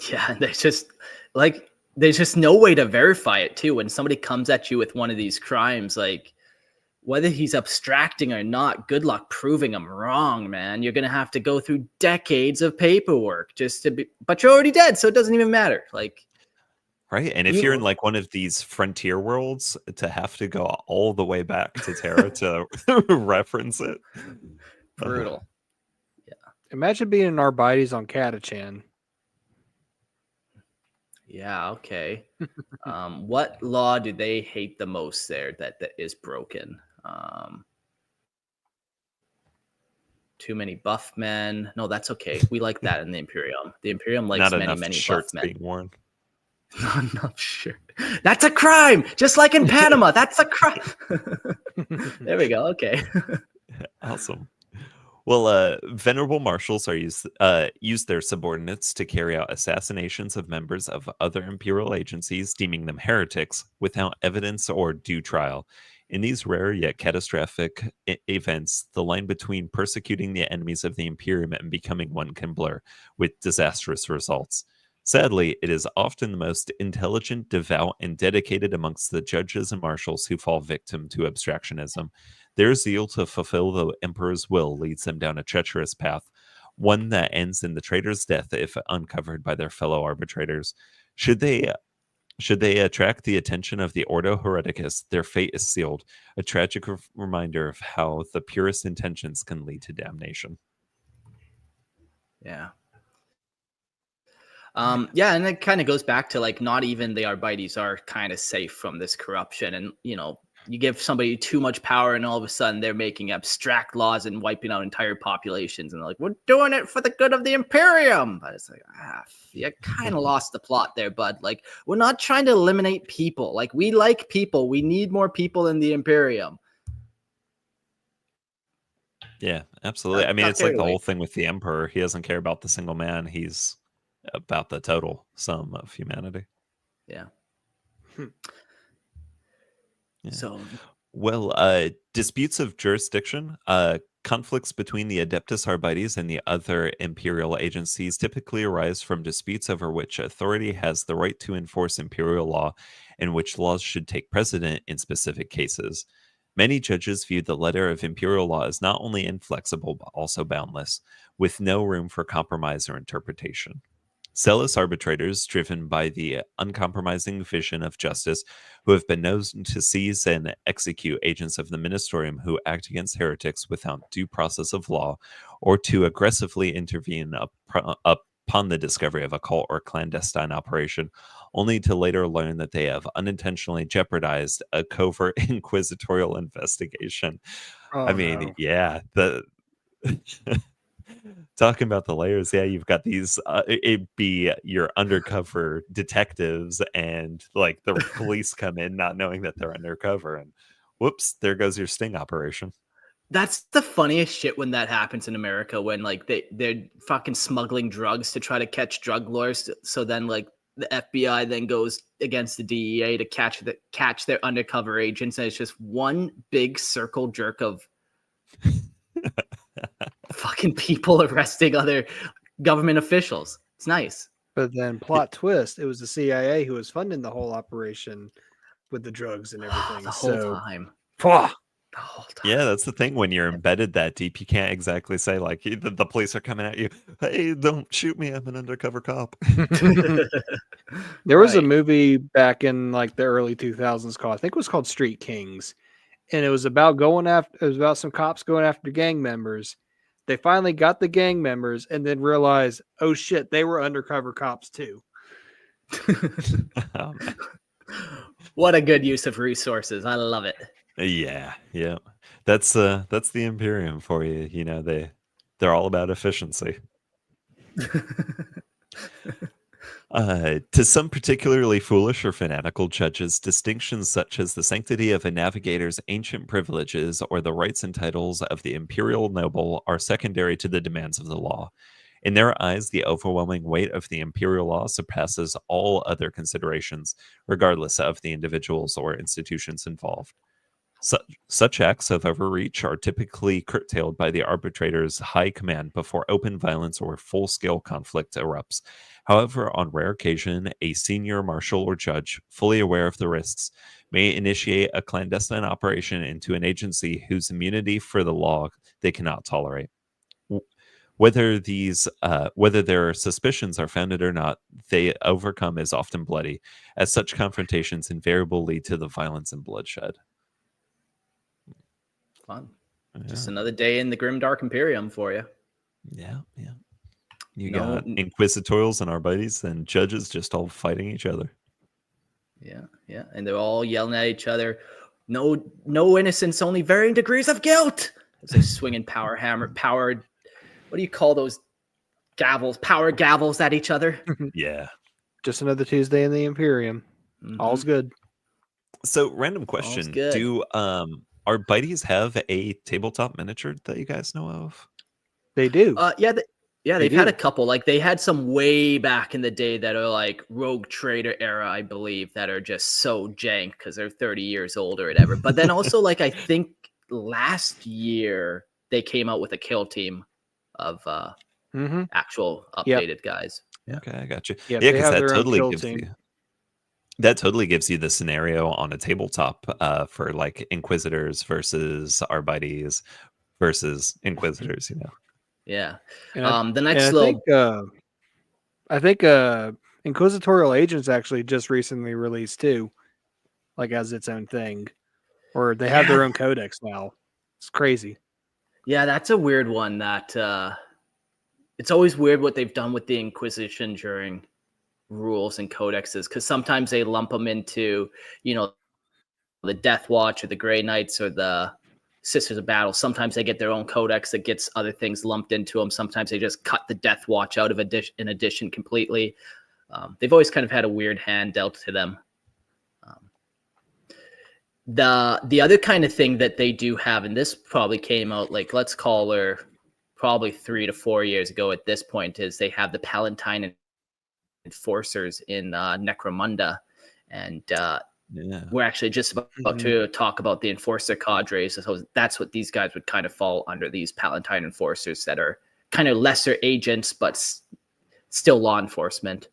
Yeah, there's just no way to verify it too. When somebody comes at you with one of these crimes, like whether he's abstracting or not, good luck proving him wrong, man. You're gonna have to go through decades of paperwork just to be, but you're already dead, so it doesn't even matter. Like, right. And if you're in like one of these frontier worlds, to have to go all the way back to Terra to reference it. Brutal. Yeah. Imagine being an Arbites on Catachan. Yeah, okay. What law do they hate the most there that is broken? Too many buff men. No, that's okay. We like that in the Imperium. The Imperium likes Not many enough buff shirts men. being worn. Not enough shirt. That's a crime. Just like in Panama. That's a crime. There we go. Okay. Awesome. Well, venerable marshals are use their subordinates to carry out assassinations of members of other imperial agencies, deeming them heretics without evidence or due trial. In these rare yet catastrophic events, the line between persecuting the enemies of the Imperium and becoming one can blur, with disastrous results. Sadly, it is often the most intelligent, devout, and dedicated amongst the judges and marshals who fall victim to abstractionism. Their zeal to fulfill the emperor's will leads them down a treacherous path, one that ends in the traitor's death if uncovered by their fellow arbitrators. Should they attract the attention of the Ordo Hereticus, their fate is sealed, a tragic reminder of how the purest intentions can lead to damnation. Yeah. Yeah, and it kind of goes back to like not even the Arbites are kind of safe from this corruption, and you give somebody too much power, and all of a sudden they're making abstract laws and wiping out entire populations, and they're like, we're doing it for the good of the Imperium. But it's like, you kind of lost the plot there, bud. Like, we're not trying to eliminate people. Like, we like people. We need more people in the Imperium. Yeah, absolutely. I mean, it's like the whole thing with the Emperor. He doesn't care about the single man. He's about the total sum of humanity. Yeah. Yeah. So, well, disputes of jurisdiction Conflicts between the Adeptus Arbites and the other Imperial agencies typically arise from disputes over which authority has the right to enforce Imperial law and which laws should take precedent in specific cases. Many judges view the letter of Imperial law as not only inflexible but also boundless, with no room for compromise or interpretation. Zealous arbitrators, driven by the uncompromising vision of justice, who have been known to seize and execute agents of the ministerium who act against heretics without due process of law, or to aggressively intervene upon the discovery of a cult or clandestine operation, only to later learn that they have unintentionally jeopardized a covert inquisitorial investigation. I mean, no. yeah, the talking about the layers, yeah, you've got these it be your undercover detectives, and like the police come in not knowing that they're undercover, and whoops, there goes your sting operation. That's the funniest shit when that happens in America, when like they're fucking smuggling drugs to try to catch drug lords. So then like the FBI then goes against the DEA to catch their undercover agents, and it's just one big circle jerk of fucking people arresting other government officials. It's nice. But then plot twist, it was the CIA who was funding the whole operation with the drugs and everything. The whole so, time. pwah, The whole time. Yeah, that's the thing. When you're embedded that deep, you can't exactly say like the police are coming at you. Hey, don't shoot me! I'm an undercover cop. There was a Right. movie back in like the early 2000s called, I think it was called Street Kings. And it was about some cops going after gang members. They finally got the gang members and then realized, oh shit, they were undercover cops too. Oh, man. What a good use of resources. I love it. Yeah. That's the Imperium for you. You know, they're all about efficiency. To some particularly foolish or fanatical judges, distinctions such as the sanctity of a navigator's ancient privileges or the rights and titles of the imperial noble are secondary to the demands of the law. In their eyes, the overwhelming weight of the imperial law surpasses all other considerations, regardless of the individuals or institutions involved. Such acts of overreach are typically curtailed by the arbitrator's high command before open violence or full-scale conflict erupts. However, on rare occasion, a senior marshal or judge, fully aware of the risks, may initiate a clandestine operation into an agency whose immunity for the law they cannot tolerate. Whether their suspicions are founded or not, they overcome is often bloody, as such confrontations invariably lead to the violence and bloodshed. Fun. Yeah. Just another day in the grimdark Imperium for you. Yeah. You got inquisitorials and arbites and judges just all fighting each other. Yeah. And they're all yelling at each other. No innocence, only varying degrees of guilt. As they're swinging powered, what do you call those gavels? Power gavels at each other. Yeah. Just another Tuesday in the Imperium. Mhm. All's good. So, random question: do Arbites have a tabletop miniature that you guys know of? They do. They've had a couple. Like they had some way back in the day that are like Rogue Trader era, I believe, that are just so jank because they're 30 years old or whatever. But then also, like I think last year they came out with a kill team of actual updated guys. Yeah. Okay, I got you. Yeah, because have that their own totally kill gives team. you the scenario on a tabletop for like Inquisitors versus Arbites versus Inquisitors. You know. Yeah. And the next little. I think Inquisitorial Agents actually just recently released too, like as its own thing, or they have their own codex now. It's crazy. Yeah, that's a weird one. That it's always weird what they've done with the Inquisition during rules and codexes, because sometimes they lump them into, the Death Watch or the Grey Knights or the Sisters of Battle. Sometimes they get their own codex that gets other things lumped into them. Sometimes they just cut the Death Watch out of an edition completely. They've always kind of had a weird hand dealt to them. The other kind of thing that they do have, and this probably came out like, let's call her probably 3 to 4 years ago at this point, is they have the Palatine Enforcers in Necromunda. And Yeah. We're actually just about to talk about the enforcer cadres. So that's what these guys would kind of fall under, these Palatine enforcers that are kind of lesser agents, but still law enforcement.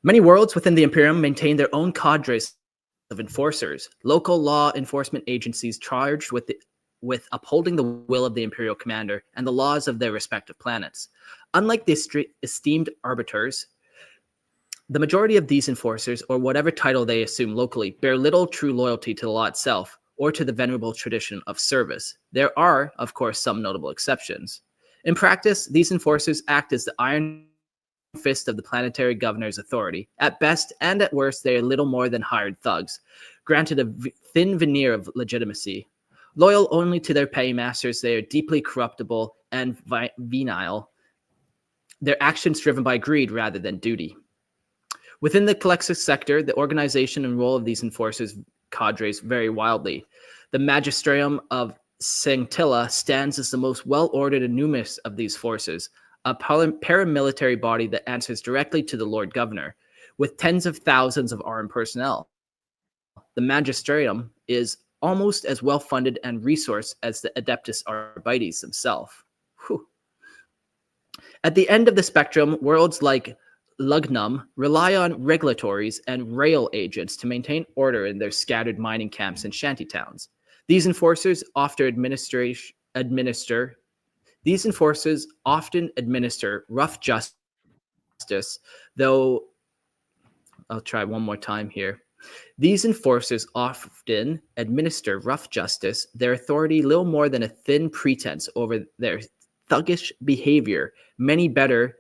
Many worlds within the Imperium maintain their own cadres of enforcers, local law enforcement agencies charged with upholding the will of the Imperial commander and the laws of their respective planets. Unlike the esteemed arbiters, the majority of these enforcers, or whatever title they assume locally, bear little true loyalty to the law itself or to the venerable tradition of service. There are, of course, some notable exceptions. In practice, these enforcers act as the iron fist of the planetary governor's authority. At best and at worst, they are little more than hired thugs, granted a thin veneer of legitimacy. Loyal only to their paymasters, they are deeply corruptible and venile, their actions driven by greed rather than duty. Within the Calexis sector, the organization and role of these enforcers cadres vary wildly. The Magisterium of Sanctilla stands as the most well-ordered and numerous of these forces, a paramilitary body that answers directly to the Lord Governor, with tens of thousands of armed personnel. The Magisterium is almost as well-funded and resourced as the Adeptus Arbites themselves. At the end of the spectrum, worlds like Lugnum rely on regulatories and rail agents to maintain order in their scattered mining camps and shantytowns. These enforcers often administer rough justice, though I'll try one more time here. These enforcers often administer rough justice, their authority little more than a thin pretense over their thuggish behavior. Many better.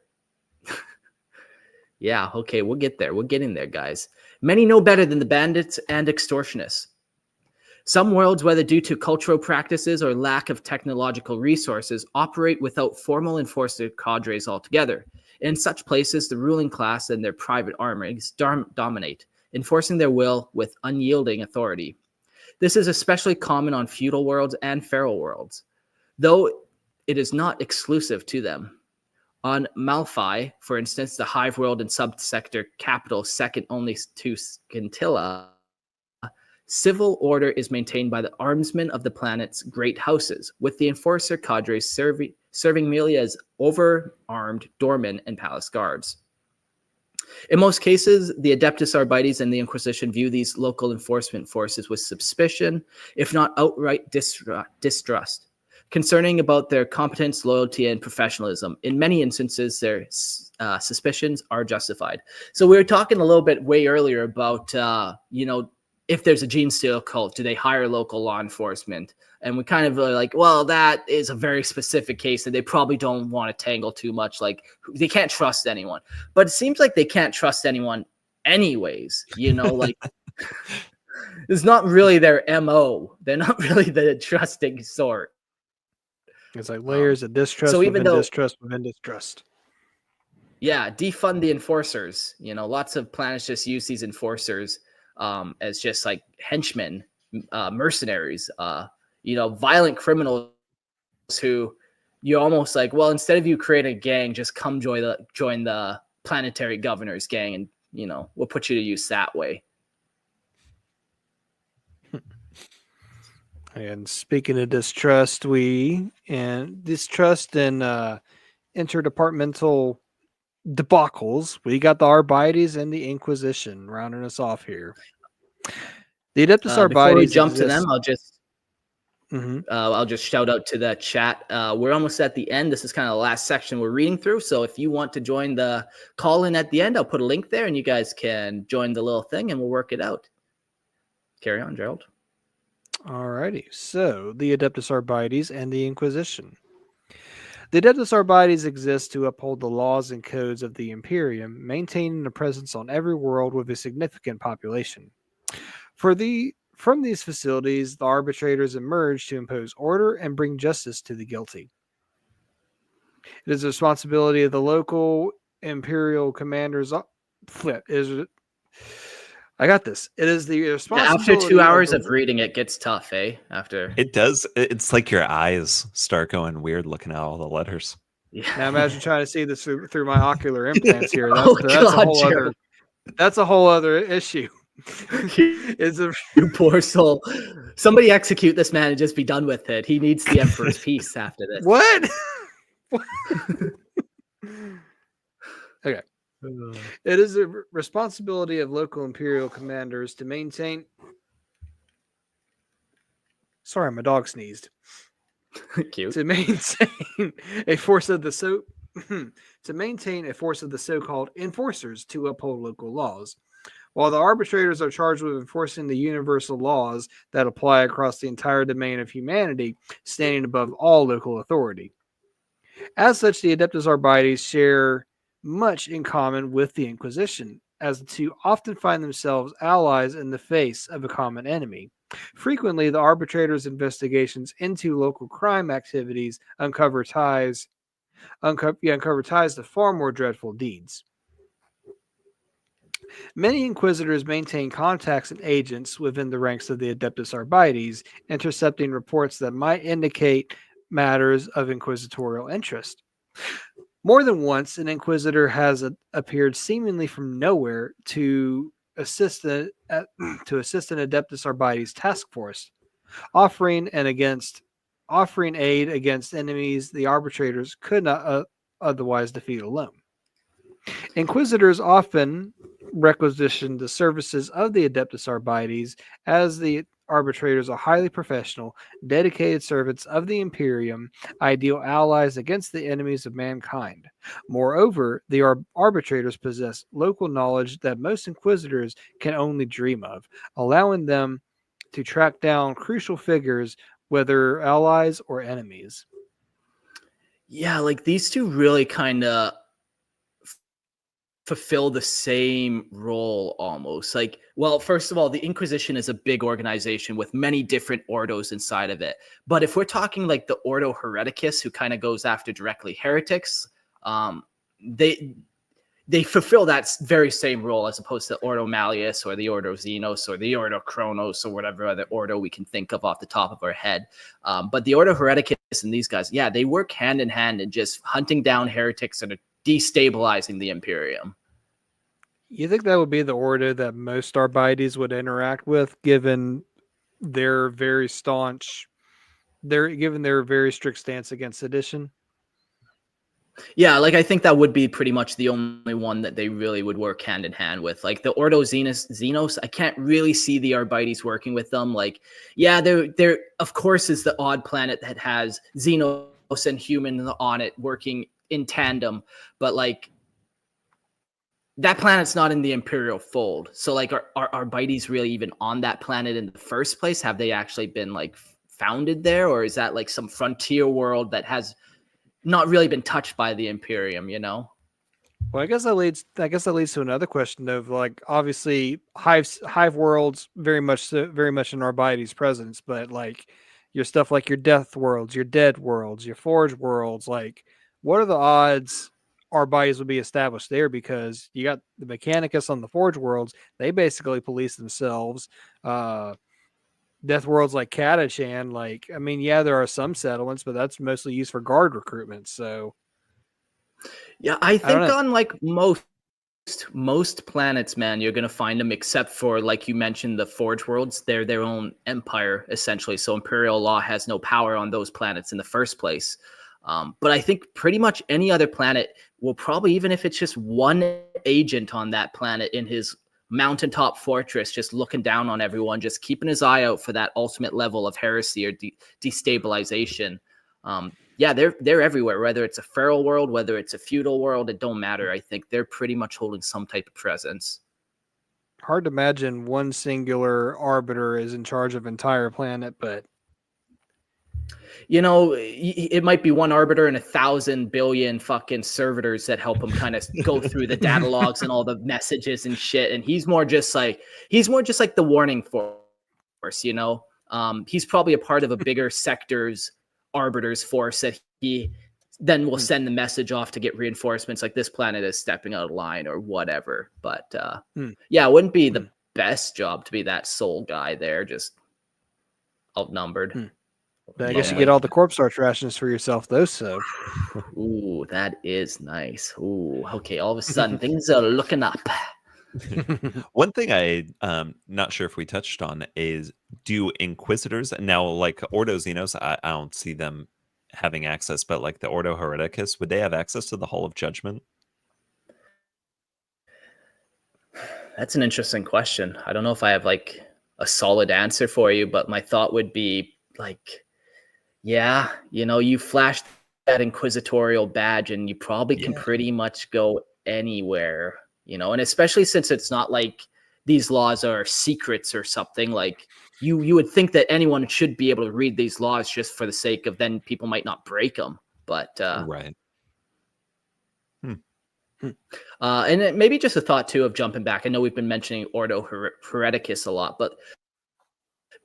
Yeah, okay, we'll get there. We're getting there, guys. Many know better than the bandits and extortionists. Some worlds, whether due to cultural practices or lack of technological resources, operate without formal enforcer cadres altogether. In such places, the ruling class and their private armies dominate, enforcing their will with unyielding authority. This is especially common on feudal worlds and feral worlds, though it is not exclusive to them. On Malfi, for instance, the hive world and subsector capital second only to Scintilla, civil order is maintained by the armsmen of the planet's great houses, with the enforcer cadres serving merely as over-armed doormen and palace guards. In most cases, the Adeptus Arbites and the Inquisition view these local enforcement forces with suspicion, if not outright distrust, concerning about their competence, loyalty, and professionalism. In many instances, their suspicions are justified. So we were talking a little bit way earlier about, if there's a gene steal cult, do they hire local law enforcement? And we kind of are like, well, that is a very specific case and they probably don't want to tangle too much. Like, they can't trust anyone. But it seems like they can't trust anyone anyways, like it's not really their MO. They're not really the trusting sort. It's like layers of distrust, so even though distrust within distrust. Yeah, defund the enforcers. Lots of planets just use these enforcers as just like henchmen, mercenaries, violent criminals who you're almost like, well, instead of you create a gang, just come join the planetary governor's gang, and we'll put you to use that way. And speaking of distrust, distrust and interdepartmental debacles, we got the Arbites and the Inquisition rounding us off here. The Adeptus Arbites. Before we jump to them, I'll just shout out to the chat. We're almost at the end. This is kind of the last section we're reading through. So if you want to join the call in at the end, I'll put a link there and you guys can join the little thing and we'll work it out. Carry on, Gerald. Alrighty. So the Adeptus Arbites and the Inquisition. The Adeptus Arbites exist to uphold the laws and codes of the Imperium, maintaining a presence on every world with a significant population. From these facilities, the arbitrators emerge to impose order and bring justice to the guilty. It is the responsibility of the local Imperial commanders. I got this. It is the responsibility. After 2 hours of reading, it gets tough, eh? After it does, it's like your eyes start going weird looking at all the letters. Yeah. Now imagine trying to see this through my ocular implants here. That's a whole other issue. is a You poor soul. Somebody execute this man and just be done with it. He needs the Emperor's peace after this. what? Okay. It is a responsibility of local Imperial commanders to maintain. Sorry, my dog sneezed. Cute. To maintain a force of the so-called enforcers to uphold local laws. While the arbitrators are charged with enforcing the universal laws that apply across the entire domain of humanity, standing above all local authority. As such, the Adeptus Arbites share much in common with the Inquisition, as the two often find themselves allies in the face of a common enemy. Frequently, the arbitrators' investigations into local crime activities uncover ties to far more dreadful deeds. Many inquisitors maintain contacts and agents within the ranks of the Adeptus Arbites, intercepting reports that might indicate matters of inquisitorial interest. More than once, an inquisitor has appeared seemingly from nowhere to assist an Adeptus Arbites task force, offering aid against enemies the arbitrators could not otherwise defeat alone. Inquisitors often requisition the services of the Adeptus Arbites, as the arbitrators are highly professional, dedicated servants of the Imperium, ideal allies against the enemies of mankind. Moreover, the arbitrators possess local knowledge that most inquisitors can only dream of, allowing them to track down crucial figures, whether allies or enemies. Yeah, like these two really kind of fulfill the same role almost. Like, well, first of all, the Inquisition is a big organization with many different ordos inside of it. But if we're talking like the Ordo Hereticus, who kind of goes after directly heretics, they fulfill that very same role as opposed to Ordo Malleus or the Ordo Xenos or the Ordo Chronos or whatever other ordo we can think of off the top of our head. But the Ordo Hereticus and these guys, yeah, they work hand in hand in just hunting down heretics and destabilizing the Imperium. You think that would be the order that most Arbites would interact with, given their very staunch, given their very strict stance against sedition? Yeah, like I think that would be pretty much the only one that they really would work hand in hand with. Like the Ordo Xenos, I can't really see the Arbites working with them. Like, yeah, there of course is the odd planet that has Xenos and human on it working in tandem, but like that planet's not in the Imperial fold. So like are Arbites really even on that planet in the first place? Have they actually been like founded there, or is that like some frontier world that has not really been touched by the Imperium, you know? Well, I guess that leads to another question of, like, obviously hive worlds very much in Arbites' presence, but like your stuff like your death worlds, your dead worlds, your forge worlds, like what are the odds Arbites would be established there? Because you got the Mechanicus on the forge worlds, they basically police themselves. Death worlds like Catachan, like, I mean, yeah, there are some settlements, but that's mostly used for guard recruitment. So yeah, I think on like most planets, man, you're gonna find them, except for like you mentioned, the Forge worlds. They're their own empire essentially, so Imperial law has no power on those planets in the first place. But I think pretty much any other planet will probably, even if it's just one agent on that planet in his mountaintop fortress, just looking down on everyone, just keeping his eye out for that ultimate level of heresy or destabilization. Yeah, they're everywhere, whether it's a feral world, whether it's a feudal world, it don't matter. I think they're pretty much holding some type of presence. Hard to imagine one singular arbiter is in charge of entire planet, but you know, it might be one arbiter and 1,000 billion fucking servitors that help him kind of go through the data logs and all the messages and shit. And he's more just like the warning force, you know. He's probably a part of a bigger sector's arbiters force that he then will send the message off to get reinforcements, like this planet is stepping out of line or whatever. But yeah, it wouldn't be the best job to be that sole guy there, just outnumbered. But I guess you get all the corpse arch rations for yourself, though. So, ooh, that is nice. Ooh, okay. All of a sudden, things are looking up. One thing I not sure if we touched on is, do Inquisitors now, like Ordo Xenos, I don't see them having access, but like the Ordo Hereticus, would they have access to the Hall of Judgment? That's an interesting question. I don't know if I have like a solid answer for you, but my thought would be like, yeah, you flash that inquisitorial badge and you probably can pretty much go anywhere, and especially since it's not like these laws are secrets or something. Like you would think that anyone should be able to read these laws just for the sake of then people might not break them. But Right. and maybe just a thought too of jumping back. I know we've been mentioning Ordo Hereticus a lot, but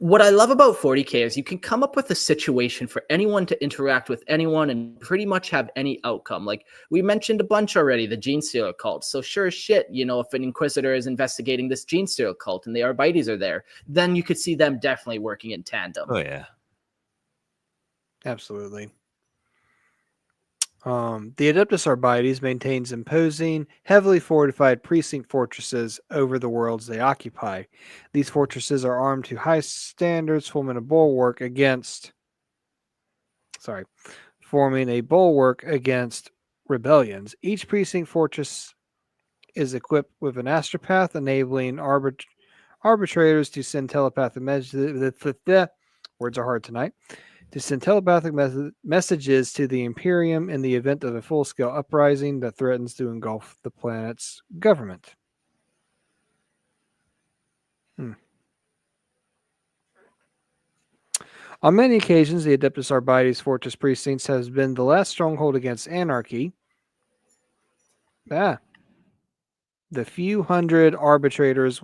what I love about 40K is you can come up with a situation for anyone to interact with anyone and pretty much have any outcome. Like we mentioned a bunch already, the Gene Stealer cult. So sure as shit, if an Inquisitor is investigating this Gene Stealer cult and the Arbites are there, then you could see them definitely working in tandem. Oh yeah. Absolutely. The Adeptus Arbites maintains imposing, heavily fortified precinct fortresses over the worlds they occupy. These fortresses are armed to high standards, forming a bulwark against rebellions. Each precinct fortress is equipped with an astropath, enabling arbitrators to send telepathic messages. Words are hard tonight. To send telepathic messages to the Imperium in the event of a full-scale uprising that threatens to engulf the planet's government. On many occasions, the Adeptus Arbites fortress precincts has been the last stronghold against anarchy. The few hundred arbitrators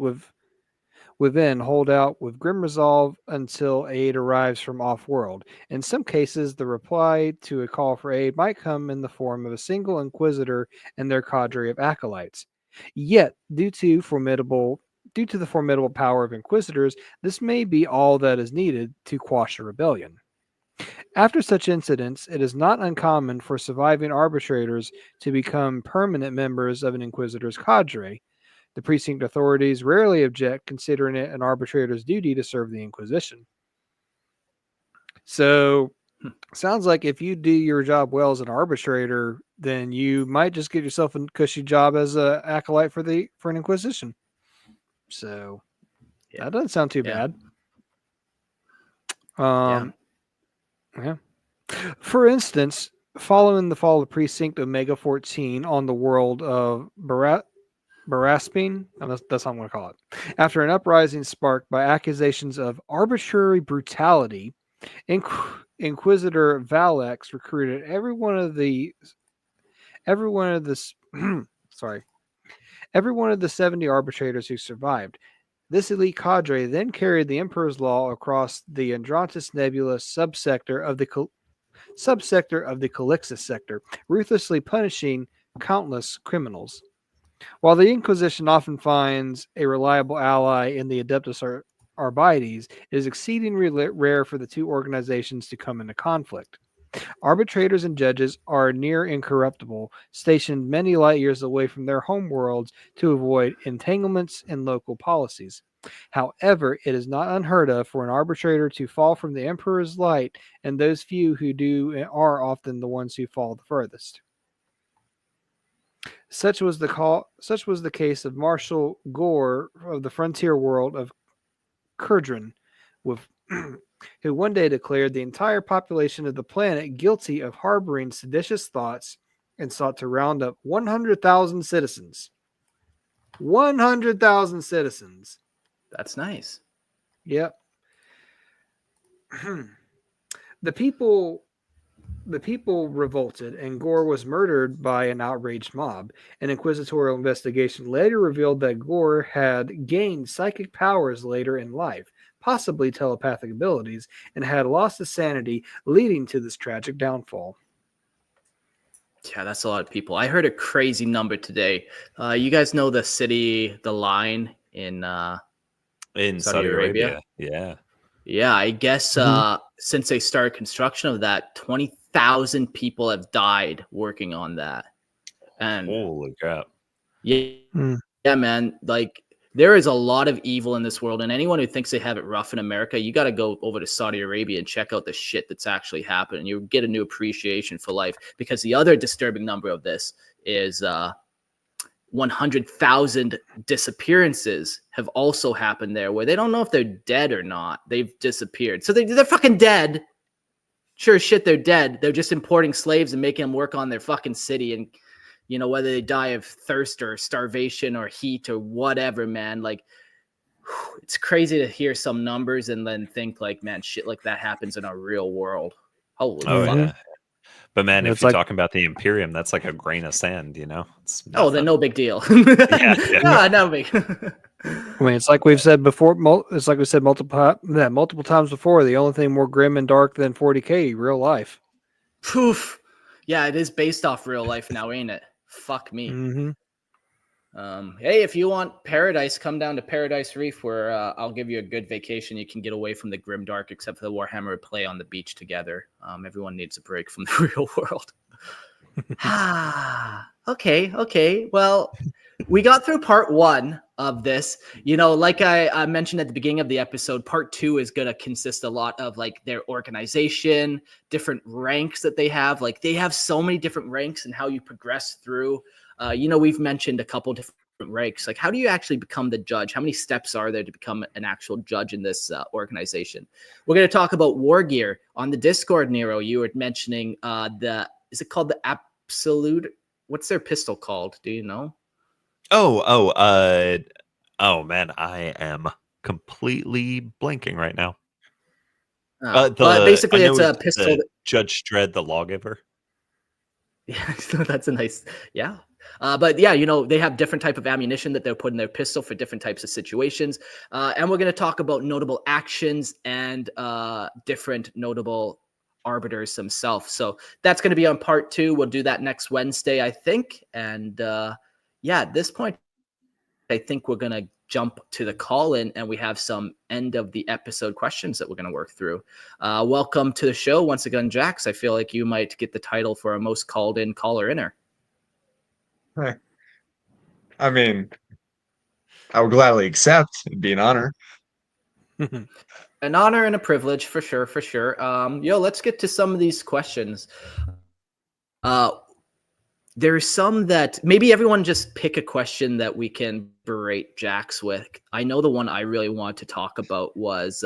within hold out with grim resolve until aid arrives from off-world. In some cases, the reply to a call for aid might come in the form of a single Inquisitor and their cadre of acolytes. Yet, due to the formidable power of Inquisitors, this may be all that is needed to quash a rebellion. After such incidents, it is not uncommon for surviving arbitrators to become permanent members of an Inquisitor's cadre. The precinct authorities rarely object, considering it an arbitrator's duty to serve the Inquisition. So, sounds like if you do your job well as an arbitrator, then you might just get yourself a cushy job as an acolyte for an Inquisition. So, that doesn't sound too bad. Yeah. For instance, following the fall of Precinct Omega 14 on the world of Baraspine, that's how I'm going to call it. After an uprising sparked by accusations of arbitrary brutality, Inquisitor Valex recruited every one of the 70 arbitrators who survived. This elite cadre then carried the Emperor's Law across the Androntis Nebula subsector of the Calixus sector, ruthlessly punishing countless criminals. While the Inquisition often finds a reliable ally in the Adeptus Arbites, it is exceedingly rare for the two organizations to come into conflict. Arbitrators and judges are near incorruptible, stationed many light years away from their home worlds to avoid entanglements in local policies. However, it is not unheard of for an arbitrator to fall from the Emperor's light, and those few who do are often the ones who fall the furthest. Such was the case of Marshal Gore of the frontier world of Kurdran, who one day declared the entire population of the planet guilty of harboring seditious thoughts and sought to round up 100,000 citizens. 100,000 citizens. That's nice. Yep. The people revolted, and Gore was murdered by an outraged mob. An inquisitorial investigation later revealed that Gore had gained psychic powers later in life, possibly telepathic abilities, and had lost his sanity, leading to this tragic downfall. Yeah, that's a lot of people. I heard a crazy number today. You guys know the city, The Line in Saudi Arabia? Yeah. Yeah, I guess since they started construction of that, 20,000 people have died working on that. And holy crap. Yeah, Yeah, man. Like there is a lot of evil in this world, and anyone who thinks they have it rough in America, you got to go over to Saudi Arabia and check out the shit that's actually happening. You get a new appreciation for life, because the other disturbing number of this is 100,000 disappearances have also happened there, where they don't know if they're dead or not. They've disappeared. So they're fucking dead. Sure as shit, they're dead. They're just importing slaves and making them work on their fucking city. And, you know, whether they die of thirst or starvation or heat or whatever, man, like, it's crazy to hear some numbers and then think like, man, shit like that happens in our real world. Holy fuck. Yeah. But man, It's if you're like- talking about the Imperium, that's like a grain of sand, you know? It's Oh, then nothing. no big deal. Yeah. No big. I mean, it's like we've said before. It's like we said multiple times before. The only thing more grim and dark than 40K, real life. Poof. Yeah, it is based off real life now, ain't it? Fuck me. Mm-hmm. Hey, if you want paradise, come down to Paradise Reef, where I'll give you a good vacation. You can get away from the grim dark, except for the Warhammer play on the beach together. Everyone needs a break from the real world. Okay. Well, we got through part 1 of this. You know, like I mentioned at the beginning of the episode, part 2 is going to consist a lot of like their organization, different ranks that they have. Like they have so many different ranks and how you progress through. You know, we've mentioned a couple different ranks. Like, how do you actually become the judge? How many steps are there to become an actual judge in this organization? We're going to talk about war gear on the Discord. Nero, you were mentioning is it called the Absolute? What's their pistol called? Do you know? Oh man, I am completely blanking right now. But basically, it's a pistol. Judge Dredd, the lawgiver. Yeah, so that's a nice, yeah. But yeah, you know, they have different type of ammunition that they'll put in their pistol for different types of situations. And we're going to talk about notable actions and different notable arbiters themselves. So that's going to be on part 2. We'll do that next Wednesday, I think. And yeah, at this point, I think we're going to jump to the call-in, and we have some end of the episode questions that we're going to work through. Welcome to the show once again, Jax. I feel like you might get the title for a most called in caller-inner. I mean, I would gladly accept. It'd be an honor. An honor and a privilege, for sure. Let's get to some of these questions. There's some that maybe everyone just pick a question that we can berate Jax with. I know the one I really want to talk about was,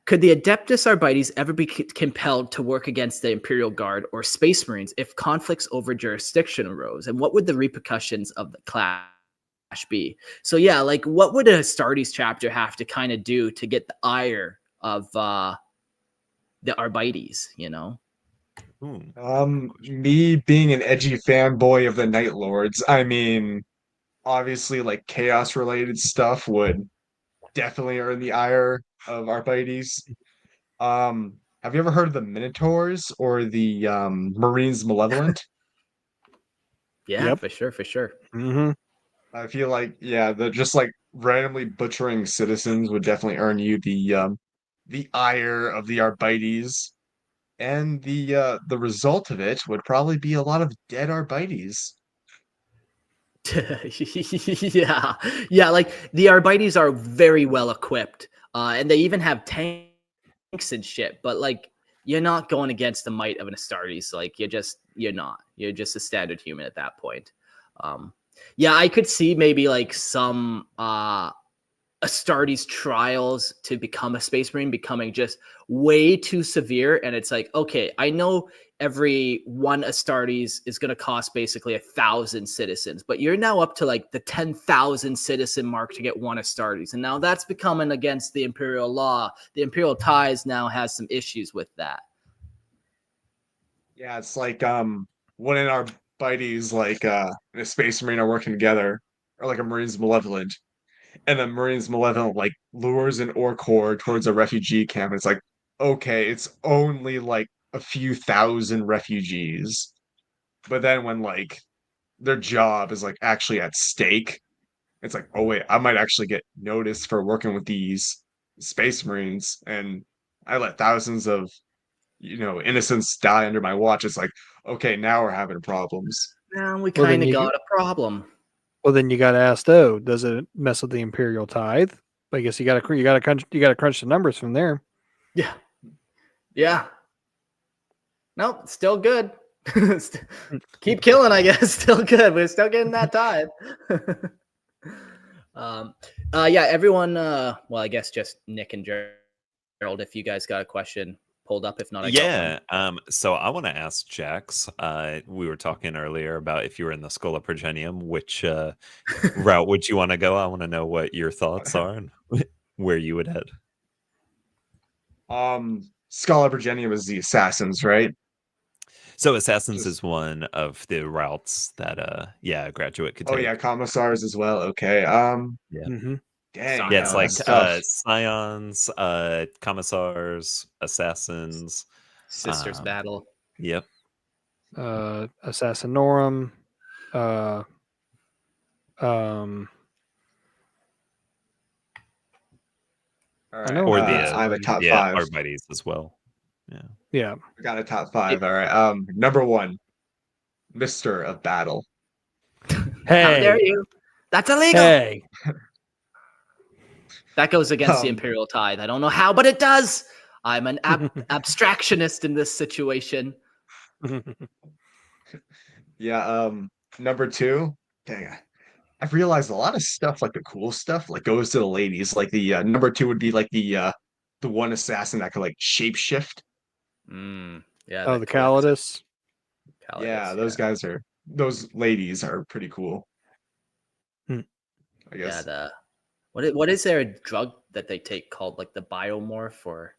could the Adeptus Arbites ever be compelled to work against the Imperial Guard or Space Marines if conflicts over jurisdiction arose? And what would the repercussions of the clash be? So yeah, like what would a Astartes chapter have to kind of do to get the ire of the Arbites, you know? Me being an edgy fanboy of the Night Lords, I mean, obviously, like chaos related stuff would definitely earn the ire of Arbites. Have you ever heard of the Minotaurs or the Marines Malevolent? Yeah, Yep. for sure. Mm-hmm. I feel like, yeah, the just like randomly butchering citizens would definitely earn you the ire of the Arbites. And the result of it would probably be a lot of dead Arbites. Yeah, like the Arbites are very well equipped, and they even have tanks and shit, but like you're not going against the might of an Astartes. Like you're just a standard human at that point. Yeah, I could see maybe like some Astartes trials to become a Space Marine becoming just way too severe. And it's like, okay, I know every one Astartes is going to cost basically 1,000 citizens, but you're now up to like the 10,000 citizen mark to get one Astartes. And now that's becoming against the Imperial law. The Imperial ties now has some issues with that. Yeah, it's like when in our buddies like and a Space Marine are working together, or like a Marines Malevolent, and the Marines Malevolent like lures an orc horde towards a refugee camp. And it's like, okay, it's only like a few thousand refugees. But then when like their job is like actually at stake, it's like, oh wait, I might actually get noticed for working with these Space Marines, and I let thousands of innocents die under my watch. It's like, okay, now we're having problems. Now we Well, then kind of you got a problem. Well, then you got to ask though, does it mess with the imperial tithe? I guess you got to crunch the numbers from there. Yeah. Yeah. Nope, still good. Keep killing, I guess. Still good. We're still getting that tithe. Yeah, everyone. Well, I guess just Nick and Gerald. If you guys got a question pulled up, if not, I got one. So I want to ask Jax. We were talking earlier about if you were in the Schola Progenium, which route would you want to go? I want to know what your thoughts are and where you would head. Schola Progenium is the assassins, right? So assassins is one of the routes that a graduate could take. Oh yeah, commissars as well. Okay. Yeah. Mm-hmm. Dang. Yeah, it's like stuff. scions, commissars, assassins, Sisters battle. Yep. Assassinorum. All right. I know Or I have a top yeah, 5. Arbities as well. Yeah. Yeah. I got a top 5. All right. Number 1, Mister of Battle. Hey. How dare you? That's illegal. Hey. That goes against the imperial tithe. I don't know how, but it does. I'm an abstractionist in this situation. Yeah. Number 2. Dang. I've realized a lot of stuff, like the cool stuff, like goes to the ladies. Like the number 2 would be like the one assassin that could like shapeshift. Yeah. Oh, the Calidus. Yeah, those ladies are pretty cool. I guess. Yeah. What is there a drug that they take called like the biomorph or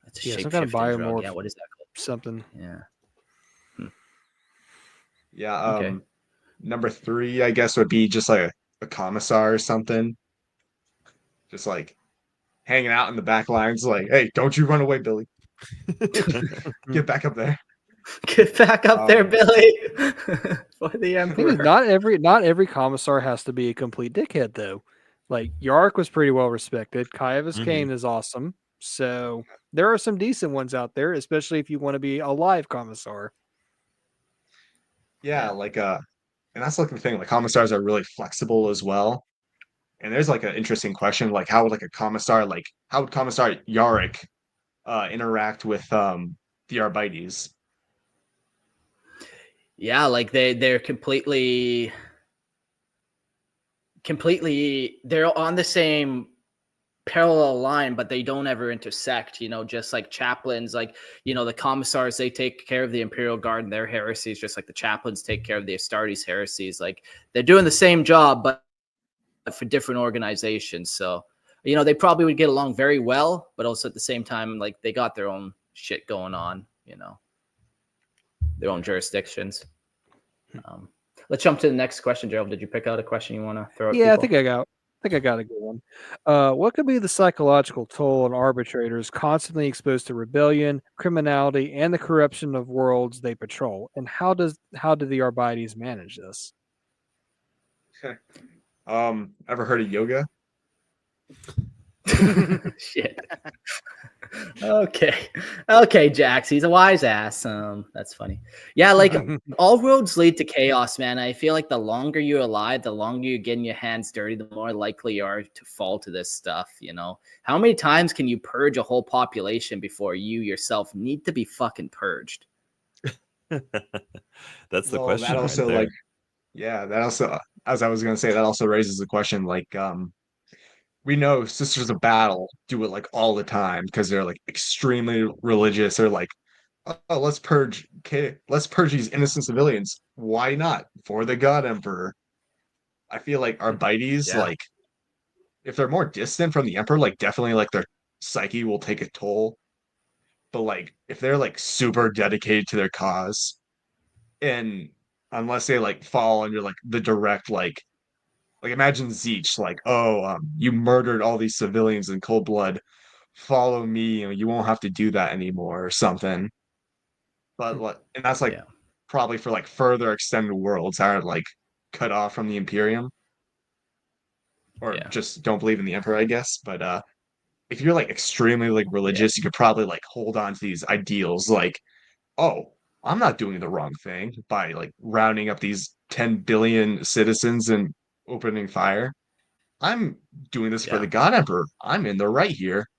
it's a some kind of biomorph drug. Yeah, what is that called? Something. Yeah. Yeah. Okay. Number 3, I guess, would be just like a commissar or something. Just like hanging out in the back lines, like, hey, don't you run away, Billy. Get back up there. Get back up there, Billy. For the Emperor. Not every commissar has to be a complete dickhead, though. Like Yark was pretty well respected. Caiaphas Kane is awesome. So there are some decent ones out there, especially if you want to be a live commissar. Yeah, like and that's like the thing. Like commissars are really flexible as well. And there's like an interesting question, like how would commissar Yarick interact with the Arbites? Yeah, like they're completely they're on the same parallel line, but they don't ever intersect, just like chaplains, like, the commissars, they take care of the Imperial Guard and their heresies, just like the chaplains take care of the Astartes heresies. Like they're doing the same job, but for different organizations. So, they probably would get along very well, but also at the same time, like they got their own shit going on, their own jurisdictions. Let's jump to the next question. Gerald, did you pick out a question you want to throw at Yeah, people? I think I got a good one. What could be the psychological toll on arbitrators constantly exposed to rebellion, criminality, and the corruption of worlds they patrol? And how do the Arbites manage this? Ever heard of yoga? Shit. Okay, Jax. He's a wise ass. That's funny. Yeah, like all roads lead to chaos, man. I feel like the longer you're alive, the longer you're getting your hands dirty, the more likely you are to fall to this stuff. How many times can you purge a whole population before you yourself need to be fucking purged? That's the question. That also, right that also, as I was gonna say, that also raises the question, like, we know Sisters of Battle do it like all the time because they're like extremely religious. They're like, oh, let's purge these innocent civilians. Why not? For the God Emperor. I feel like Arbites, like, if they're more distant from the Emperor, like definitely like their psyche will take a toll. But like if they're like super dedicated to their cause, and unless they like fall under like the direct like imagine Zeech, like, oh, you murdered all these civilians in cold blood. Follow me, you won't have to do that anymore, or something. But and that's like probably for like further extended worlds that are like cut off from the Imperium, or just don't believe in the Emperor, I guess. But if you're like extremely like religious, you could probably like hold on to these ideals, like, oh, I'm not doing the wrong thing by like rounding up these 10 billion citizens and opening fire. I'm doing this for Yeah. the God Emperor. I'm in the right here.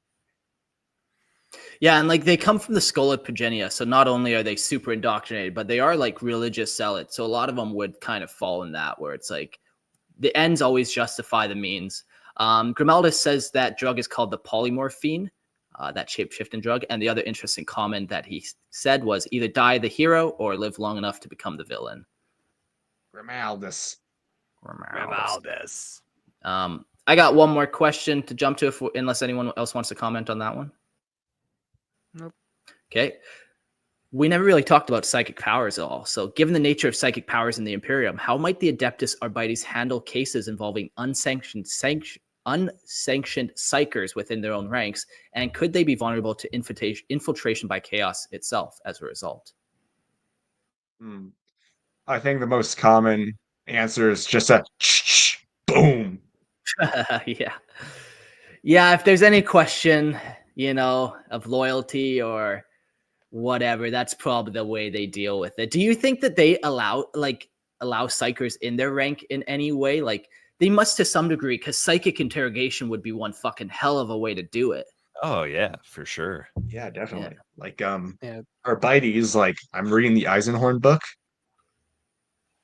Yeah, and like they come from the school of Progenia, so not only are they super indoctrinated, but they are like religious zealots. So a lot of them would kind of fall in that, where it's like the ends always justify the means. Grimaldus says that drug is called the polymorphine, that shape-shifting drug. And the other interesting comment that he said was either die the hero or live long enough to become the villain. Grimaldus. I got one more question to jump to, unless anyone else wants to comment on that one. Nope. Okay. We never really talked about psychic powers at all. So given the nature of psychic powers in the Imperium, how might the Adeptus Arbites handle cases involving unsanctioned psychers within their own ranks? And could they be vulnerable to infiltration by chaos itself as a result? I think the most common answer is just a boom. Yeah. Yeah, if there's any question, of loyalty or whatever, that's probably the way they deal with it. Do you think that they allow psychers in their rank in any way? Like they must to some degree, because psychic interrogation would be one fucking hell of a way to do it. Oh yeah, for sure. Yeah, definitely. Yeah. Like Yeah. Arbites, like I'm reading the Eisenhorn book,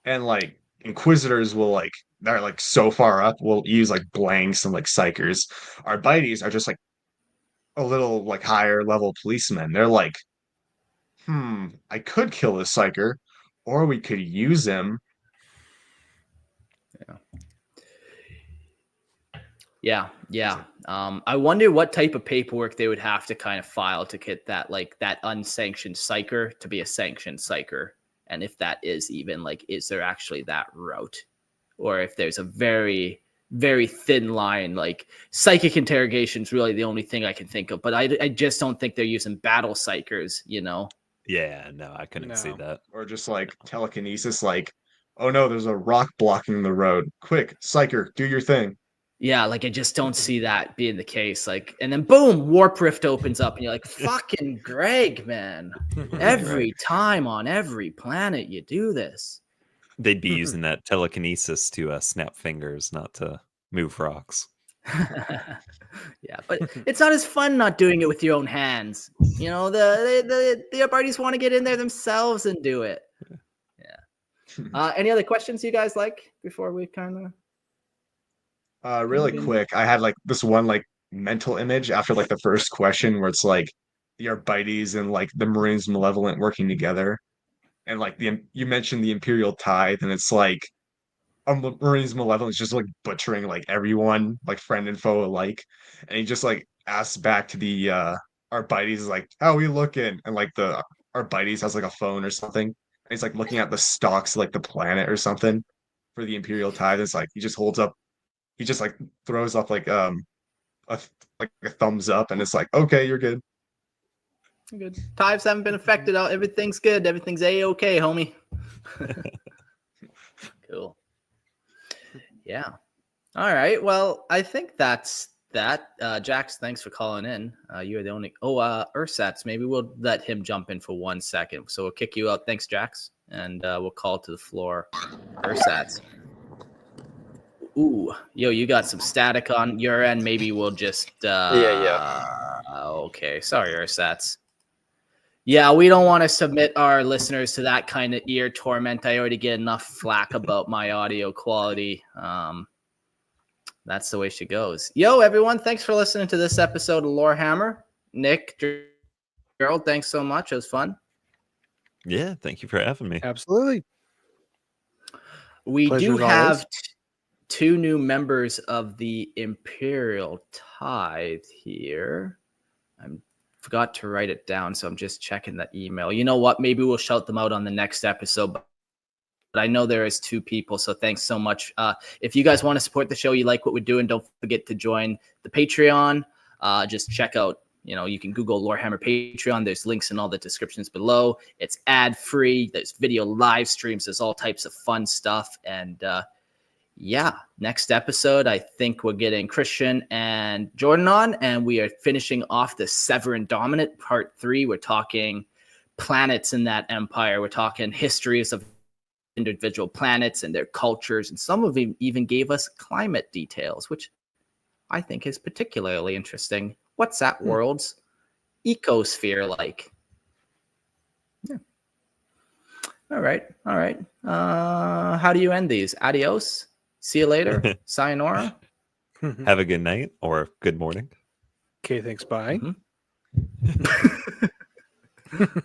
and like Inquisitors will like they're like so far up, will use like blanks and like psychers. Arbites are just like a little like higher level policemen. They're like, I could kill this psycher, or we could use him. Yeah. I wonder what type of paperwork they would have to kind of file to get that unsanctioned psycher to be a sanctioned psycher, and if that is even is there actually that route, or if there's a very, very thin line. Like psychic interrogation is really the only thing I can think of, but I just don't think they're using battle psychers. Yeah, no, I couldn't see that. Or just like telekinesis, like, oh no, there's a rock blocking the road. Quick, psycher, do your thing. Yeah, I just don't see that being the case. And then boom, warp rift opens up, and you're like, fucking Greg, man. Every time on every planet you do this. They'd be using that telekinesis to snap fingers, not to move rocks. Yeah, but it's not as fun not doing it with your own hands. The Arbites want to get in there themselves and do it. Yeah. Any other questions you guys like before we kind of? Really quick, I had like this one like mental image after like the first question where it's like the Arbites and like the Marines Malevolent working together, and like you mentioned the Imperial tithe, and it's like Marines Malevolent is just like butchering like everyone, like friend and foe alike, and he just like asks back to the Arbites like, "How we looking?" And like the Arbites has like a phone or something, and he's like looking at the stocks of, like the planet or something for the Imperial tithe. It's like he just like throws up like a thumbs up, and it's like, okay, you're good. Good. Tithes haven't been affected. Everything's good. Everything's a-okay, homie. Cool. Yeah. All right. Well, I think that's that. Jax, thanks for calling in. You are the only. Ursats. Maybe we'll let him jump in for 1 second. So we'll kick you out. Thanks, Jax, and we'll call to the floor. Ursats. Ooh, you got some static on your end. Maybe we'll just. Yeah. Okay. Sorry, Ursats. Yeah, we don't want to submit our listeners to that kind of ear torment. I already get enough flack about my audio quality. That's the way she goes. Yo, everyone, thanks for listening to this episode of Lorehammer. Nick, Gerald, thanks so much. It was fun. Yeah, thank you for having me. Absolutely. We Pleasure do as always. have two new members of the Imperial tithe here. I forgot to write it down, so I'm just checking that email. You know what? Maybe we'll shout them out on the next episode. But I know there is 2 people, so thanks so much. If you guys want to support the show, you like what we're doing, don't forget to join the Patreon. Just check out, you can Google Lorehammer Patreon. There's links in all the descriptions below. It's ad-free. There's video live streams. There's all types of fun stuff. And next episode, I think we're getting Christian and Jordan on, and we are finishing off the Severin Dominant Part 3. We're talking planets in that empire. We're talking histories of individual planets and their cultures, and some of them even gave us climate details, which I think is particularly interesting. What's that world's ecosphere like? Yeah. All right. How do you end these? Adios. See you later. Sayonara. Have a good night or good morning. Okay, thanks. Bye. Mhm.